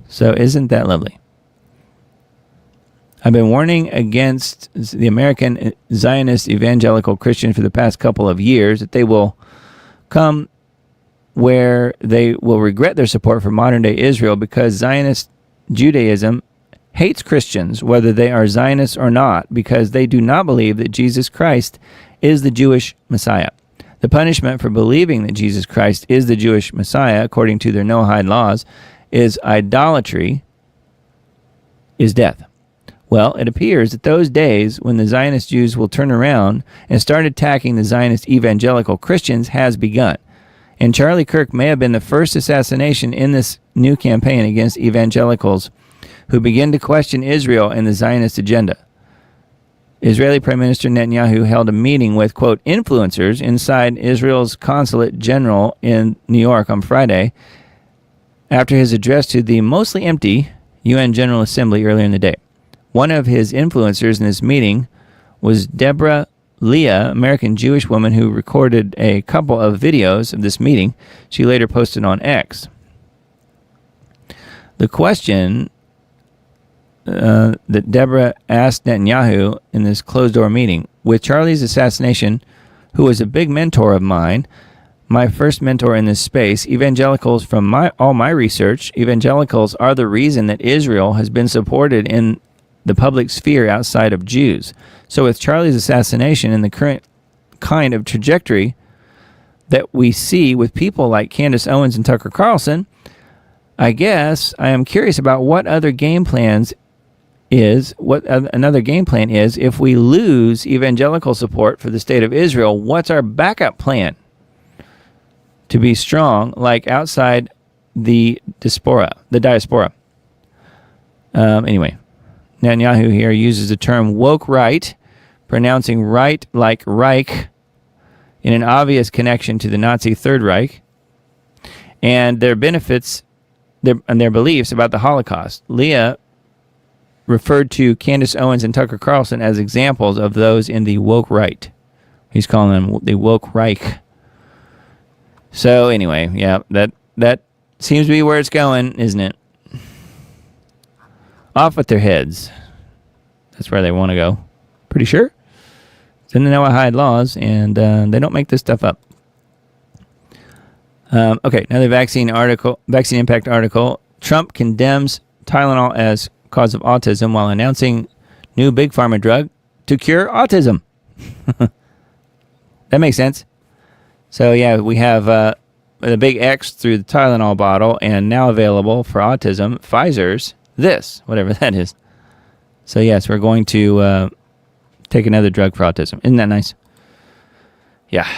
So isn't that lovely? I've been warning against the American Zionist evangelical Christians for the past couple of years that they will come where they will regret their support for modern-day Israel because Zionist Judaism hates Christians, whether they are Zionists or not, because they do not believe that Jesus Christ is the Jewish Messiah. The punishment for believing that Jesus Christ is the Jewish Messiah, according to their Noahide laws, is idolatry, is death. Well, it appears that those days when the Zionist Jews will turn around and start attacking the Zionist evangelical Christians has begun. And Charlie Kirk may have been the first assassination in this new campaign against evangelicals who begin to question Israel and the Zionist agenda. Israeli Prime Minister Netanyahu held a meeting with, quote, influencers inside Israel's consulate general in New York on Friday after his address to the mostly empty UN General Assembly earlier in the day. One of his influencers in this meeting was Deborah Leah, American Jewish woman who recorded a couple of videos of this meeting. She later posted on X. The question that Deborah asked Netanyahu in this closed-door meeting, with Charlie's assassination, who was a big mentor of mine, my first mentor in this space, evangelicals from all my research, evangelicals are the reason that Israel has been supported in the public sphere outside of Jews. So with Charlie's assassination and the current kind of trajectory that we see with people like Candace Owens and Tucker Carlson, I guess I am curious about what other game plans what another game plan is if we lose evangelical support for the state of Israel. What's our backup plan to be strong, like outside the diaspora? Anyway, Netanyahu here uses the term woke right, pronouncing right like Reich, in an obvious connection to the Nazi Third Reich, and their benefits and their beliefs about the Holocaust. Leah referred to Candace Owens and Tucker Carlson as examples of those in the woke right. He's calling them the woke Reich. So anyway, yeah, that seems to be where it's going, isn't it? Off with their heads. That's where they want to go. Pretty sure. It's in the Noahide laws, and they don't make this stuff up. Okay, another vaccine impact article. Trump condemns Tylenol as cause of autism while announcing new big pharma drug to cure autism. That makes sense. So yeah, we have the big X through the Tylenol bottle, and now available for autism, Pfizer's whatever that is. So yes, we're going to take another drug for autism. Isn't that nice? Yeah.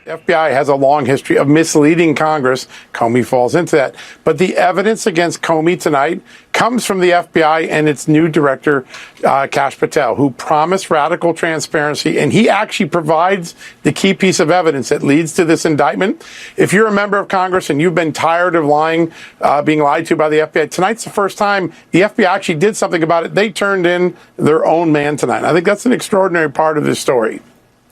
The FBI has a long history of misleading Congress. Comey falls into that. But the evidence against Comey tonight comes from the FBI and its new director, Kash Patel, who promised radical transparency. And he actually provides the key piece of evidence that leads to this indictment. If you're a member of Congress and you've been tired of being lied to by the FBI, tonight's the first time the FBI actually did something about it. They turned in their own man tonight. I think that's an extraordinary part of this story.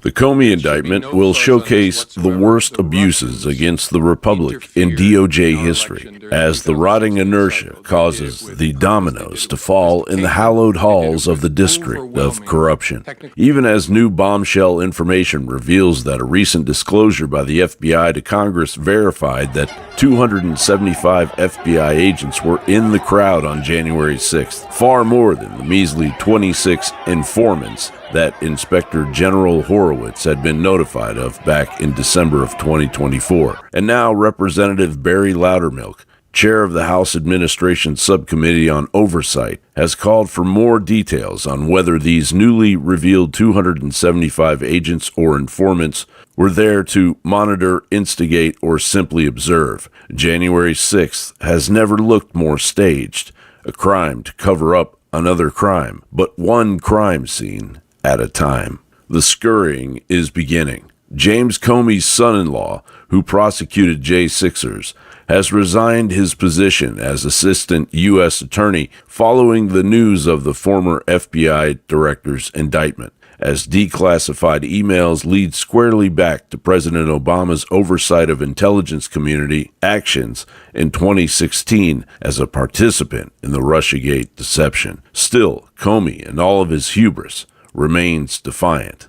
The Comey indictment will showcase the worst abuses against the Republic in DOJ history, as the rotting inertia causes the dominoes to fall in the hallowed halls of the district of corruption. Even as new bombshell information reveals that a recent disclosure by the FBI to Congress verified that 275 FBI agents were in the crowd on January 6th, far more than the measly 26 informants that Inspector General Horowitz had been notified of back in December of 2024. And now Representative Barry Loudermilk chair of the House Administration Subcommittee on Oversight, has called for more details on whether these newly revealed 275 agents or informants were there to monitor, instigate, or simply observe. January 6th has never looked more staged, a crime to cover up another crime, but one crime scene at a time. The scurrying is beginning. James Comey's son-in-law, who prosecuted J6ers, has resigned his position as assistant U.S. attorney following the news of the former FBI director's indictment, as declassified emails lead squarely back to President Obama's oversight of intelligence community actions in 2016 as a participant in the Russiagate deception. Still, Comey and all of his hubris remains defiant.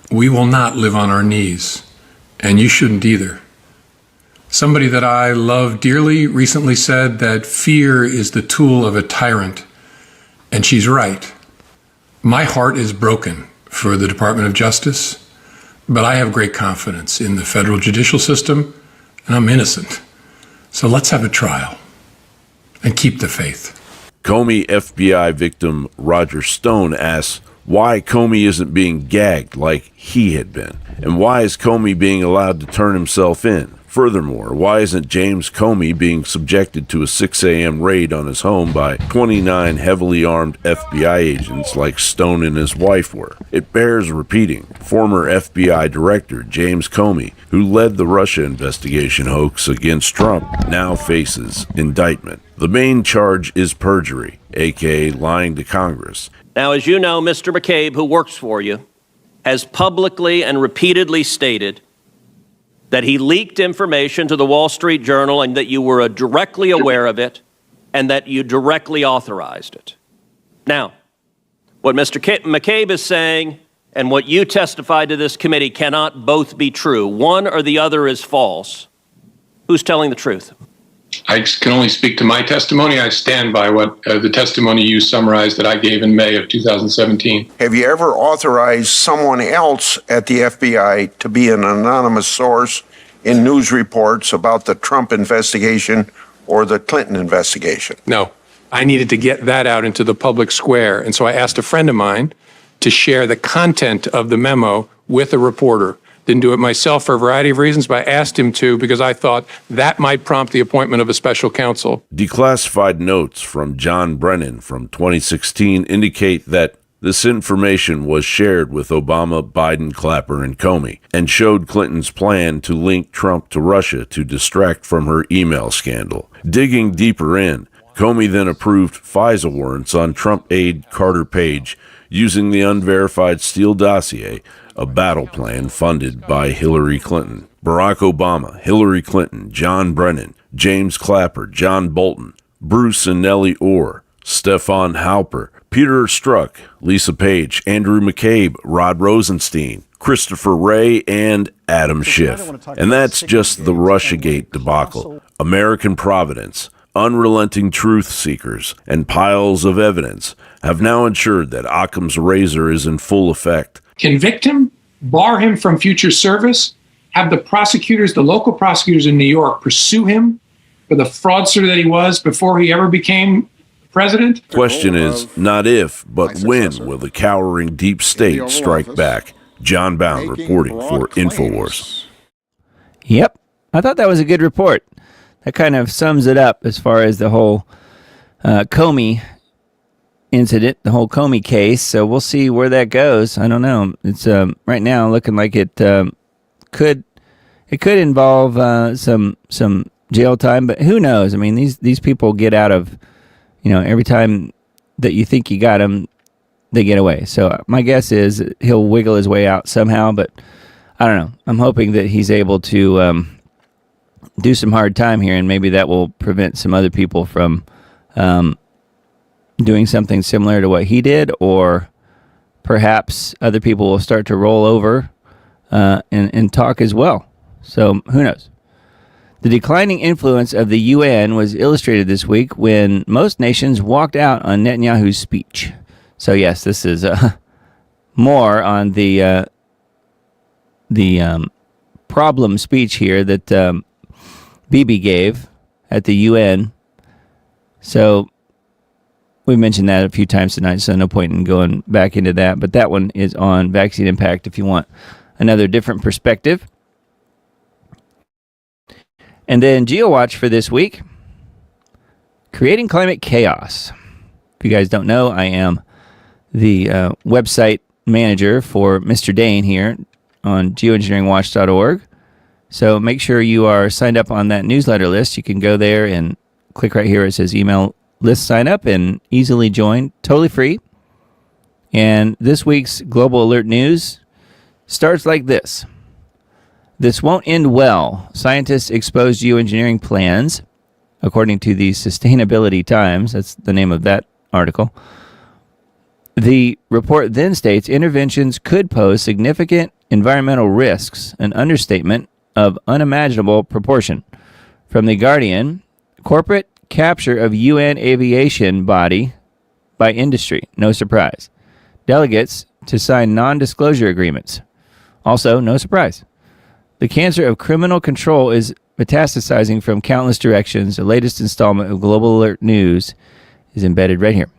We will not live on our knees, and you shouldn't either. Somebody that I love dearly recently said that fear is the tool of a tyrant, and she's right. My heart is broken for the Department of Justice, but I have great confidence in the federal judicial system, and I'm innocent. So let's have a trial and keep the faith. Comey FBI victim Roger Stone asks why Comey isn't being gagged like he had been, and why is Comey being allowed to turn himself in? Furthermore, why isn't James Comey being subjected to a 6 a.m. raid on his home by 29 heavily armed FBI agents like Stone and his wife were? It bears repeating. Former FBI Director James Comey, who led the Russia investigation hoax against Trump, now faces indictment. The main charge is perjury, aka lying to Congress. Now, as you know, Mr. McCabe, who works for you, has publicly and repeatedly stated that he leaked information to the Wall Street Journal and that you were directly aware of it and that you directly authorized it. Now, what Mr. McCabe is saying and what you testified to this committee cannot both be true. One or the other is false. Who's telling the truth? I can only speak to my testimony. I stand by what the testimony you summarized that I gave in May of 2017. Have you ever authorized someone else at the FBI to be an anonymous source in news reports about the Trump investigation or the Clinton investigation? No, I needed to get that out into the public square. And so I asked a friend of mine to share the content of the memo with a reporter. Didn't do it myself for a variety of reasons, but I asked him to because I thought that might prompt the appointment of a special counsel. Declassified notes from John Brennan from 2016 indicate that this information was shared with Obama, Biden, Clapper, and Comey, and showed Clinton's plan to link Trump to Russia to distract from her email scandal. Digging deeper in, Comey then approved FISA warrants on Trump aide Carter Page using the unverified Steele dossier, a battle plan funded by Hillary Clinton. Barack Obama, Hillary Clinton, John Brennan, James Clapper, John Bolton, Bruce and Nellie Orr, Stefan Halper, Peter Strzok, Lisa Page, Andrew McCabe, Rod Rosenstein, Christopher Wray, and Adam Schiff. And that's just the Russiagate debacle. American Providence, unrelenting truth seekers, and piles of evidence have now ensured that Occam's razor is in full effect. Convict him, bar him from future service, have the prosecutors, the local prosecutors in New York, pursue him for the fraudster that he was before he ever became president? Question is not if, but when will the cowering deep state strike back? John Bound reporting for InfoWars. Yep, I thought that was a good report. That kind of sums it up as far as the whole Comey incident, the whole Comey case. So we'll see where that goes. I don't know. It's right now looking like it could involve some jail time, but who knows? I mean, these people get out of, every time that you think you got them, they get away. So my guess is he'll wiggle his way out somehow, but I don't know. I'm hoping that he's able to do some hard time here, and maybe that will prevent some other people from doing something similar to what he did, or perhaps other people will start to roll over and talk as well. So who knows? The declining influence of the UN was illustrated this week when most nations walked out on Netanyahu's speech. So yes, this is more on the problem speech here that Bibi gave at the UN. So we mentioned that a few times tonight, so no point in going back into that. But that one is on vaccine impact if you want another different perspective. And then GeoWatch for this week, creating climate chaos. If you guys don't know, I am the website manager for Mr. Dane here on geoengineeringwatch.org. So make sure you are signed up on that newsletter list. You can go there and click right here. It says email list sign up and easily join, totally free. And this week's Global Alert News starts like this. This won't end well. Scientists expose geoengineering plans, according to the Sustainability Times. That's the name of that article. The report then states interventions could pose significant environmental risks, an understatement of unimaginable proportion. From The Guardian, corporate capture of UN aviation body by industry. No surprise. Delegates to sign non-disclosure agreements. Also, no surprise. The cancer of criminal control is metastasizing from countless directions. The latest installment of Global Alert News is embedded right here.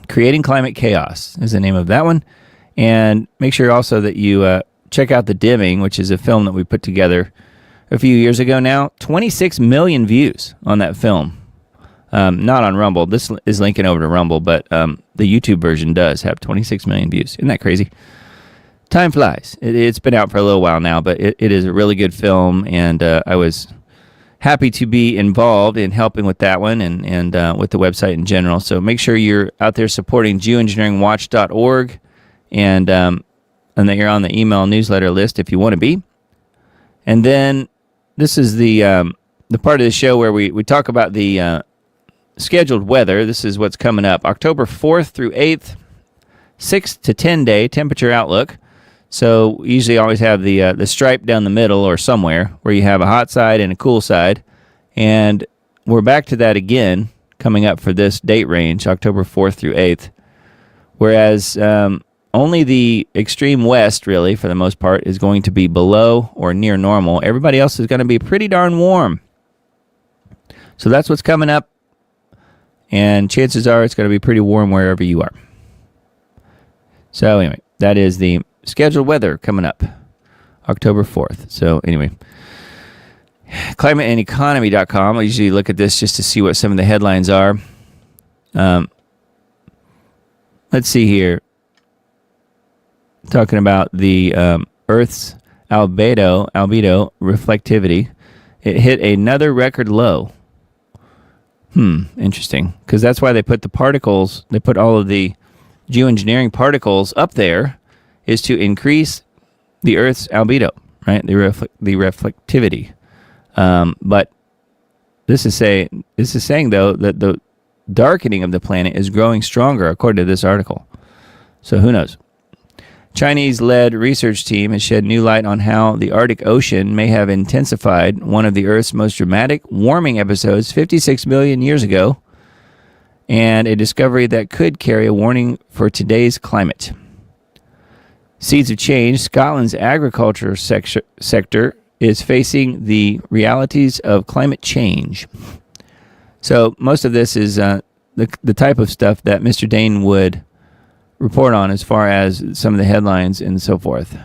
Creating Climate Chaos is the name of that one. And make sure also that you check out The Dimming, which is a film that we put together a few years ago now. 26 million views on that film. Not on Rumble. This is linking over to Rumble, but the YouTube version does have 26 million views. Isn't that crazy? Time flies. It's been out for a little while now, but it is a really good film, and I was happy to be involved in helping with that one and with the website in general. So make sure you're out there supporting geoengineeringwatch.org and that you're on the email newsletter list if you want to be. And then this is the part of the show where we talk about the scheduled weather. This is what's coming up. October 4th through 8th, 6 to 10 day temperature outlook. So we usually always have the stripe down the middle or somewhere where you have a hot side and a cool side. And we're back to that again coming up for this date range, October 4th through 8th. Whereas only the extreme west, really, for the most part, is going to be below or near normal. Everybody else is going to be pretty darn warm. So that's what's coming up. And chances are it's going to be pretty warm wherever you are. So anyway, that is the scheduled weather coming up October 4th. So anyway, climateandeconomy.com. I usually look at this just to see what some of the headlines are. Let's see here. Talking about the Earth's albedo reflectivity. It hit another record low. Interesting. Because that's why they put the particles, they put all of the geoengineering particles up there, is to increase the Earth's albedo, right? The reflectivity. But this is saying though that the darkening of the planet is growing stronger, according to this article. So who knows? Chinese-led research team has shed new light on how the Arctic Ocean may have intensified one of the Earth's most dramatic warming episodes 56 million years ago, and a discovery that could carry a warning for today's climate. Seeds of Change, Scotland's agriculture sector is facing the realities of climate change. So most of this is the type of stuff that Mr. Dane would report on as far as some of the headlines and so forth.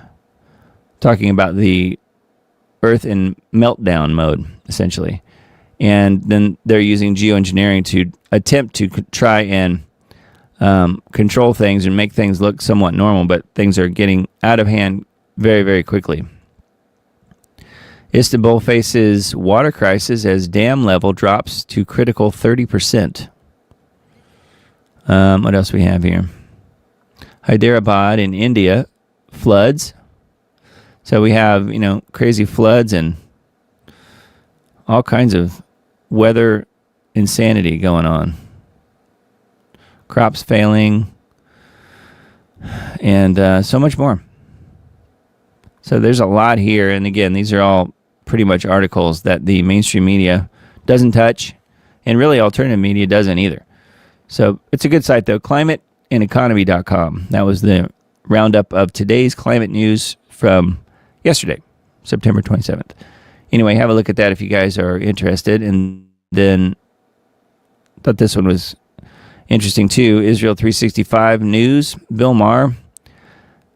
Talking about the Earth in meltdown mode, essentially. And then they're using geoengineering to attempt to try and control things and make things look somewhat normal, but things are getting out of hand very, very quickly. Istanbul faces water crisis as dam level drops to critical 30%. What else we have here? Hyderabad in India, floods. So we have, crazy floods and all kinds of weather insanity going on. Crops failing, and so much more. So there's a lot here, and again, these are all pretty much articles that the mainstream media doesn't touch, and really alternative media doesn't either. So it's a good site, though, climateandeconomy.com. That was the roundup of today's climate news from yesterday, September 27th. Anyway, have a look at that if you guys are interested. And then thought this one was interesting too. Israel 365 News, Bill Maher.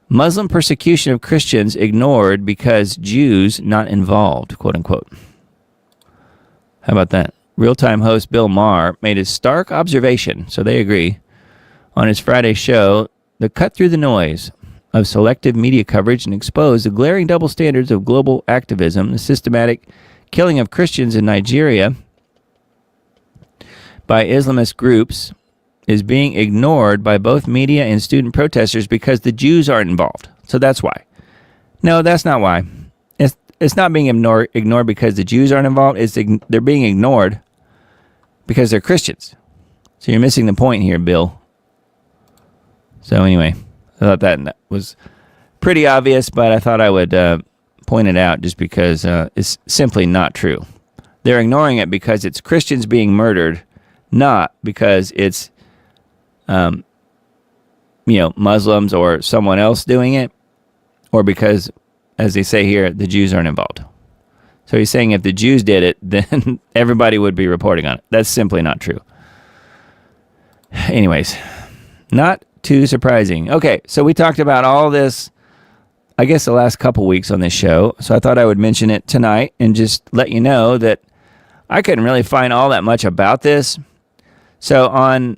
Muslim persecution of Christians ignored because Jews not involved, quote unquote. How about that? Real-time host Bill Maher made a stark observation, so they agree, on his Friday show that cut through the noise of selective media coverage and exposed the glaring double standards of global activism, the systematic killing of Christians in Nigeria by Islamist groups is being ignored by both media and student protesters because the Jews aren't involved. So that's why. No, that's not why. It's not being ignored because the Jews aren't involved. They're being ignored because they're Christians. So you're missing the point here, Bill. So anyway, I thought that was pretty obvious, but I thought I would point it out just because it's simply not true. They're ignoring it because it's Christians being murdered, not because it's Muslims or someone else doing it, or because, as they say here, the Jews aren't involved. So he's saying if the Jews did it, then everybody would be reporting on it. That's simply not true. Anyways, not too surprising. Okay, so we talked about all this, I guess, the last couple weeks on this show. So I thought I would mention it tonight and just let you know that I couldn't really find all that much about this. So on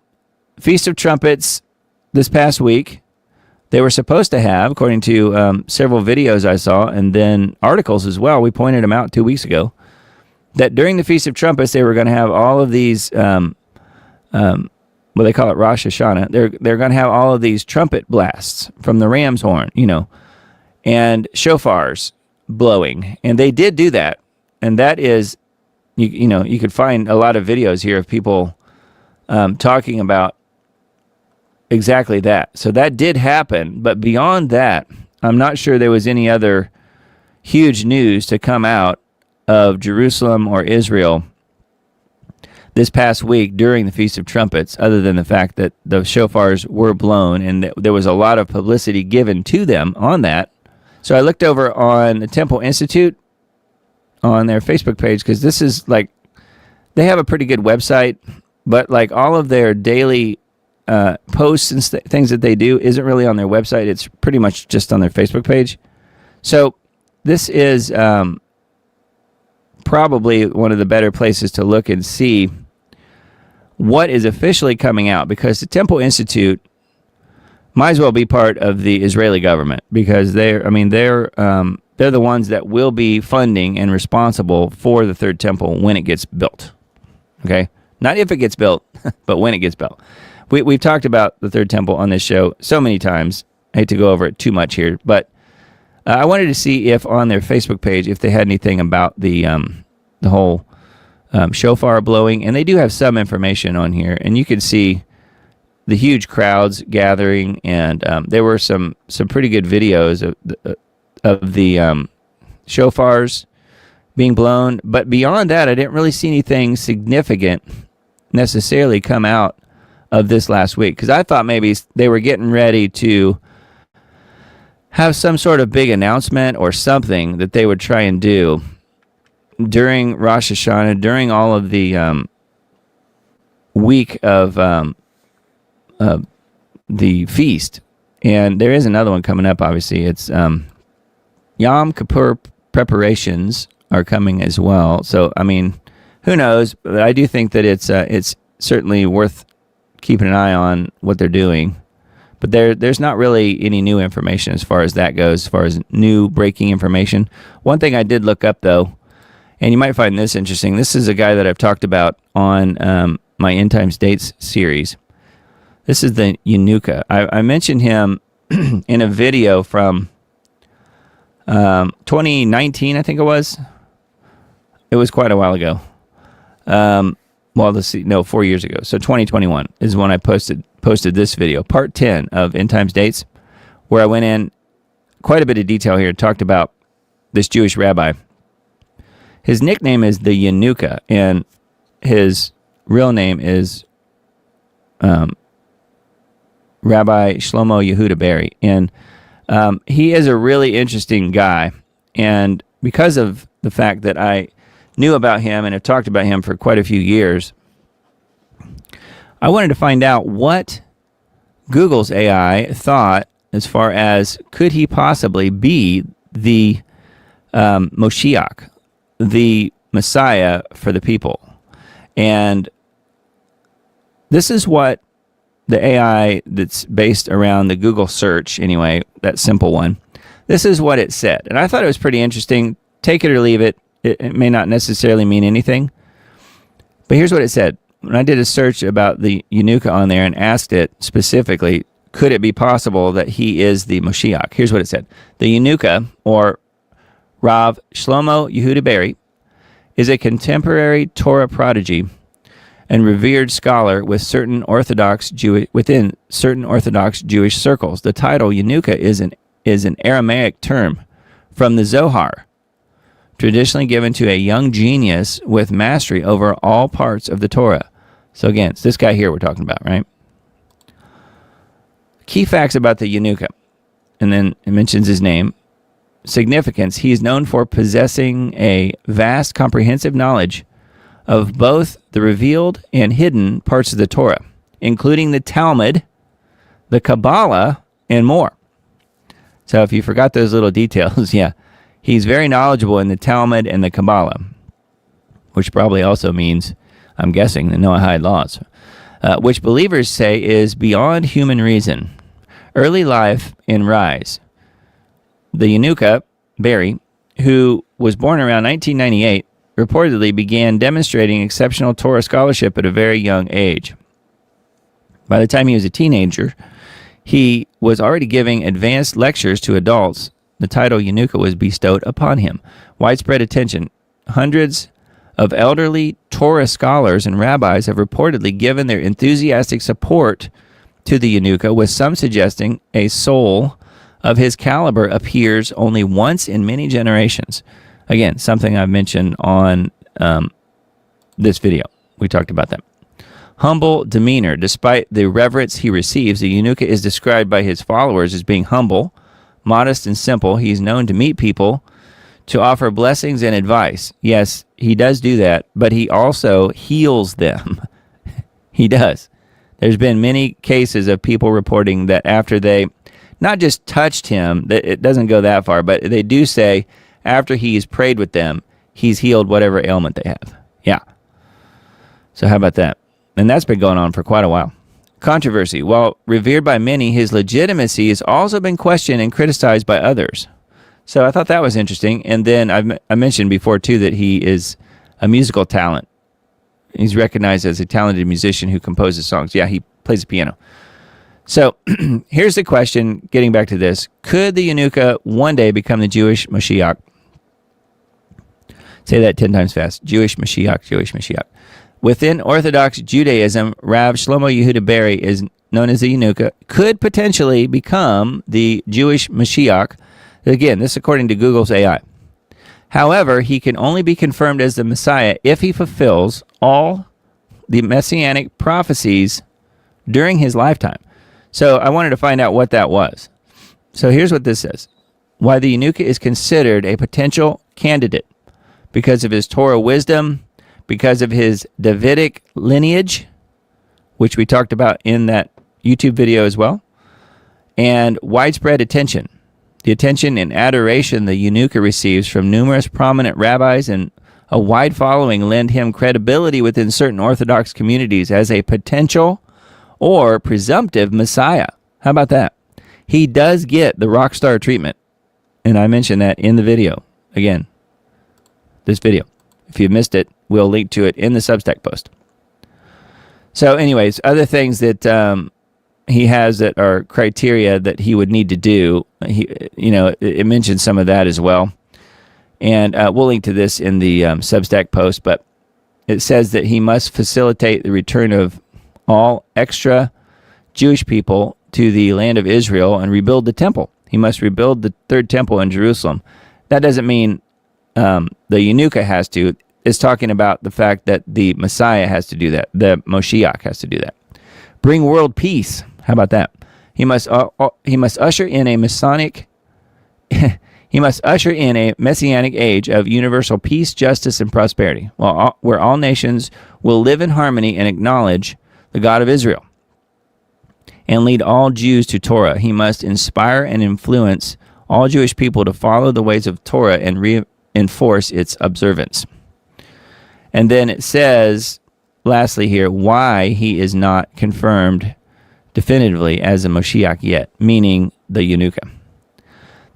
Feast of Trumpets this past week, they were supposed to have, according to several videos I saw, and then articles as well, we pointed them out 2 weeks ago, that during the Feast of Trumpets, they were going to have all of these, they call it Rosh Hashanah, they're going to have all of these trumpet blasts from the ram's horn, and shofars blowing. And they did do that. And that is, you could find a lot of videos here of people talking about exactly that. So that did happen, but beyond that, I'm not sure there was any other huge news to come out of Jerusalem or Israel this past week during the Feast of Trumpets, other than the fact that the shofars were blown and there was a lot of publicity given to them on that. So I looked over on the Temple Institute on their Facebook page, because this is like, they have a pretty good website, but like all of their daily posts and things that they do isn't really on their website. It's pretty much just on their Facebook page. So this is probably one of the better places to look and see what is officially coming out, because the Temple Institute might as well be part of the Israeli government, because they're the ones that will be funding and responsible for the third temple when it gets built. Okay? Not if it gets built, but when it gets built. We've talked about the third temple on this show so many times. I hate to go over it too much here, but I wanted to see if on their Facebook page, if they had anything about the whole shofar blowing, and they do have some information on here, and you can see the huge crowds gathering, and there were some pretty good videos of the shofars being blown. But beyond that, I didn't really see anything significant necessarily come out of this last week, because I thought maybe they were getting ready to have some sort of big announcement or something that they would try and do during Rosh Hashanah, during all of the week of the feast. And there is another one coming up, obviously. It's Yom Kippur preparations are coming as well. So, I mean, who knows? But I do think that it's certainly worth keeping an eye on what they're doing. But there's not really any new information as far as that goes, as far as new breaking information. One thing I did look up, though, and you might find this interesting. This is a guy that I've talked about on my End Times Dates series. This is the Yanuka. I mentioned him in a video from 2019, I think it was. It was quite a while ago. 4 years ago. So 2021 is when I posted this video, part 10 of End Times Dates, where I went in quite a bit of detail here and talked about this Jewish rabbi. His nickname is the Yanuka, and his real name is Rabbi Shlomo Yehuda Berry. And he is a really interesting guy. And because of the fact that I knew about him and have talked about him for quite a few years, I wanted to find out what Google's AI thought as far as could he possibly be the Moshiach, the Messiah for the people. And this is what the AI that's based around the Google search, anyway, that simple one, this is what it said. And I thought it was pretty interesting. Take it or leave it. It may not necessarily mean anything. But here's what it said. When I did a search about the Eunucha on there and asked it specifically, could it be possible that he is the Moshiach? Here's what it said. The Eunucha, or Rav Shlomo Yehuda Berry, is a contemporary Torah prodigy and revered scholar within certain Orthodox Jewish circles. The title Eunucha is an Aramaic term from the Zohar, traditionally given to a young genius with mastery over all parts of the Torah. So again, it's this guy here we're talking about, right? Key facts about the Eunucha, and then it mentions his name. Significance: he is known for possessing a vast, comprehensive knowledge of both the revealed and hidden parts of the Torah, including the Talmud, the Kabbalah, and more. So if you forgot those little details, yeah, he's very knowledgeable in the Talmud and the Kabbalah, which probably also means, I'm guessing, the Noahide laws, which believers say is beyond human reason. Early life and rise. The Eunucha, Berry, who was born around 1998, reportedly began demonstrating exceptional Torah scholarship at a very young age. By the time he was a teenager, he was already giving advanced lectures to adults. The title Eunucha was bestowed upon him. Widespread attention. Hundreds of elderly Torah scholars and rabbis have reportedly given their enthusiastic support to the Eunucha, with some suggesting a soul of his caliber appears only once in many generations. Again, something I've mentioned on this video. We talked about that. Humble demeanor. Despite the reverence he receives, the Eunucha is described by his followers as being humble, modest, and simple. He's known to meet people, to offer blessings and advice. Yes, he does do that, but he also heals them. He does. There's been many cases of people reporting that after they not just touched him, that it doesn't go that far, but they do say after he's prayed with them, he's healed whatever ailment they have. Yeah. So how about that? And that's been going on for quite a while. Controversy. While revered by many, his legitimacy has also been questioned and criticized by others. So I thought that was interesting. And then I mentioned before, too, that he is a musical talent. He's recognized as a talented musician who composes songs. Yeah, he plays the piano. So here's the question, getting back to this. Could the Eunucha one day become the Jewish Mashiach? Say that 10 times fast. Jewish Mashiach, Jewish Mashiach. Within Orthodox Judaism, Rav Shlomo Yehuda Berry is known as the Eunucha, could potentially become the Jewish Mashiach. Again, this according to Google's AI. However, he can only be confirmed as the Messiah if he fulfills all the messianic prophecies during his lifetime. So I wanted to find out what that was. So here's what this says. Why the Eunucha is considered a potential candidate because of his Torah wisdom, because of his Davidic lineage, which we talked about in that YouTube video as well, and widespread attention. The attention and adoration the Eunucha receives from numerous prominent rabbis and a wide following lend him credibility within certain Orthodox communities as a potential or presumptive Messiah. How about that? He does get the rock star treatment, and I mentioned that in the video. Again, this video. If you missed it, we'll link to it in the Substack post. So anyways, other things that he has that are criteria that he would need to do, it mentions some of that as well. And we'll link to this in the Substack post, but it says that he must facilitate the return of all extra Jewish people to the land of Israel and rebuild the temple. He must rebuild the third temple in Jerusalem. That doesn't mean the Eunucha has to. It's talking about the fact that the Messiah has to do that. The Moshiach has to do that. Bring world peace. How about that? He must usher in a Masonic. He must usher in a messianic age of universal peace, justice, and prosperity, where all nations will live in harmony and acknowledge the God of Israel, and lead all Jews to Torah. He must inspire and influence all Jewish people to follow the ways of Torah and reinforce its observance. And then it says, lastly here, why he is not confirmed definitively as a Moshiach yet, meaning the Yanuka.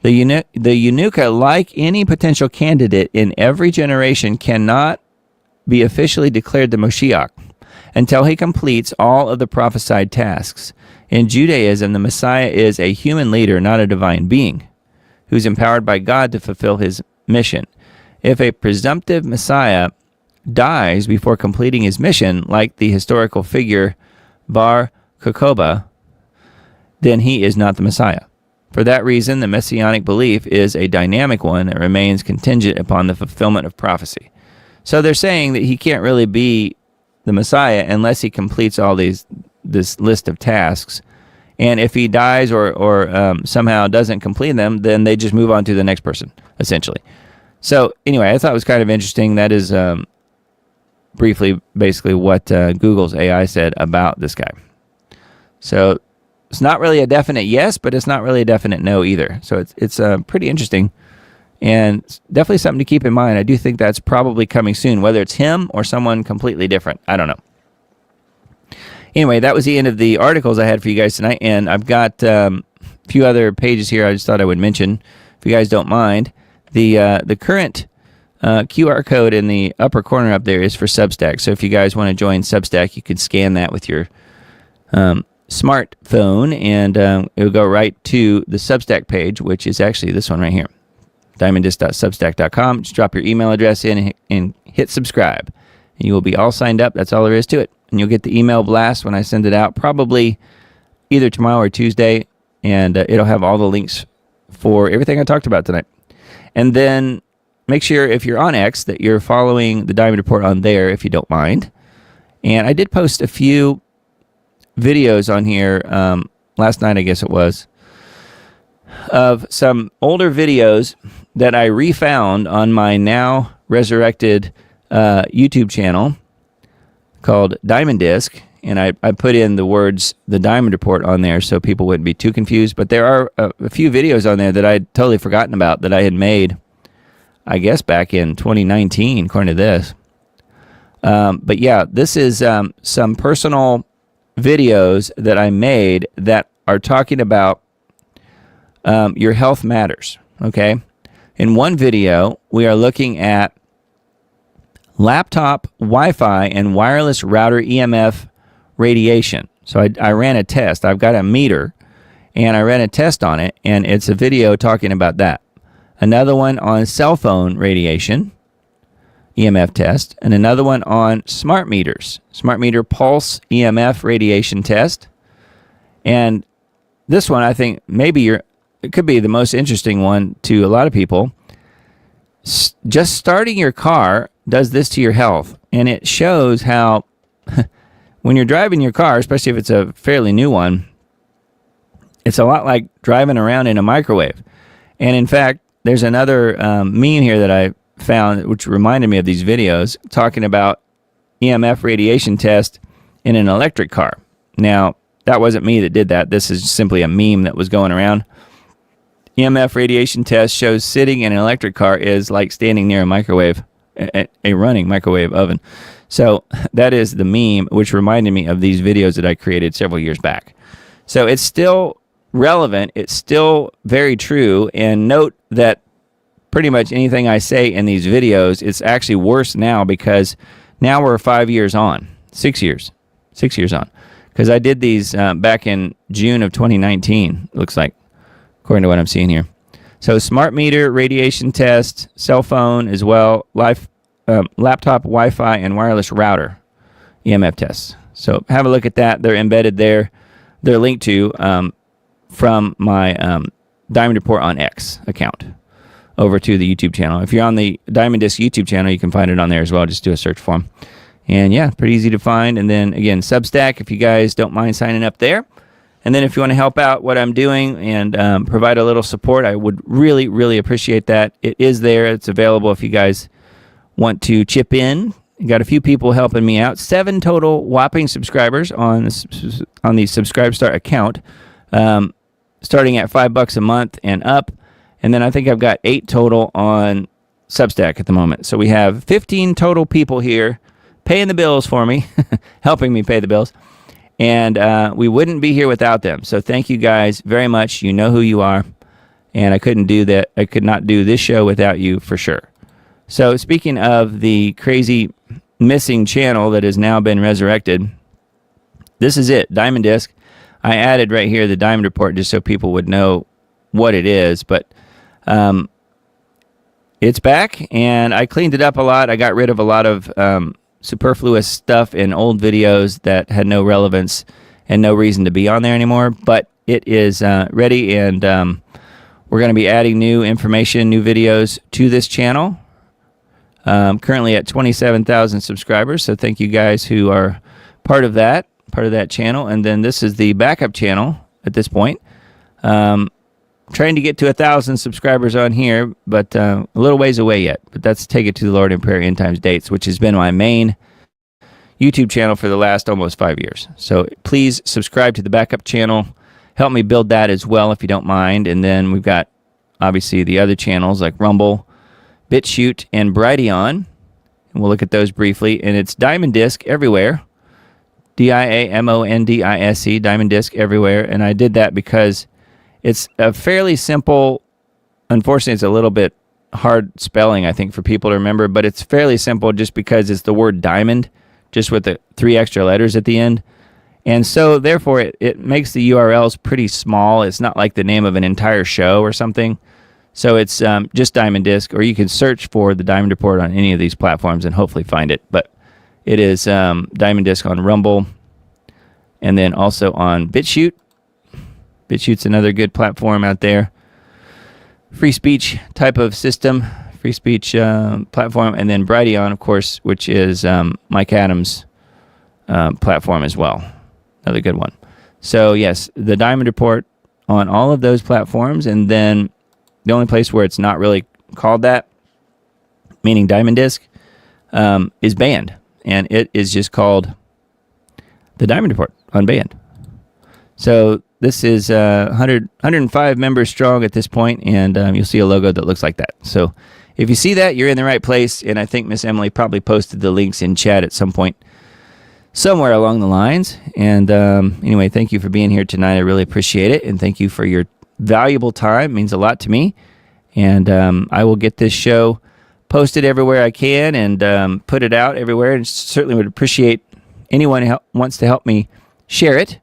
The Yanuka, like any potential candidate in every generation, cannot be officially declared the Moshiach until he completes all of the prophesied tasks. In Judaism, the Messiah is a human leader, not a divine being, who's empowered by God to fulfill his mission. If a presumptive Messiah dies before completing his mission, like the historical figure Bar Kokhba, then he is not the Messiah. For that reason, the messianic belief is a dynamic one that remains contingent upon the fulfillment of prophecy. So they're saying that he can't really be the Messiah unless he completes all this list of tasks. And if he dies or somehow doesn't complete them, then they just move on to the next person, essentially. So anyway, I thought it was kind of interesting. That is briefly basically what Google's AI said about this guy. So it's not really a definite yes, but it's not really a definite no either. So it's pretty interesting and definitely something to keep in mind. I do think that's probably coming soon, whether it's him or someone completely different. I don't know. Anyway, that was the end of the articles I had for you guys tonight, and I've got a few other pages here I just thought I would mention, if you guys don't mind. The current QR code in the upper corner up there is for Substack. So if you guys want to join Substack, you can scan that with your smartphone, and it will go right to the Substack page, which is actually this one right here, diamondist.substack.com. Just drop your email address in and hit subscribe, and you will be all signed up. That's all there is to it. And you'll get the email blast when I send it out, probably either tomorrow or Tuesday, and it'll have all the links for everything I talked about tonight. And then make sure, if you're on X, that you're following the Diamond Report on there, if you don't mind. And I did post a few videos on here last night, I guess it was, of some older videos that I refound on my now resurrected YouTube channel called Diamond Disc, and I put in the words "The Diamond Report" on there so people wouldn't be too confused. But there are a few videos on there that I'd totally forgotten about that I had made, I guess, back in 2019, according to this. But yeah, this is some personal videos that I made that are talking about your health matters, okay? In one video, we are looking at laptop Wi-Fi and wireless router EMF radiation. So I ran a test. I've got a meter, and I ran a test on it, and it's a video talking about that. Another one on cell phone radiation, EMF test, and another one on smart meters, smart meter pulse EMF radiation test. And this one, I think maybe it could be the most interesting one to a lot of people. Just starting your car does this to your health, and it shows how when you're driving your car, especially if it's a fairly new one, it's a lot like driving around in a microwave. And in fact, there's another meme here that I found which reminded me of these videos talking about EMF radiation test in an electric car. Now, that wasn't me that did that. This is simply a meme that was going around. EMF radiation test shows sitting in an electric car is like standing near a microwave, a running microwave oven. So that is the meme, which reminded me of these videos that I created several years back. So it's still relevant. It's still very true. And note that pretty much anything I say in these videos, it's actually worse now because now we're 5 years on, 6 years on. Because I did these back in June of 2019, looks like, according to what I'm seeing here. So smart meter, radiation test, cell phone as well, laptop, Wi-Fi, and wireless router EMF tests. So have a look at that. They're embedded there. They're linked to from my Diamond Report on X account over to the YouTube channel. If you're on the Diamond Disc YouTube channel, you can find it on there as well. Just do a search for them. And yeah, pretty easy to find. And then again, Substack, if you guys don't mind signing up there. And then if you want to help out what I'm doing and provide a little support, I would really, really appreciate that. It is there. It's available if you guys want to chip in. Got a few people helping me out. 7 total whopping subscribers on the Subscribe Start account, starting at $5 a month and up. And then I think I've got 8 total on Substack at the moment. So we have 15 total people here paying the bills for me, helping me pay the bills. And we wouldn't be here without them. So thank you guys very much. You know who you are. And I couldn't do that. I could not do this show without you for sure. So speaking of the crazy missing channel that has now been resurrected, this is it, Diamond Disc. I added right here the Diamond Report just so people would know what it is, but it's back, and I cleaned it up a lot. I got rid of a lot of superfluous stuff in old videos that had no relevance and no reason to be on there anymore, but it is ready, and we're going to be adding new information, new videos to this channel. Currently at 27,000 subscribers, so thank you guys who are part of that channel. And then this is the backup channel at this point. Trying to get to 1,000 subscribers on here, but a little ways away yet. But that's Take It to the Lord in Prayer End Times Dates, which has been my main YouTube channel for the last almost 5 years. So please subscribe to the backup channel. Help me build that as well if you don't mind. And then we've got, obviously, the other channels like Rumble, BitChute, and Brighteon, and we'll look at those briefly. And it's Diamond Disc everywhere, DIAMONDISC, Diamond Disc everywhere. And I did that because it's a fairly simple, unfortunately, it's a little bit hard spelling, I think, for people to remember, but it's fairly simple just because it's the word diamond, just with the 3 extra letters at the end. And so, therefore, it makes the URLs pretty small. It's not like the name of an entire show or something. So it's just Diamond Disc, or you can search for the Diamond Report on any of these platforms and hopefully find it. But it is Diamond Disc on Rumble, and then also on BitChute. BitChute's another good platform out there. Free speech type of system, free speech platform, and then Brighteon, of course, which is Mike Adams' platform as well. Another good one. So yes, the Diamond Report on all of those platforms, and then the only place where it's not really called that, meaning Diamond Disc, is Band. And it is just called the Diamond Report on Band. So this is 105 members strong at this point, and you'll see a logo that looks like that. So if you see that, you're in the right place, and I think Miss Emily probably posted the links in chat at some point somewhere along the lines. And anyway, thank you for being here tonight. I really appreciate it, and thank you for your valuable time. It means a lot to me, and I will get this show posted everywhere I can and put it out everywhere, and certainly would appreciate anyone who wants to help me share it.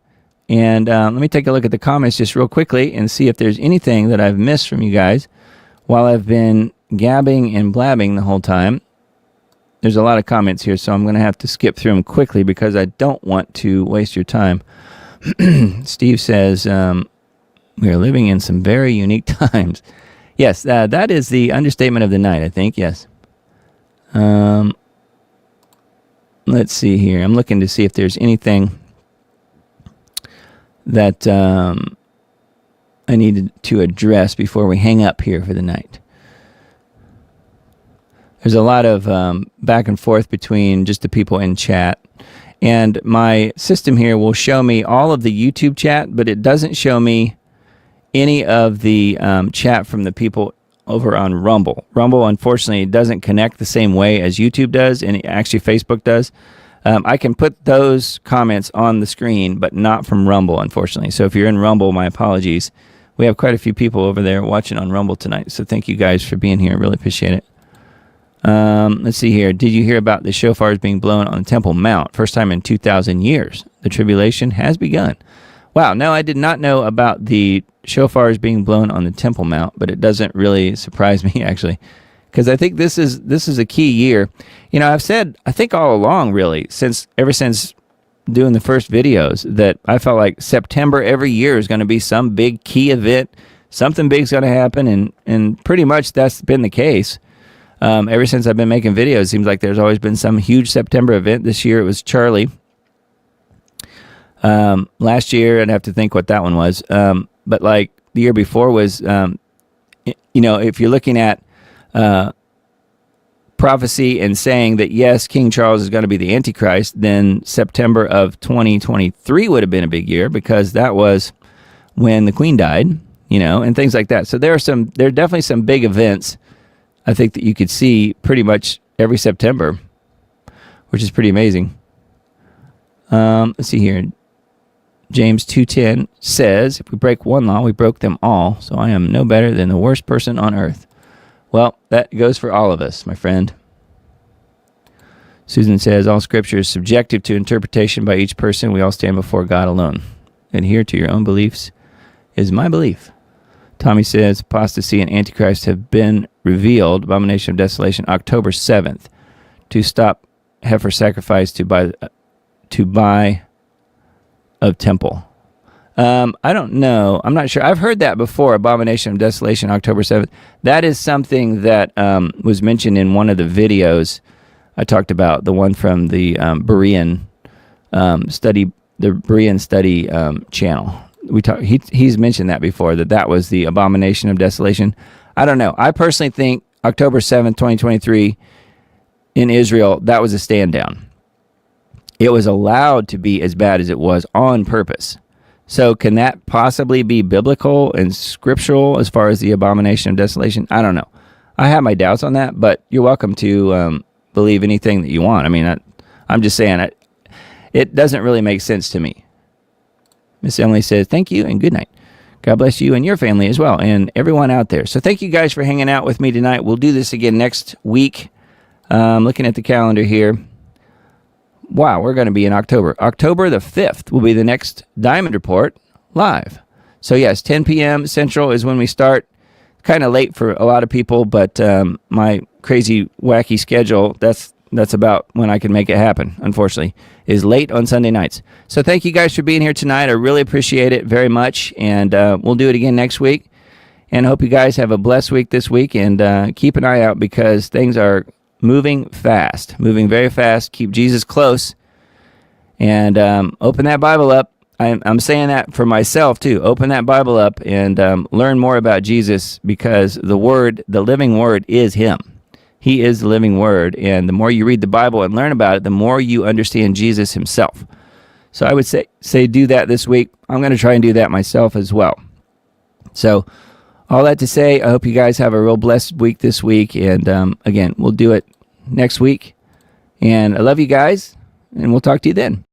And let me take a look at the comments just real quickly and see if there's anything that I've missed from you guys while I've been gabbing and blabbing the whole time. There's a lot of comments here, so I'm going to have to skip through them quickly because I don't want to waste your time. Steve says, we are living in some very unique times. Yes, that is the understatement of the night, I think, yes. Let's see here. I'm looking to see if there's anything that I needed to address before we hang up here for the night. There's a lot of back and forth between just the people in chat. And my system here will show me all of the YouTube chat, but it doesn't show me any of the chat from the people over on Rumble. Rumble, unfortunately, doesn't connect the same way as YouTube does, and actually Facebook does. I can put those comments on the screen, but not from Rumble, unfortunately. So if you're in Rumble, my apologies. We have quite a few people over there watching on Rumble tonight, so thank you guys for being here. I really appreciate it. Let's see here. Did you hear about the shofars being blown on the Temple Mount? First time in 2,000 years. The tribulation has begun. Wow, no, I did not know about the shofars being blown on the Temple Mount, but it doesn't really surprise me, actually, because I think this is a key year. You know, I've said, I think all along, really, ever since doing the first videos, that I felt like September every year is going to be some big key event. Something big's going to happen, and pretty much that's been the case. Ever since I've been making videos, it seems like there's always been some huge September event. This year it was Charlie. Last year, I'd have to think what that one was. But like the year before was, if you're looking at prophecy and saying that, yes, King Charles is going to be the Antichrist, then September of 2023 would have been a big year because that was when the Queen died, and things like that. So there are definitely some big events, I think, that you could see pretty much every September, which is pretty amazing. Let's see here. James 2:10 says, if we break one law, we broke them all. So I am no better than the worst person on earth. Well, that goes for all of us, my friend. Susan says, all scripture is subjective to interpretation by each person. We all stand before God alone. Adhere to your own beliefs is my belief. Tommy says, apostasy and Antichrist have been revealed. Abomination of desolation, October 7th. To stop heifer sacrifice to buy of temple. I don't know. I'm not sure. I've heard that before. Abomination of desolation, October 7th. That is something that was mentioned in one of the videos I talked about, the one from the Berean study, the Berean study channel. He's mentioned that before, that was the abomination of desolation. I don't know. I personally think October 7th, 2023 in Israel, that was a stand down. It was allowed to be as bad as it was on purpose. So can that possibly be biblical and scriptural as far as the abomination of desolation? I don't know. I have my doubts on that, but you're welcome to believe anything that you want. I mean, I'm just saying it doesn't really make sense to me. Miss Emily says, thank you and good night. God bless you and your family as well and everyone out there. So thank you guys for hanging out with me tonight. We'll do this again next week. Looking at the calendar here. Wow, we're going to be in October. October the 5th will be the next Diamond Report live. So yes, 10 p.m. Central is when we start. Kind of late for a lot of people, but my crazy, wacky schedule, that's about when I can make it happen, unfortunately, is late on Sunday nights. So thank you guys for being here tonight. I really appreciate it very much, and we'll do it again next week. And I hope you guys have a blessed week this week, and keep an eye out because things are moving fast, moving very fast. Keep Jesus close, and open that Bible up. I'm saying that for myself too. Open that Bible up and learn more about Jesus because the Word, the living Word, is Him. He is the living Word, and the more you read the Bible and learn about it, the more you understand Jesus Himself. So I would say do that this week. I'm going to try and do that myself as well. So all that to say, I hope you guys have a real blessed week this week. And again, we'll do it next week. And I love you guys, and we'll talk to you then.